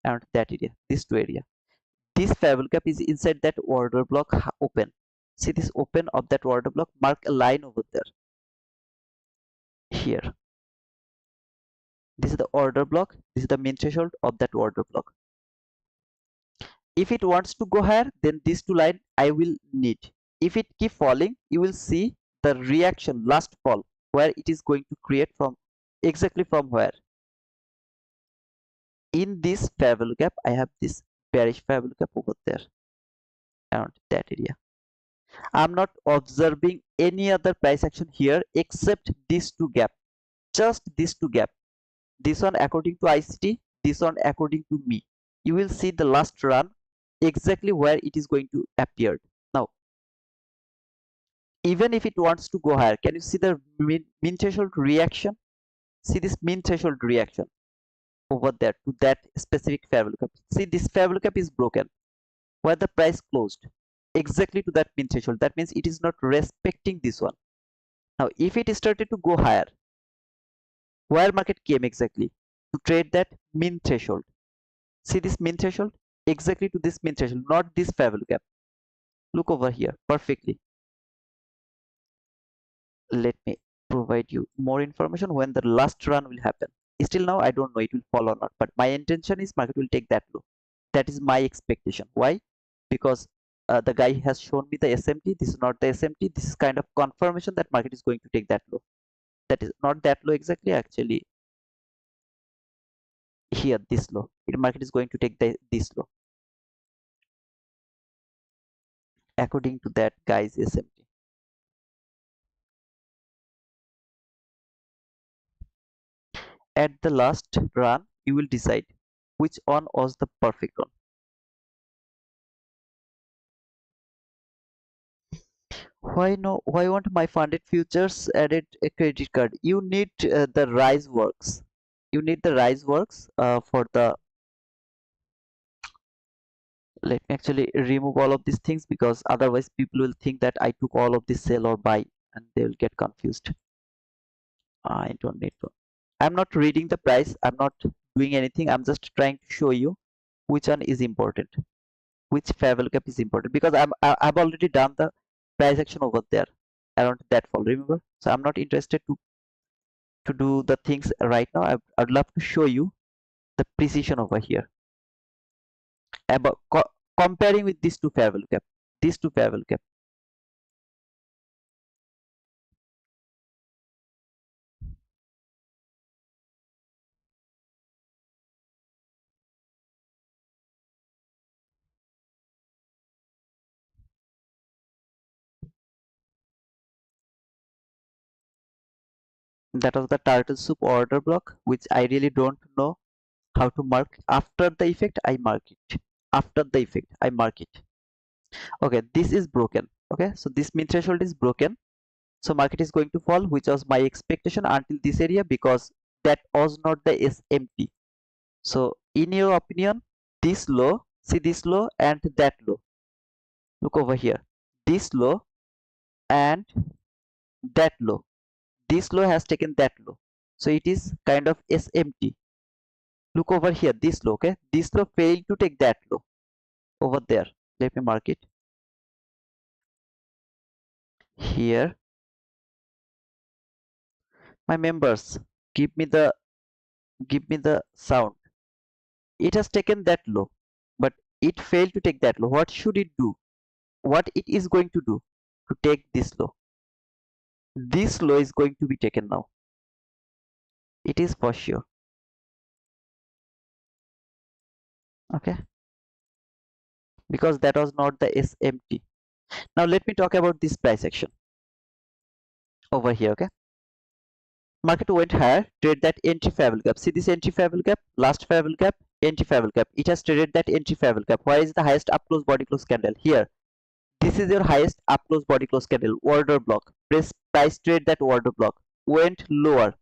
and that area, this two area. This favor gap is inside that order block open. See this open of that order block, mark a line over there. Here. This is the order block, this is the min threshold of that order block. If it wants to go higher, then these two lines I will need. If it keep falling, you will see the reaction last fall where it is going to create from exactly from where. In this favor gap, I have this bearish favor gap over there around that area. I'm not observing any other price action here except these two gap, just these two gap. This one according to ICT, this one according to me, you will see the last run exactly where it is going to appear. Now, even if it wants to go higher, can you see the mean threshold reaction? See this mean threshold reaction over there to that specific fair value cap. See, this fair value cap is broken where the price closed exactly to that mean threshold. That means it is not respecting this one. Now, if it started to go higher, where market came exactly to trade that mean threshold. See this mean threshold exactly to this mean threshold, not this fair value gap. Look over here perfectly. Let me provide you more information when the last run will happen. Still now I don't know it will fall or not, but my intention is market will take that low. That is my expectation. Why? Because the guy has shown me the SMT. This is not the SMT. This is kind of confirmation that market is going to take that low. That is not that low exactly, actually here this low. The market is going to take this low according to that guy's SMT. At the last run, you will decide which one was the perfect one. Why won't my funded futures added a credit card? You need the rise works. You need the rise works for the. Let me actually remove all of these things because otherwise people will think that I took all of this sell or buy and they will get confused. I don't need to. I'm not reading the price. I'm not doing anything. I'm just trying to show you which one is important, which fair value gap is important, because I've already done the price action over there around that fall. Remember, so I'm not interested to do the things right now. I'd love to show you the precision over here about comparing with these two fair value gap. These two fair value gap. That was the turtle soup order block, which I really don't know how to mark. After the effect, I mark it. After the effect, I mark it. Okay, this is broken. Okay, so this mean threshold is broken. So market is going to fall, which was my expectation until this area, because that was not the SMT. So in your opinion, this low, see this low and that low. Look over here. This low and that low. This low has taken that low. So it is kind of SMT. Look over here, this low, okay? This low failed to take that low over there. Let me mark it. Here. My members, give me the sound. It has taken that low, but it failed to take that low. What should it do? What it is going to do to take this low? This low is going to be taken now. It is for sure. Okay, because that was not the SMT. Now let me talk about this price action over here. Okay, market went higher, trade that entry fair value gap. See this entry fair value gap, last fair value gap, entry fair value gap. It has traded that entry fair value gap. Where is the highest up close body close candle? Here. This is your highest up close body close candle, order block. Price trade that order block. Went lower.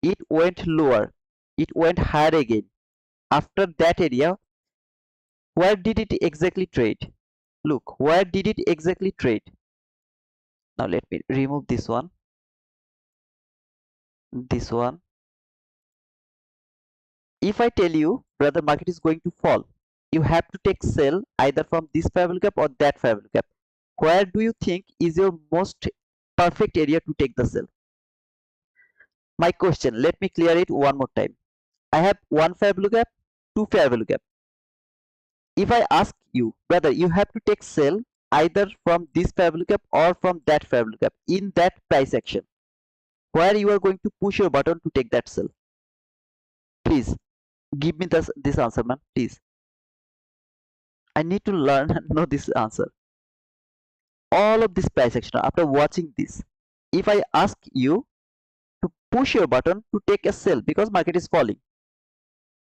It went lower. It went higher again. After that area, where did it exactly trade? Look, where did it exactly trade? Now let me remove this one. This one. If I tell you, brother, market is going to fall, you have to take sell either from this fair value gap or that fair value gap. Where do you think is your most perfect area to take the sell? My question, let me clear it one more time. I have one fair value gap, two fair value gap. If I ask you whether you have to take sell either from this fair value gap or from that fair value gap in that price action, where you are going to push your button to take that sell? Please give me this answer, man. Please. I need to learn and know this answer. All of this price action after watching this, if I ask you to push your button to take a sell because market is falling,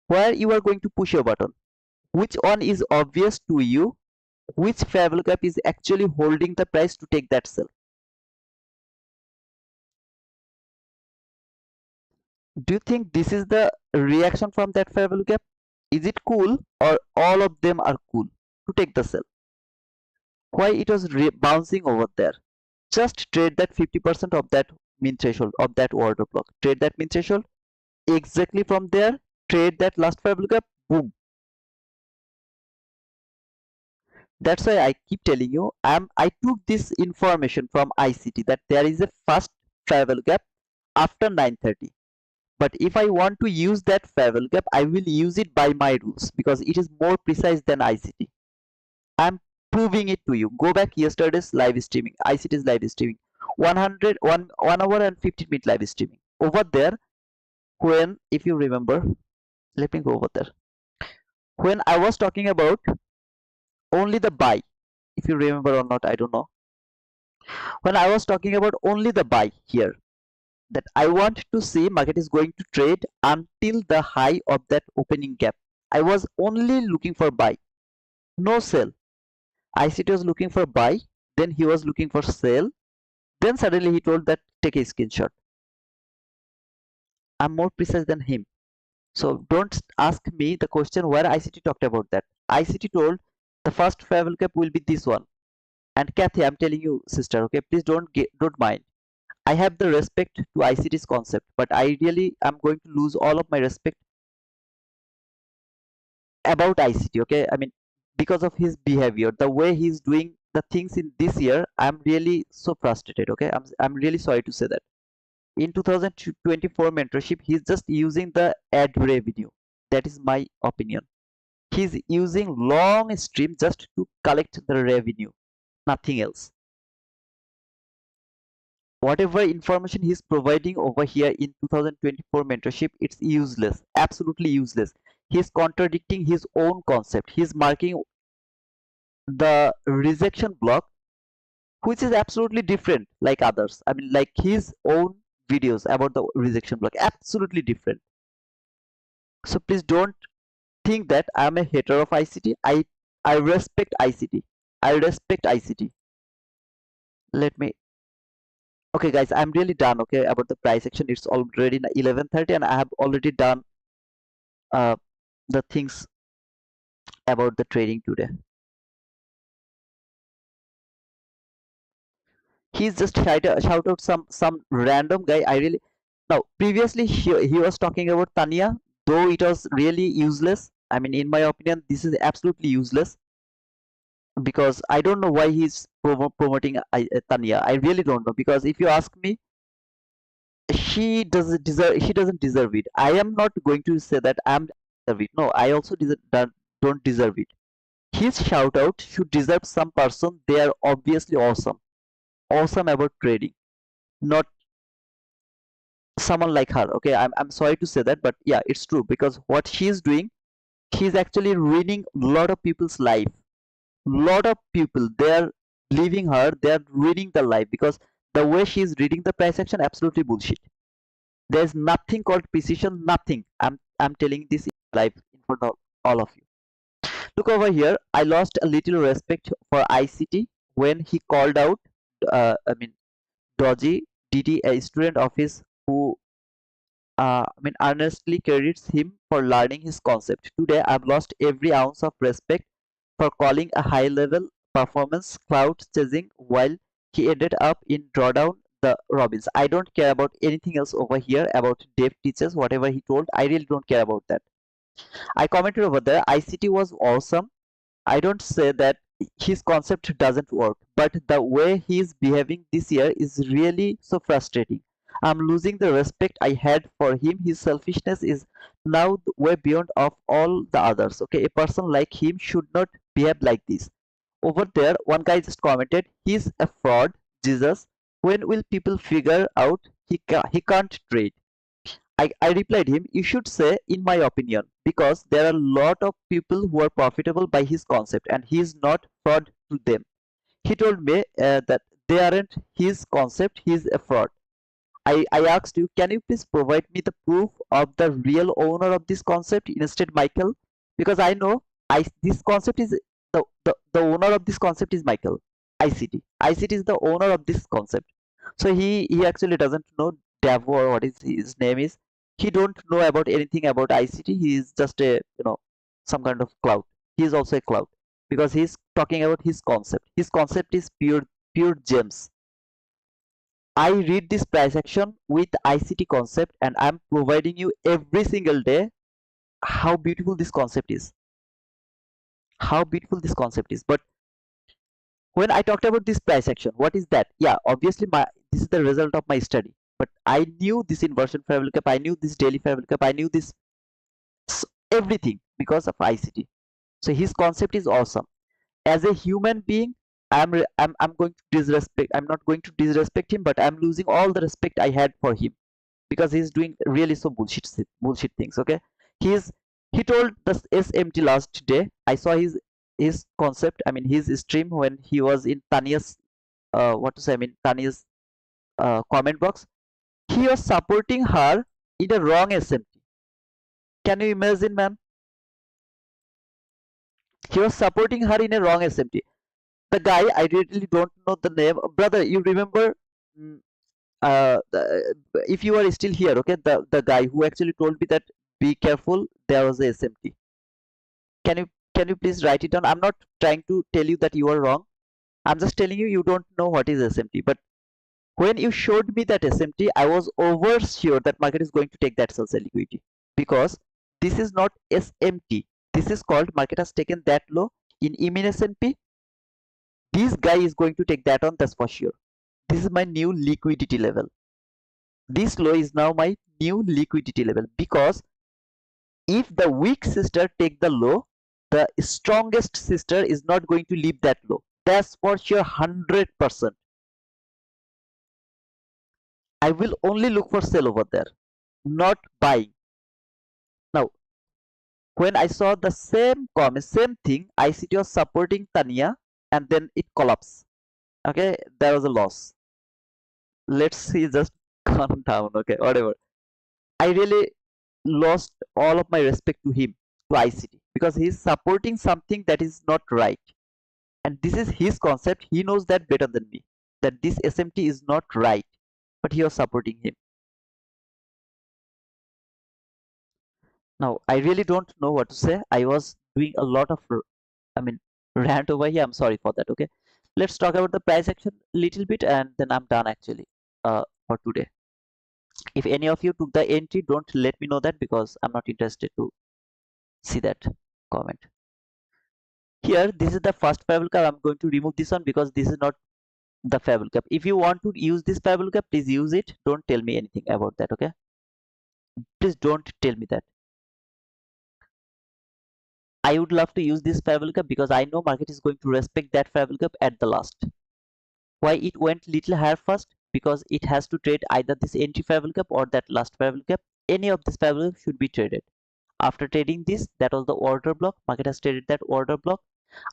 where you are going to push your button. Which one is obvious to you? Which fair value gap is actually holding the price to take that sell? Do you think this is the reaction from that fair value gap? Is it cool, or all of them are cool to take the sell? Why it was bouncing over there? Just trade that 50% of that min threshold of that order block. Trade that min threshold exactly from there. Trade that last fair value gap. Boom. That's why I keep telling you, I took this information from ICT that there is a first fair value gap after 9:30. But if I want to use that fair value gap, I will use it by my rules because it is more precise than ICT. I'm proving it to you. Go back yesterday's live streaming, ICT's live streaming, 1 hour and 15-minute live streaming. Over there, when, if you remember, let me go over there. When I was talking about only the buy, if you remember or not, I don't know. When I was talking about only the buy here, that I want to see market is going to trade until the high of that opening gap. I was only looking for buy, no sell. ICT was looking for buy, then he was looking for sell, then suddenly he told that take a screenshot. I'm more precise than him. So don't ask me the question where ICT talked about that. ICT told the first fair value gap will be this one. And Kathy, I'm telling you, sister, okay, please don't mind. I have the respect to ICT's concept, but ideally I'm going to lose all of my respect about ICT, okay? I mean, because of his behavior, the way he's doing the things in this year, I'm really so frustrated, okay? I'm really sorry to say that. In 2024 mentorship, he's just using the ad revenue. That is my opinion. He's using long stream just to collect the revenue, nothing else. Whatever information he's providing over here in 2024 mentorship, it's useless, absolutely useless. He's contradicting his own concept. He's marking the rejection block, which is absolutely different like others. I mean, like his own videos about the rejection block, absolutely different. So please don't think that I'm a hater of ICT. I respect ICT. I respect ICT. Let me, okay guys, I'm really done, okay, about the price action. It's already 11:30 and I have already done uh, the things about the trading today. He's just shout out some random guy. I really, now previously he was talking about Tanya, though it was really useless. I mean, in my opinion, this is absolutely useless because I don't know why he's promoting Tanya. I really don't know, because if you ask me, she doesn't deserve it. I am not going to say that I'm deserve it. No, I also don't deserve it. His shout out should deserve some person. They are obviously awesome about trading, not someone like her. Okay, I'm sorry to say that, but yeah, it's true, because what she's doing, she's actually ruining a lot of people's life. Lot of people, they're leaving her, they're ruining their life because the way she's reading the price action, absolutely bullshit. There's nothing called precision, nothing. I'm telling this in live in front of all of you. Look over here. I lost a little respect for ICT when he called out, I mean, Doji DD, a student of his who earnestly credits him for learning his concept. Today, I've lost every ounce of respect for calling a high-level performance cloud chasing while he ended up in drawdown the Robins. I don't care about anything else over here about dev teachers, whatever he told. I really don't care about that. I commented over there. ICT was awesome. I don't say that his concept doesn't work, but the way he is behaving this year is really so frustrating. I'm losing the respect I had for him. His selfishness is now way beyond of all the others. Okay, a person like him should not behave like this. Over there, one guy just commented, he's a fraud, Jesus. When will people figure out he can't trade? I replied him, you should say, in my opinion, because there are a lot of people who are profitable by his concept and he is not fraud to them. He told me that they aren't his concept, he is a fraud. I asked you, can you please provide me the proof of the real owner of this concept instead Michael? Because I know this concept is the owner of this concept is Michael. ICT. ICT is the owner of this concept. So he actually doesn't know Davo or what is his name is. He don't know about anything about ICT. He is just a some kind of cloud. He is also a cloud because he's talking about his concept. His concept is pure gems. I read this price action with ICT concept and I'm providing you every single day how beautiful this concept is. How beautiful this concept is. But when I talked about this price action, what is that? Yeah, obviously this is the result of my study. But I knew this inversion fair value gap, I knew this daily fair value gap, I knew this everything because of ICT. So his concept is awesome. As a human being, I'm going to disrespect. I'm not going to disrespect him, but I'm losing all the respect I had for him because he's doing really so bullshit things. Okay, he told the SMT last day. I saw his concept. I mean his stream when he was in Tania's what to say? I mean Tania's comment box. He was supporting her in a wrong SMT. Can you imagine, man? He was supporting her in a wrong SMT. The guy, I really don't know the name. Brother, you remember? mm, if you are still here, okay, the guy who actually told me that be careful, there was a SMT. Can you please write it down? I'm not trying to tell you that you are wrong. I'm just telling you you don't know what is SMT. But when you showed me that SMT, I was over sure that market is going to take that sell side liquidity because this is not SMT. This is called market has taken that low in EMIN S&P. This guy is going to take that on, that's for sure. This is my new liquidity level. This low is now my new liquidity level because if the weak sister take the low, the strongest sister is not going to leave that low. That's for sure 100%. I will only look for sell over there, not buying. Now, when I saw the same comment, same thing, ICT was supporting Tanya and then it collapsed. Okay, there was a loss. Let's see, just calm down. Okay, whatever. I really lost all of my respect to him, to ICT, because he's supporting something that is not right. And this is his concept. He knows that better than me, that this SMT is not right, but he was supporting him. Now, I really don't know what to say. I was doing a lot of, I mean, rant over here. I'm sorry for that. Okay, let's talk about the price action little bit, and then I'm done actually for today. If any of you took the entry, don't let me know that because I'm not interested to see that comment. Here, this is the first fair value gap. I'm going to remove this one because this is not the fair value gap. If you want to use this fair value gap, please use it. Don't tell me anything about that. Okay, please don't tell me that. I would love to use this fair value gap because I know market is going to respect that fair value gap at the last. Why it went little higher first? Because it has to trade either this entry fair value gap or that last fair value gap. Any of this fair value gap should be traded. After trading this, that was the order block. Market has traded that order block.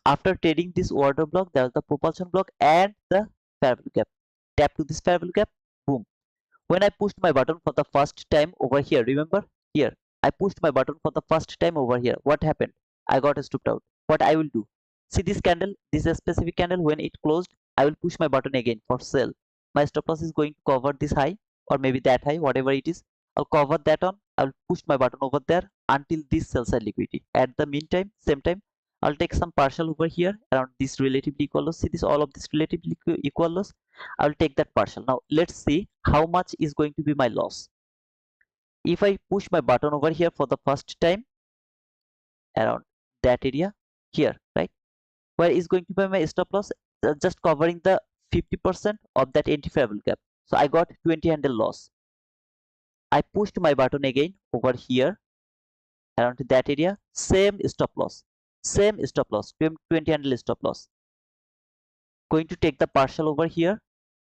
After trading this order block, there was the propulsion block and the fair value gap. Tap to this fair value gap, boom. When I pushed my button for the first time over here, remember here, I pushed my button for the first time over here. What happened? I got stopped out. What I will do? See this candle, this specific candle, when it closed, I will push my button again for sell. My stop loss is going to cover this high or maybe that high, whatever it is. I'll cover that on. I'll push my button over there until this sell side liquidity. At the meantime, same time, I'll take some partial over here around this relatively equal loss. See this, all of this relatively equal loss. I'll take that partial. Now let's see how much is going to be my loss. If I push my button over here for the first time around that area here, right? Where is going to be my stop loss? Just covering the 50% of that entry fair value gap. So I got 20 handle loss. I pushed my button again over here around that area, same stop loss, 20 handle stop loss. Going to take the partial over here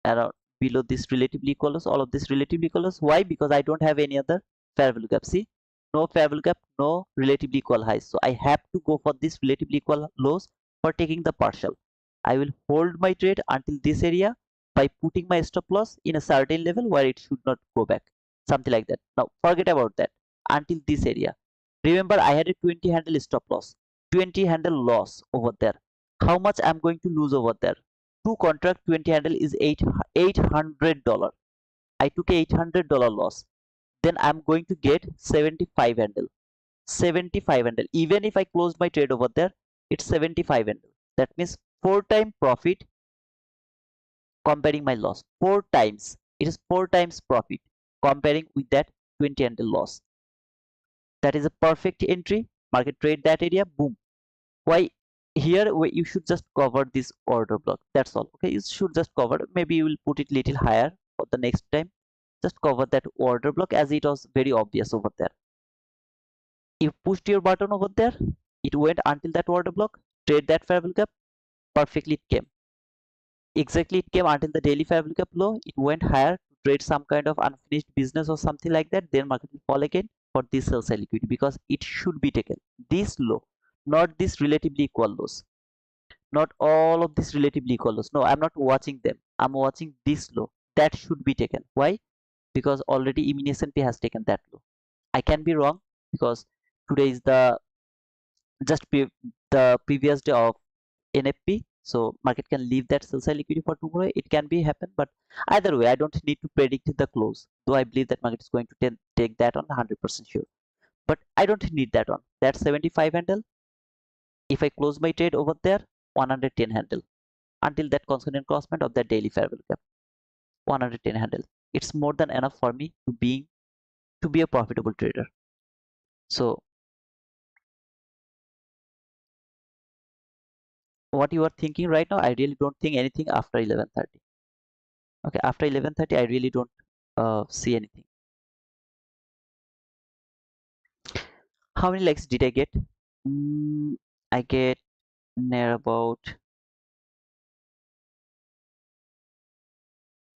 around below this relatively equal loss, all of this relatively equal loss. Why? Because I don't have any other fair value gap. See, no fair value gap, no relatively equal highs. So I have to go for this relatively equal lows for taking the partial. I will hold my trade until this area. by putting my stop loss in a certain level where it should not go back, something like that. Now forget about that until this area. Remember, I had a 20 handle stop loss, 20 handle loss over there. How much I'm going to lose over there? Two contract 20 handle is $800. I took a $800 loss. Then I'm going to get 75 handle. 75 handle. Even if I close my trade over there, it's 75 handle. That means 4 times profit comparing my loss. 4 times. It is 4 times profit comparing with that 20 handle loss. That is a perfect entry. Market trade that area. Boom. Why here you should just cover this order block. That's all. Okay, you should just cover. Maybe you will put it little higher for the next time. Just cover that order block as it was very obvious over there. You pushed your button over there, it went until that order block, trade that fair value gap, perfectly it came. Exactly, it came until the daily fair value gap low, it went higher to trade some kind of unfinished business or something like that, then market will fall again for this sell side liquidity because it should be taken. This low, not this relatively equal lows. Not all of these relatively equal lows. No, I'm not watching them. I'm watching this low. That should be taken. Why? Because already S&P has taken that low. I can be wrong because today is the the previous day of NFP, so market can leave that sell side liquidity for tomorrow. It can be happen, but either way, I don't need to predict the close. Though I believe that market is going to take that on 100% sure, but I don't need that on that 75 handle. If I close my trade over there, 110 handle until that constant crossment of that daily fair value gap, 110 handle. It's more than enough for me to be a profitable trader. So what you are thinking right now, I really don't think anything after 11:30. Okay, after 11:30 I really don't see anything. How many likes did I get? I get near about,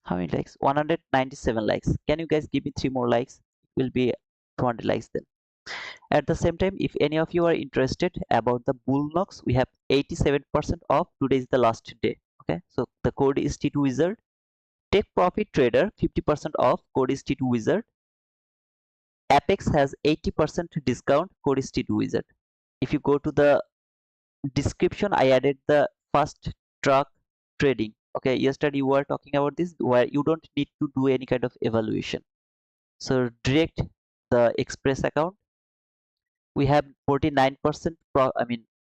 how many likes? 197 likes. Can you guys give me 3 more likes? It will be 200 likes then. At the same time, if any of you are interested about the Bluenox, we have 87% off. Today is the last day. Okay, so the code is T2 Wizard. Take Profit Trader 50% off. Code is T2 Wizard. Apex has 80% discount. Code is T2 Wizard. If you go to the description, I added the fast track trading. Okay, yesterday you were talking about this where you don't need to do any kind of evaluation. So direct the express account. We have 49%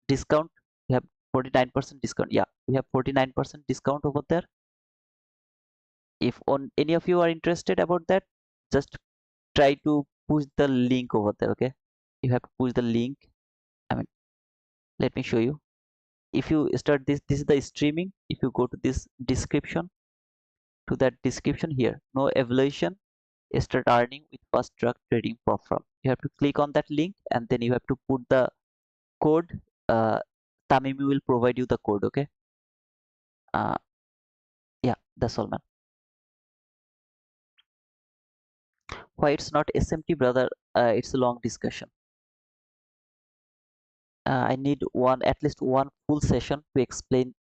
discount. We have 49% discount. Yeah, we have 49% discount over there. If on any of you are interested about that, just try to push the link over there. Okay, you have to push the link. Let me show you. If you start this is the streaming. If you go to this description, to that description here, no evaluation, start earning with fast track trading Propfirm. You have to click on that link and then you have to put the code. Tamimi will provide you the code. Okay, yeah, that's all, man. Why it's not SMT, brother? It's a long discussion. I need at least one full session to explain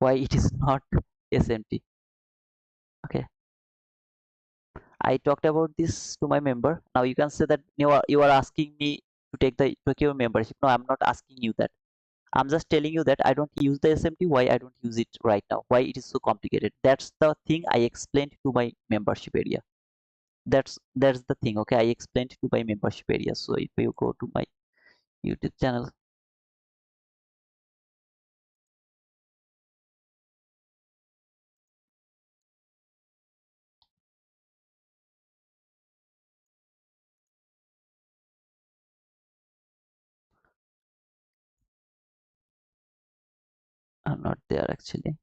why it is not SMT. Okay, I talked about this to my member. Now you can say that you are asking me to take your membership. No, I'm not asking you that. I'm just telling you that I don't use the SMT. Why I don't use it right now? Why it is so complicated? That's the thing I explained to my membership area. That's the thing. Okay, I explained to my membership area. So if you go to my YouTube channel, I'm not there actually.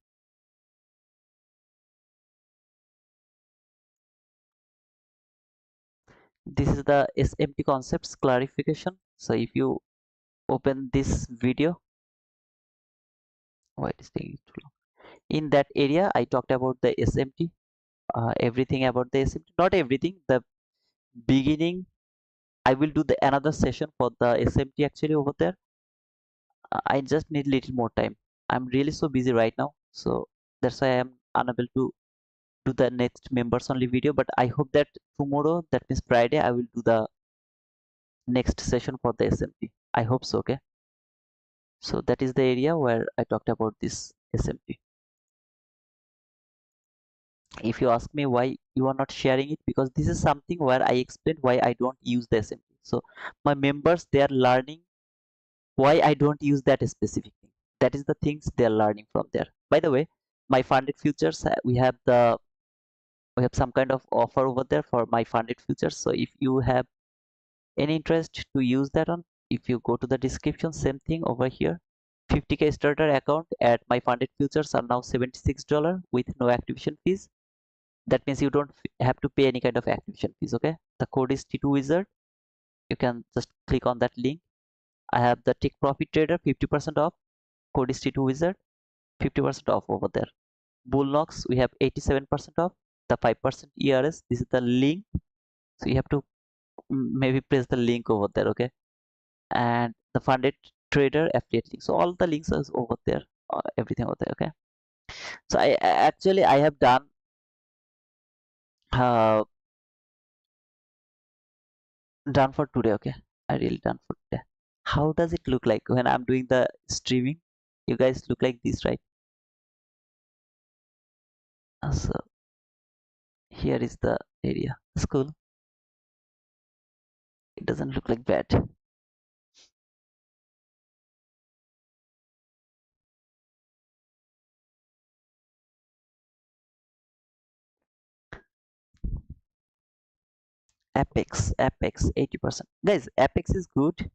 This is the SMT concepts clarification. So if you open this video, why it is taking too long? In that area, I talked about the SMT, everything about the SMT. Not everything. The beginning, I will do the another session for the SMT actually over there. I just need little more time. I'm really so busy right now, so that's why unable to do the next members only video, but I hope that tomorrow, that means Friday, I will do the next session for the SMP. I hope so. Okay, so that is the area where I talked about this SMP. If you ask me why you are not sharing it, because this is something where I explained why I don't use the SMP. So my members, they are learning why I don't use that specific thing. That is the things they are learning from there. By the way, my funded futures, we have some kind of offer over there for my funded futures. So if you have any interest to use that on, if you go to the description, same thing over here, 50k starter account at my funded futures are now $76 with no activation fees. That means you don't have to pay any kind of activation fees. Okay, the code is T2 Wizard. You can just click on that link. I have the Take Profit Trader 50% off. Code is T2 Wizard, 50% off over there. Bluenox, we have 87% off. The 5% ERS, this is the link. So you have to maybe press the link over there. Okay, and the funded trader affiliate link. So all the links are over there, everything over there. Okay, so I have done uh, done for today. Okay, I really done for today. How does it look like when I'm doing the streaming? You guys look like this, right? So here is the area. It's cool. It doesn't look like bad. Apex 80%. Guys, Apex is good.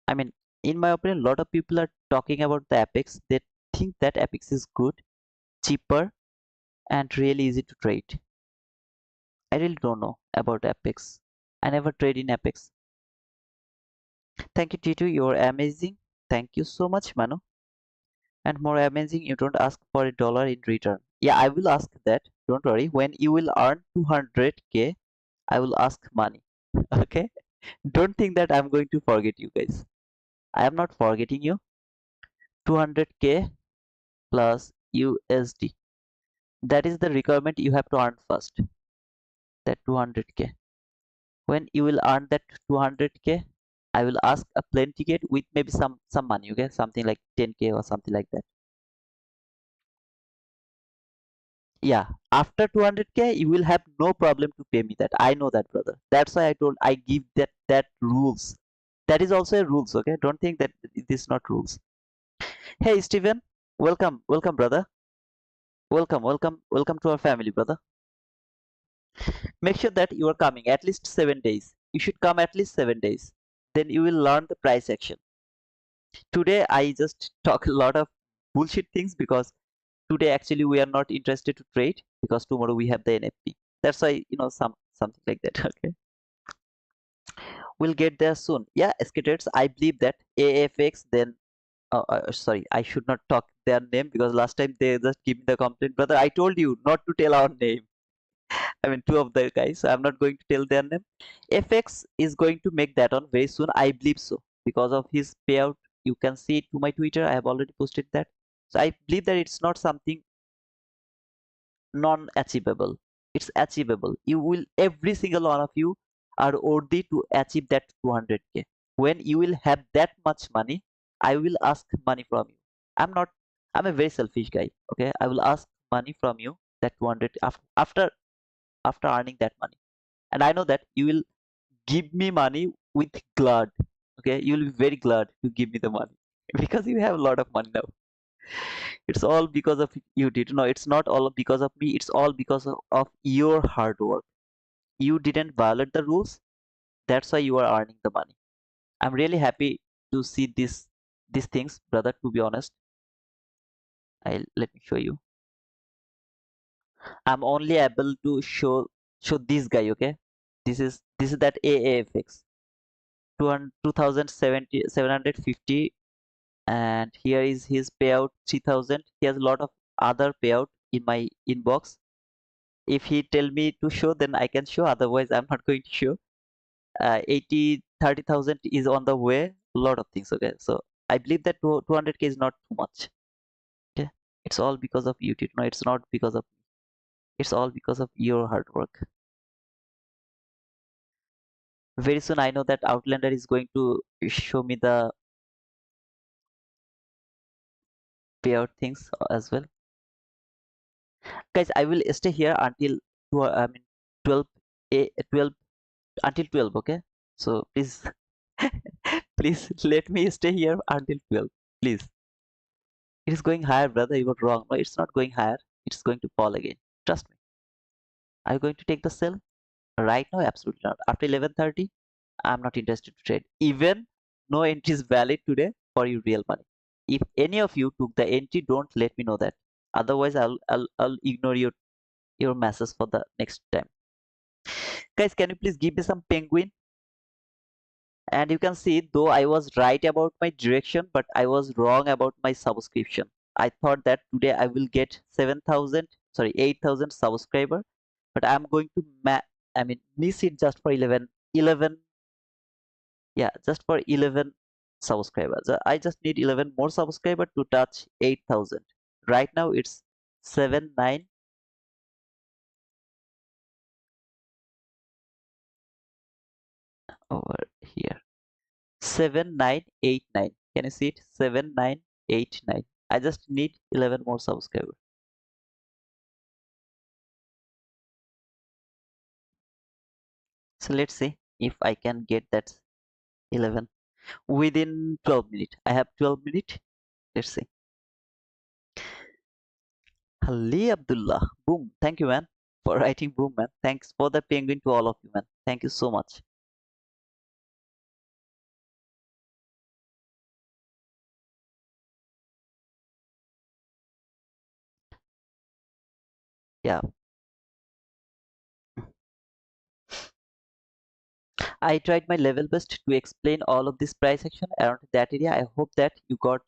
I mean, in my opinion, a lot of people are talking about the Apex. They think that Apex is good, cheaper, and really easy to trade. I really don't know about Apex. I never trade in Apex. Thank you, T2. You're amazing. Thank you so much, Manu. And more amazing, you don't ask for $1 in return. Yeah, I will ask that. Don't worry. When you will earn 200k, I will ask money. Okay? Don't think that I'm going to forget you guys. I am not forgetting you. 200k plus USD. That is the requirement you have to earn first. That 200k. When you will earn that 200k, I will ask a plane ticket with maybe some money. Okay, something like 10k or something like that. Yeah, after 200k, you will have no problem to pay me that. I know that, brother. That's why I told I give that rules. That is also a rules. Okay, don't think that it is not rules. Hey, Steven, welcome, brother. Welcome to our family, brother. Make sure that you are coming at least 7 days. You should come at least 7 days. Then you will learn the price action. Today I just talk a lot of bullshit things because today actually we are not interested to trade because tomorrow we have the NFP. That's why something like that. Okay, we'll get there soon. Yeah, skaters. I believe that AFX. Then sorry, I should not talk their name because last time they just give me the complaint. Brother, I told you not to tell our name. I mean, two of the guys. So I'm not going to tell their name. FX is going to make that on very soon. I believe so because of his payout. You can see it to my Twitter. I have already posted that. So I believe that it's not something non-achievable. It's achievable. You will, every single one of you are worthy to achieve that 200k. When you will have that much money, I will ask money from you. I'm not. I'm a very selfish guy. Okay, I will ask money from you that 200 after earning that money, and I know that you will give me money with glad. Okay, you will be very glad to give me the money because you have a lot of money now. It's all because of you did. No, it's not all because of me. It's all because of your hard work. You didn't violate the rules. That's why you are earning the money. I'm really happy to see these things, brother. To be honest, I let me show you. I'm only able to show this guy. Okay, this is that AAFX 2750, and here is his payout 3000. He has a lot of other payout in my inbox. If he tell me to show, then I can show, otherwise I'm not going to show. 80 30,000 is on the way, a lot of things. Okay, so I believe that 200k is not too much. Okay, it's all because of YouTube. No, it's not because of me. It's all because of your hard work. Very soon I know that Outlander is going to show me the payout things as well. Guys, I will stay here until 12 12 until 12, okay? So please please let me stay here until 12. Please. It is going higher, brother. You were wrong. No, it's not going higher. It's going to fall again. Trust me. Are you going to take the sell? Right now? Absolutely not. After 11:30, I'm not interested to trade. Even no entry is valid today for your real money. If any of you took the entry, don't let me know that. Otherwise, I'll ignore your message for the next time. Guys, can you please give me some penguin? And you can see, though I was right about my direction, but I was wrong about my subscription. I thought that today I will get 7,000, sorry, 8,000 subscriber, but I'm going to miss it just for 11, yeah, just for 11 subscribers. I just need 11 more subscribers to touch 8,000. Right now it's 7,9 over here. 7,989. Can you see it? 7,989. I just need 11 more subscribers. So let's see if I can get that 11 within 12 minutes. I have 12 minutes. Let's see. Ali Abdullah. Boom. Thank you, man, for writing boom, man. Thanks for the penguin to all of you, man. Thank you so much. Yeah. I tried my level best to explain all of this price action around that area. I hope that you got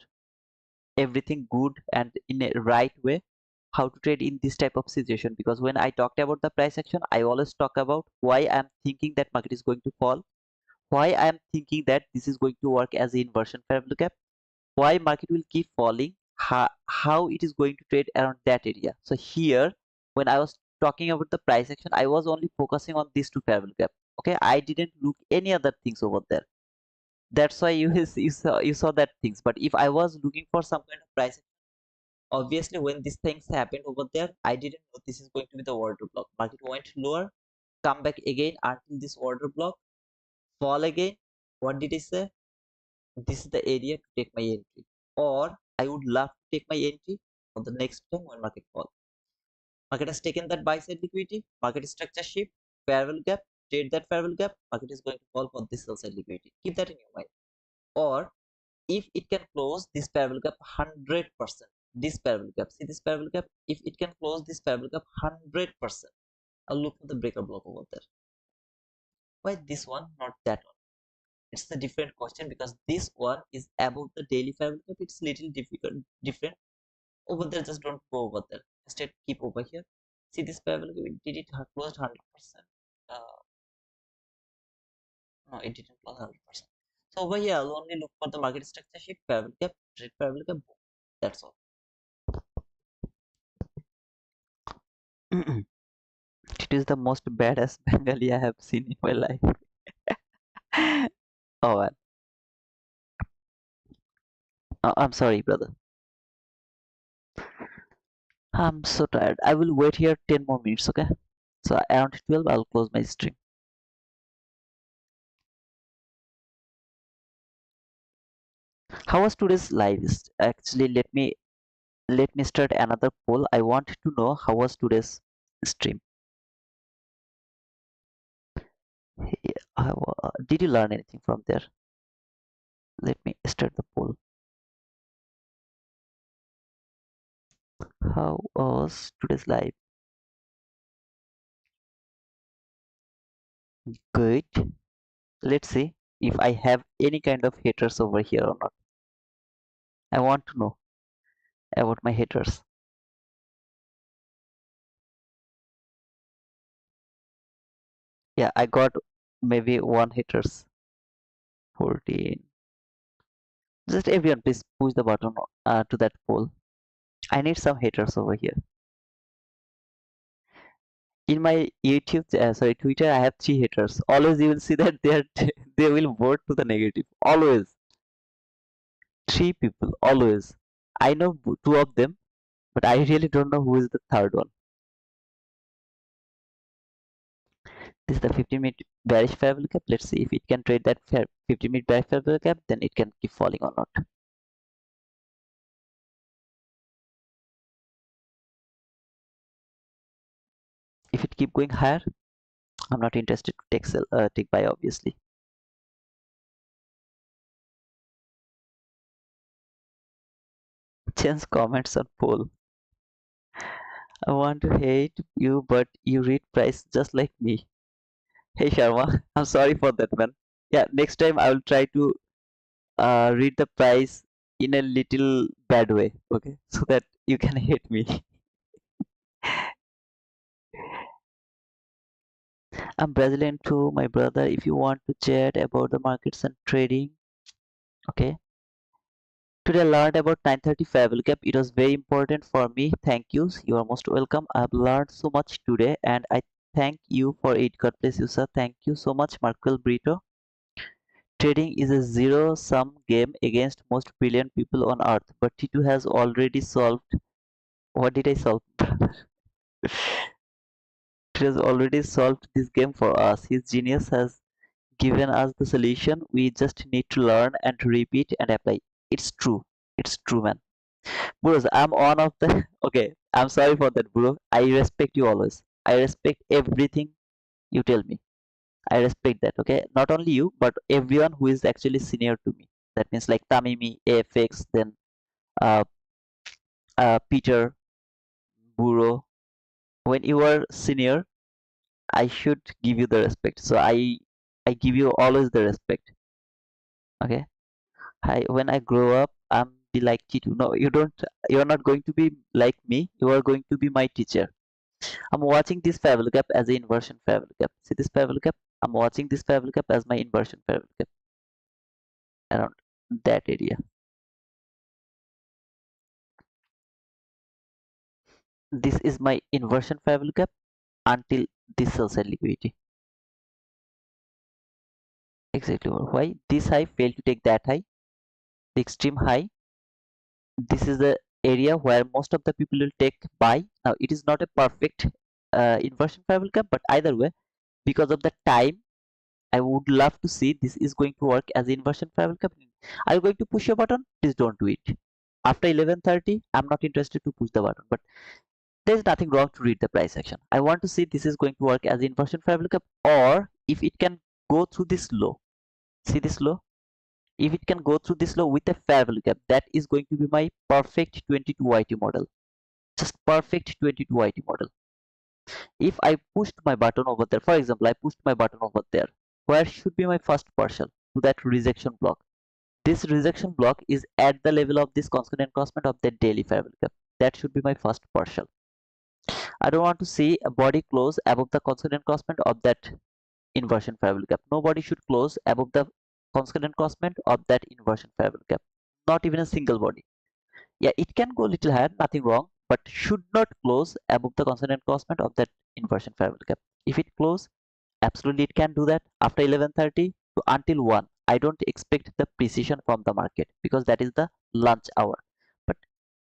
everything good and in a right way how to trade in this type of situation, because when I talked about the price action, I always talk about why I'm thinking that market is going to fall, why I'm thinking that this is going to work as an inversion fair value gap, why market will keep falling, how it is going to trade around that area. So here, when I was talking about the price action, I was only focusing on these two fair value gap. Okay, I didn't look any other things over there. That's why you saw that things. But if I was looking for some kind of price, obviously when these things happened over there, I didn't know this is going to be the order block. Market went lower, come back again until this order block, fall again. What did I say? This is the area to take my entry, or I would love to take my entry on the next time when market fall. Market has taken that buy side liquidity, market structure shift, fair value gap, trade that fair value gap, market is going to fall for this sell side liquidity. Keep that in your mind. Or if it can close this fair value gap 100%, this fair value gap, see this fair value gap, if it can close this fair value gap 100%, I'll look for the breaker block over there. Why this one, not that one? It's a different question, because this one is above the daily fair value gap. It's little different over there. Just don't go over there, instead keep over here. See this fair value gap, did it closed 100%? No, it didn't close 100%. So over here I'll only look for the market structure shift, fair value gap, trade fair value gap, boom. That's all. It is the most badass Bengali I have seen in my life. Oh man. I'm sorry, brother. I'm so tired. I will wait here 10 more minutes, okay? So around 12, I'll close my stream. How was today's live? Actually, let me start another poll. I want to know how was today's stream. Did you learn anything from there? Let me start the poll. How was today's live? Good. Let's see if I have any kind of haters over here or not. I want to know about my haters. Yeah, I got maybe one haters. 14. Just everyone, please push the button to that poll. I need some haters over here. In my sorry, Twitter, I have 3 haters. Always you will see that they are they will vote to the negative. Always 3 people. Always. I know two of them, but I really don't know who is the third one. This is the 15-minute bearish fair value gap. Let's see if it can trade that 15-minute bearish fair value gap. Then it can keep falling or not. If it keep going higher, I'm not interested to take buy, obviously. Change comments on poll. I want to hate you, but you read price just like me. Hey Sharma, I'm sorry for that, man. Yeah, next time I will try to read the price in a little bad way, okay, so that you can hate me. I'm Brazilian too, my brother. If you want to chat about the markets and trading, okay. Today I learned about 930 fair value gap. It was very important for me. Thank you. You are most welcome. I've learned so much today, and I thank you for it. God bless you, sir. Thank you so much, Markel Brito. Trading is a zero-sum game against most brilliant people on earth, but T2 has already solved. What did I solve? He has already solved this game for us. His genius has given us the solution. We just need to learn and to repeat and apply. It's true. It's true, man. Bros, I'm one of the. Okay, I'm sorry for that, bro. I respect you always. I respect everything you tell me. I respect that, okay? Not only you, but everyone who is actually senior to me. That means like Tamimi, AFX, then uh, Peter, Buro. When you are senior, I should give you the respect. So I give you always the respect. Okay. When I grow up, I'm be like Chitu. No, you don't. You're not going to be like me. You are going to be my teacher. I'm watching this fair value gap as an inversion fair value gap. See this fair value gap? I'm watching this fair value gap as my inversion fair value gap around that area. This is my inversion fair value gap until this sell side liquidity. Exactly why this high failed to take that high, the extreme high. This is the area where most of the people will take buy. Now it is not a perfect inversion fair value gap, but either way, because of the time, I would love to see this is going to work as inversion fair value gap. Are you going to push a button? Please don't do it. After 11:30, I'm not interested to push the button, but there's nothing wrong to read the price action. I want to see this is going to work as inversion fair value gap, or if it can go through this low. See this low? If it can go through this low with a fair value gap, that is going to be my perfect 22 YT model. Just perfect 22 YT model. If I pushed my button over there, for example, I pushed my button over there, where should be my first partial? To that rejection block. This rejection block is at the level of this constant encroachment of the daily fair value gap. That should be my first partial. I don't want to see a body close above the constant encroachment of that inversion fair value gap. Nobody should close above the constant encroachment of that inversion fair value gap. Not even a single body. Yeah, it can go a little higher, nothing wrong, but should not close above the constant encroachment of that inversion fair value gap. If it close, absolutely it can do that after 11:30 to until 1. I don't expect the precision from the market because that is the lunch hour. But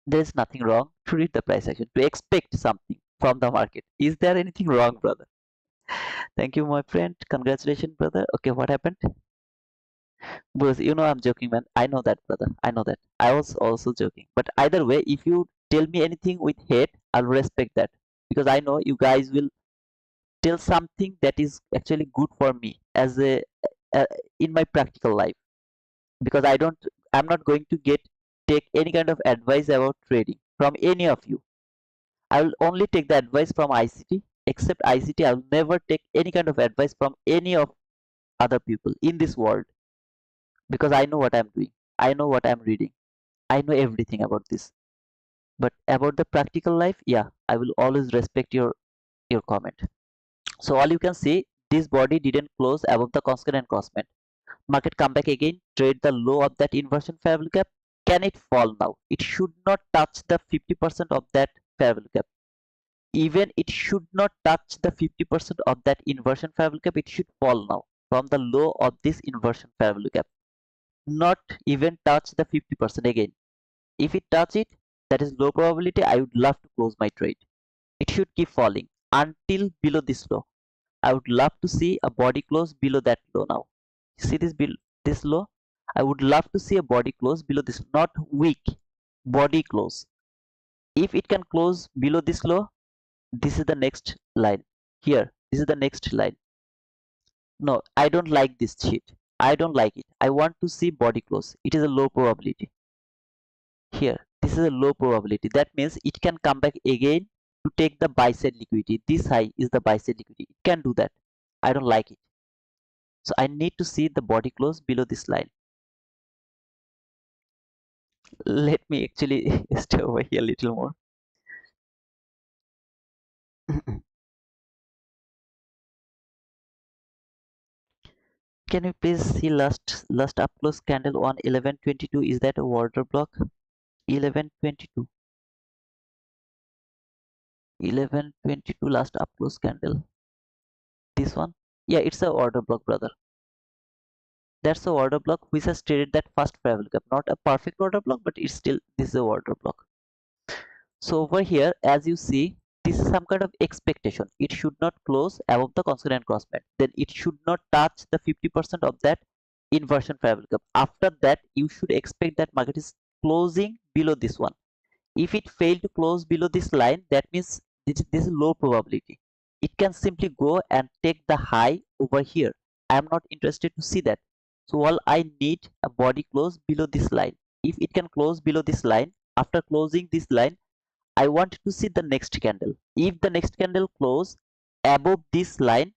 there is nothing wrong to read the price action, to expect something from the market. Is there anything wrong, brother? Thank you, my friend. Congratulations, brother. Okay, what happened? Because you know I'm joking, man. I know that, brother. I know that. I was also joking. But either way, if you tell me anything with hate, I'll respect that. Because I know you guys will tell something that is actually good for me as a uh, in my practical life. Because I'm not going to take any kind of advice about trading from any of you. I will only take the advice from ICT. Except ICT, I'll never take any kind of advice from any of other people in this world because I know what I'm doing. I know what I'm reading. I know everything about this. But about the practical life, yeah, I will always respect your comment. So all you can see, this body didn't close above the constant encroachment. Market come back again, trade the low of that inversion fair value gap. Can it fall now? It should not touch the 50% of that fair value gap. even it should not touch the 50% of that inversion fair value gap. It should fall now from the low of this inversion fair value gap, not even touch the 50% again. If it touch it, that is low probability. I would love to close my trade. It should keep falling until below this low. I would love to see a body close below that low now. See this low? I would love to see a body close below this, not weak, body close. If it can close below this low, this is the next line. Here, this is the next line. No, I don't like this sheet. I don't like it. I want to see body close. It is a low probability. Here, this is a low probability. That means it can come back again to take the buy side liquidity. This high is the buy side liquidity. It can do that. I don't like it. So I need to see the body close below this line. Let me actually stay over here a little more. Can you please see last up close candle on 11:22? Is that a order block? 11:22. 11:22 last up close candle. This one? Yeah, it's a order block, brother. That's a order block which has traded that first fair value gap. Not a perfect order block, but it's still this is a order block. So over here, as you see, this is some kind of expectation. It should not close above the consonant crossband. Then it should not touch the 50% of that inversion fair value gap. After that, you should expect that market is closing below this one. If it failed to close below this line, that means this is low probability. It can simply go and take the high over here. I am not interested to see that. So all I need a body close below this line. If it can close below this line, after closing this line, I want to see the next candle. If the next candle close above this line,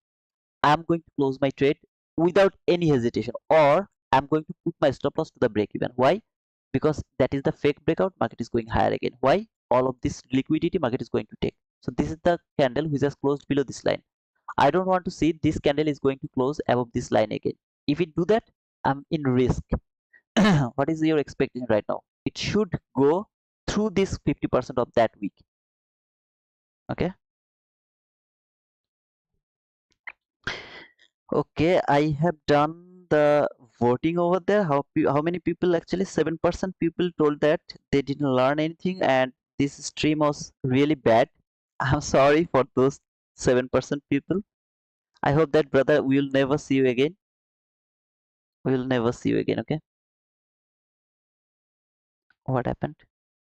I am going to close my trade without any hesitation, or I'm going to put my stop loss to the break even. Why? Because that is the fake breakout. Market is going higher again. Why? All of this liquidity market is going to take. So this is the candle which has closed below this line. I don't want to see this candle is going to close above this line again. If it do that, I'm in risk. What is your expectation right now? It should go through this 50% of that week. Okay. Okay, I have done the voting over there. How many people actually? 7% people told that they didn't learn anything and this stream was really bad. I'm sorry for those 7% people. I hope that brother we'll never see you again. We'll never see you again, okay? What happened?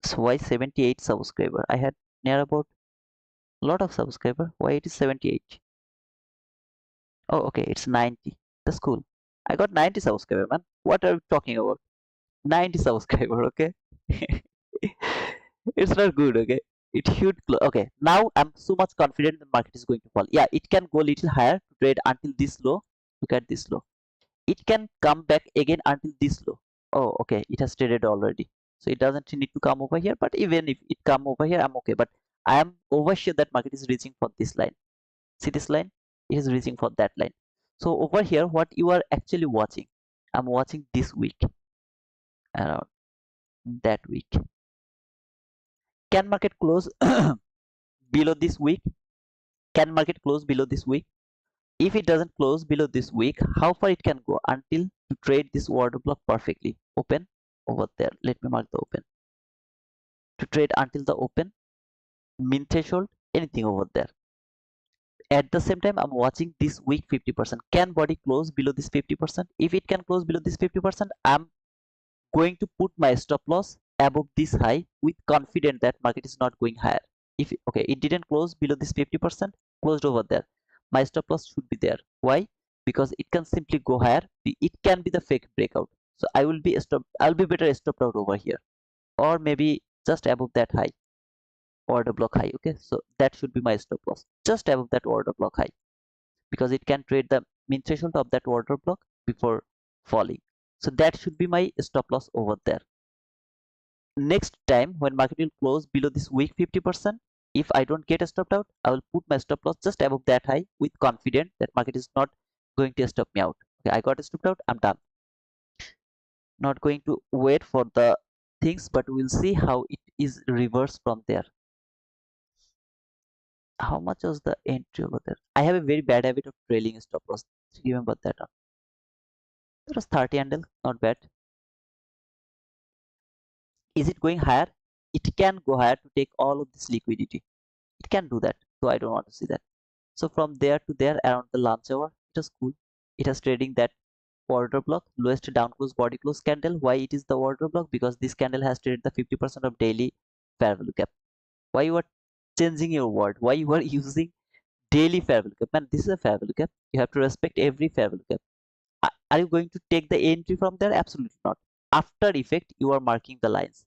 So why 78 subscriber? I had near about a lot of subscriber. Why it is 78? Oh, okay, it's 90. That's cool. I got 90 subscriber, man. What are you talking about? 90 subscriber, okay? It's not good, okay? It should okay. Now I'm so much confident the market is going to fall. Yeah, it can go little higher to trade until this low. Look at this low. It can come back again until this low. Oh, okay, it has traded already. So it doesn't need to come over here, but even if it come over here, I'm okay. But I am over sure that market is reaching for this line. See this line? It is reaching for that line. So over here, what you are actually watching, I'm watching this week, around that week. Can market close below this week? Can market close below this week? If it doesn't close below this week, how far it can go until to trade this order block perfectly? Open over there. Let me mark the open. To trade until the open, min threshold, anything over there. At the same time, I'm watching this week 50%. Can body close below this 50%? If it can close below this 50%, I'm going to put my stop loss above this high with confident that market is not going higher. If okay, it didn't close below this 50%, closed over there, my stop loss should be there. Why? Because it can simply go higher. It can be the fake breakout. So I'll be better stopped out over here, or maybe just above that high, order block high. Okay, so that should be my stop loss just above that order block high, because it can trade the min threshold of that order block before falling. So that should be my stop loss over there. Next time when market will close below this week 50%, if I don't get stopped out, I will put my stop loss just above that high with confident that market is not going to stop me out. Okay, I got stopped out, I'm done. Not going to wait for the things, but we'll see how it is reversed from there. How much was the entry over there? I have a very bad habit of trailing stop loss. Remember that one. That was 30 handle, not bad. Is it going higher? It can go higher to take all of this liquidity. It can do that. So I don't want to see that. So from there to there around the lunch hour, it was cool. It was trading that order block, lowest down close body close candle. Why it is the order block? Because this candle has traded the 50% of daily fair value gap. Why you are changing your word? Why you are using daily fair value gap? Man, this is a fair value gap. You have to respect every fair value gap. Are you going to take the entry from there? Absolutely not. After effect, you are marking the lines.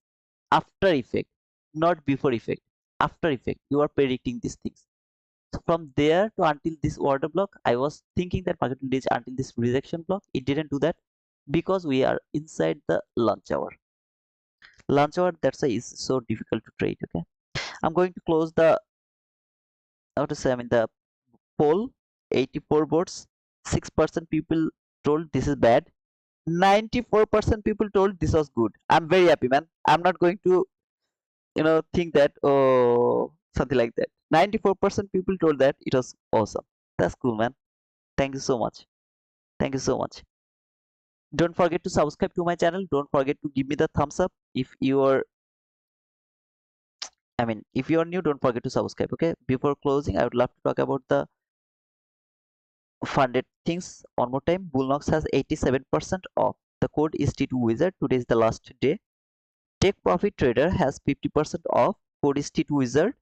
After effect, not before effect. After effect, you are predicting these things. So from there to until this order block, I was thinking that market will reach until this rejection block. It didn't do that because we are inside the lunch hour. Lunch hour, that's why it's so difficult to trade. Okay, I'm going to close the, how to say, I mean the poll. 84 votes, 6% people told this is bad. 94% people told this was good. I'm very happy, man. I'm not going to, think that, oh, something like that. 94% people told that it was awesome. That's cool, man. Thank you so much. Thank you so much. Don't forget to subscribe to my channel. Don't forget to give me the thumbs up. If you're new, don't forget to subscribe. Okay. Before closing, I would love to talk about the funded things one more time. Bluenox has 87% off. The code is T2 Wizard. Today is the last day. Take Profit Trader has 50% off. Code is T2 Wizard.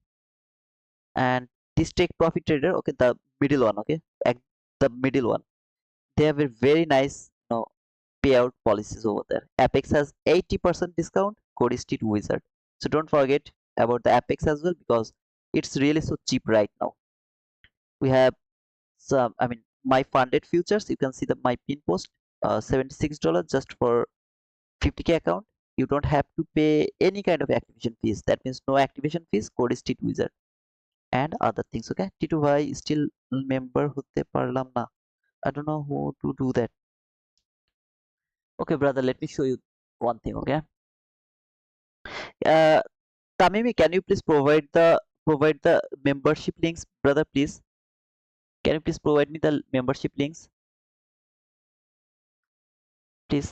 And this Take Profit Trader, okay, the middle one, okay, the middle one, they have a very nice, payout policies over there. Apex has 80% discount. Code is T2 Wizard. So don't forget about the Apex as well because it's really so cheap right now. We have some, my funded futures. You can see the my pin post, $76 just for 50K account. You don't have to pay any kind of activation fees. That means no activation fees. Code is T2 Wizard and other things. Okay, T2 ভাই still member হতে পারলাম না. I don't know how to do that. Okay, brother, let me show you one thing. Okay, uh, Tamimi, can you please provide the membership links, brother? Please, can you please provide me the membership links, please?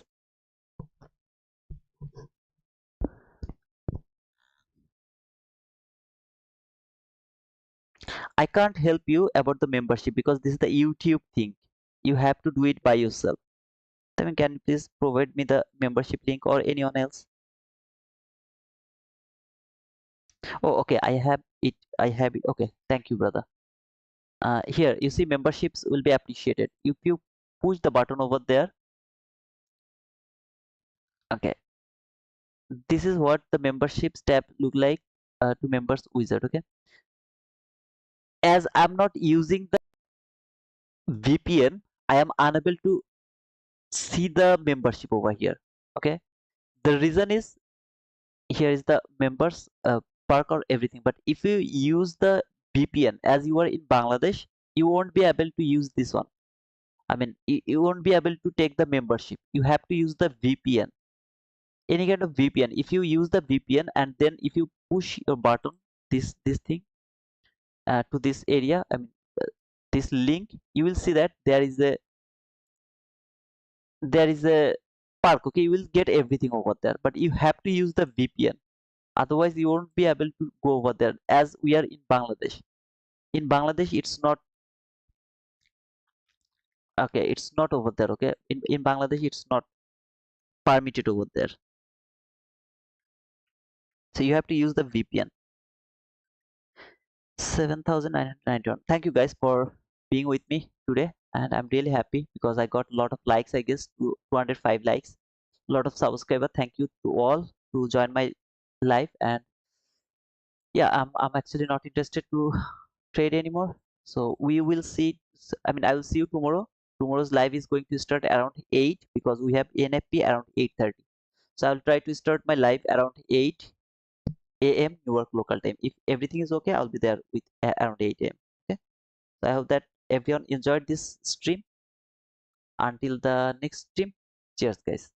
I can't help you about the membership because this is the YouTube thing. You have to do it by yourself. Tamimi, can you please provide me the membership link or anyone else? Oh, okay, I have it. I have it. Okay, thank you, brother. Here you see memberships will be appreciated if you push the button over there. Okay, this is what the memberships tab look like, to members wizard. Okay, as I'm not using the VPN, I am unable to see the membership over here. Okay, the reason is here is the members perk or everything, but if you use the VPN as you are in Bangladesh, you won't be able to use this one. You won't be able to take the membership. You have to use the VPN, any kind of VPN. If you use the VPN and then if you push your button, this thing, to this area, this link, you will see that there is a park. Okay, you will get everything over there, but you have to use the VPN. Otherwise, you won't be able to go over there. As we are in Bangladesh, it's not okay. It's not over there. Okay, in Bangladesh, it's not permitted over there. So you have to use the VPN. 7,991. Thank you guys for being with me today, and I'm really happy because I got a lot of likes. I guess 205 likes, a lot of subscriber. Thank you to all to join my live. And yeah, I'm actually not interested to trade anymore. So we will see. I will see you tomorrow. Tomorrow's live is going to start around 8 because we have NFP around 8:30. So I'll try to start my live around 8 a.m. Newark local time. If everything is okay, I'll be there with around 8 a.m. Okay. So I hope that everyone enjoyed this stream. Until the next stream, cheers, guys.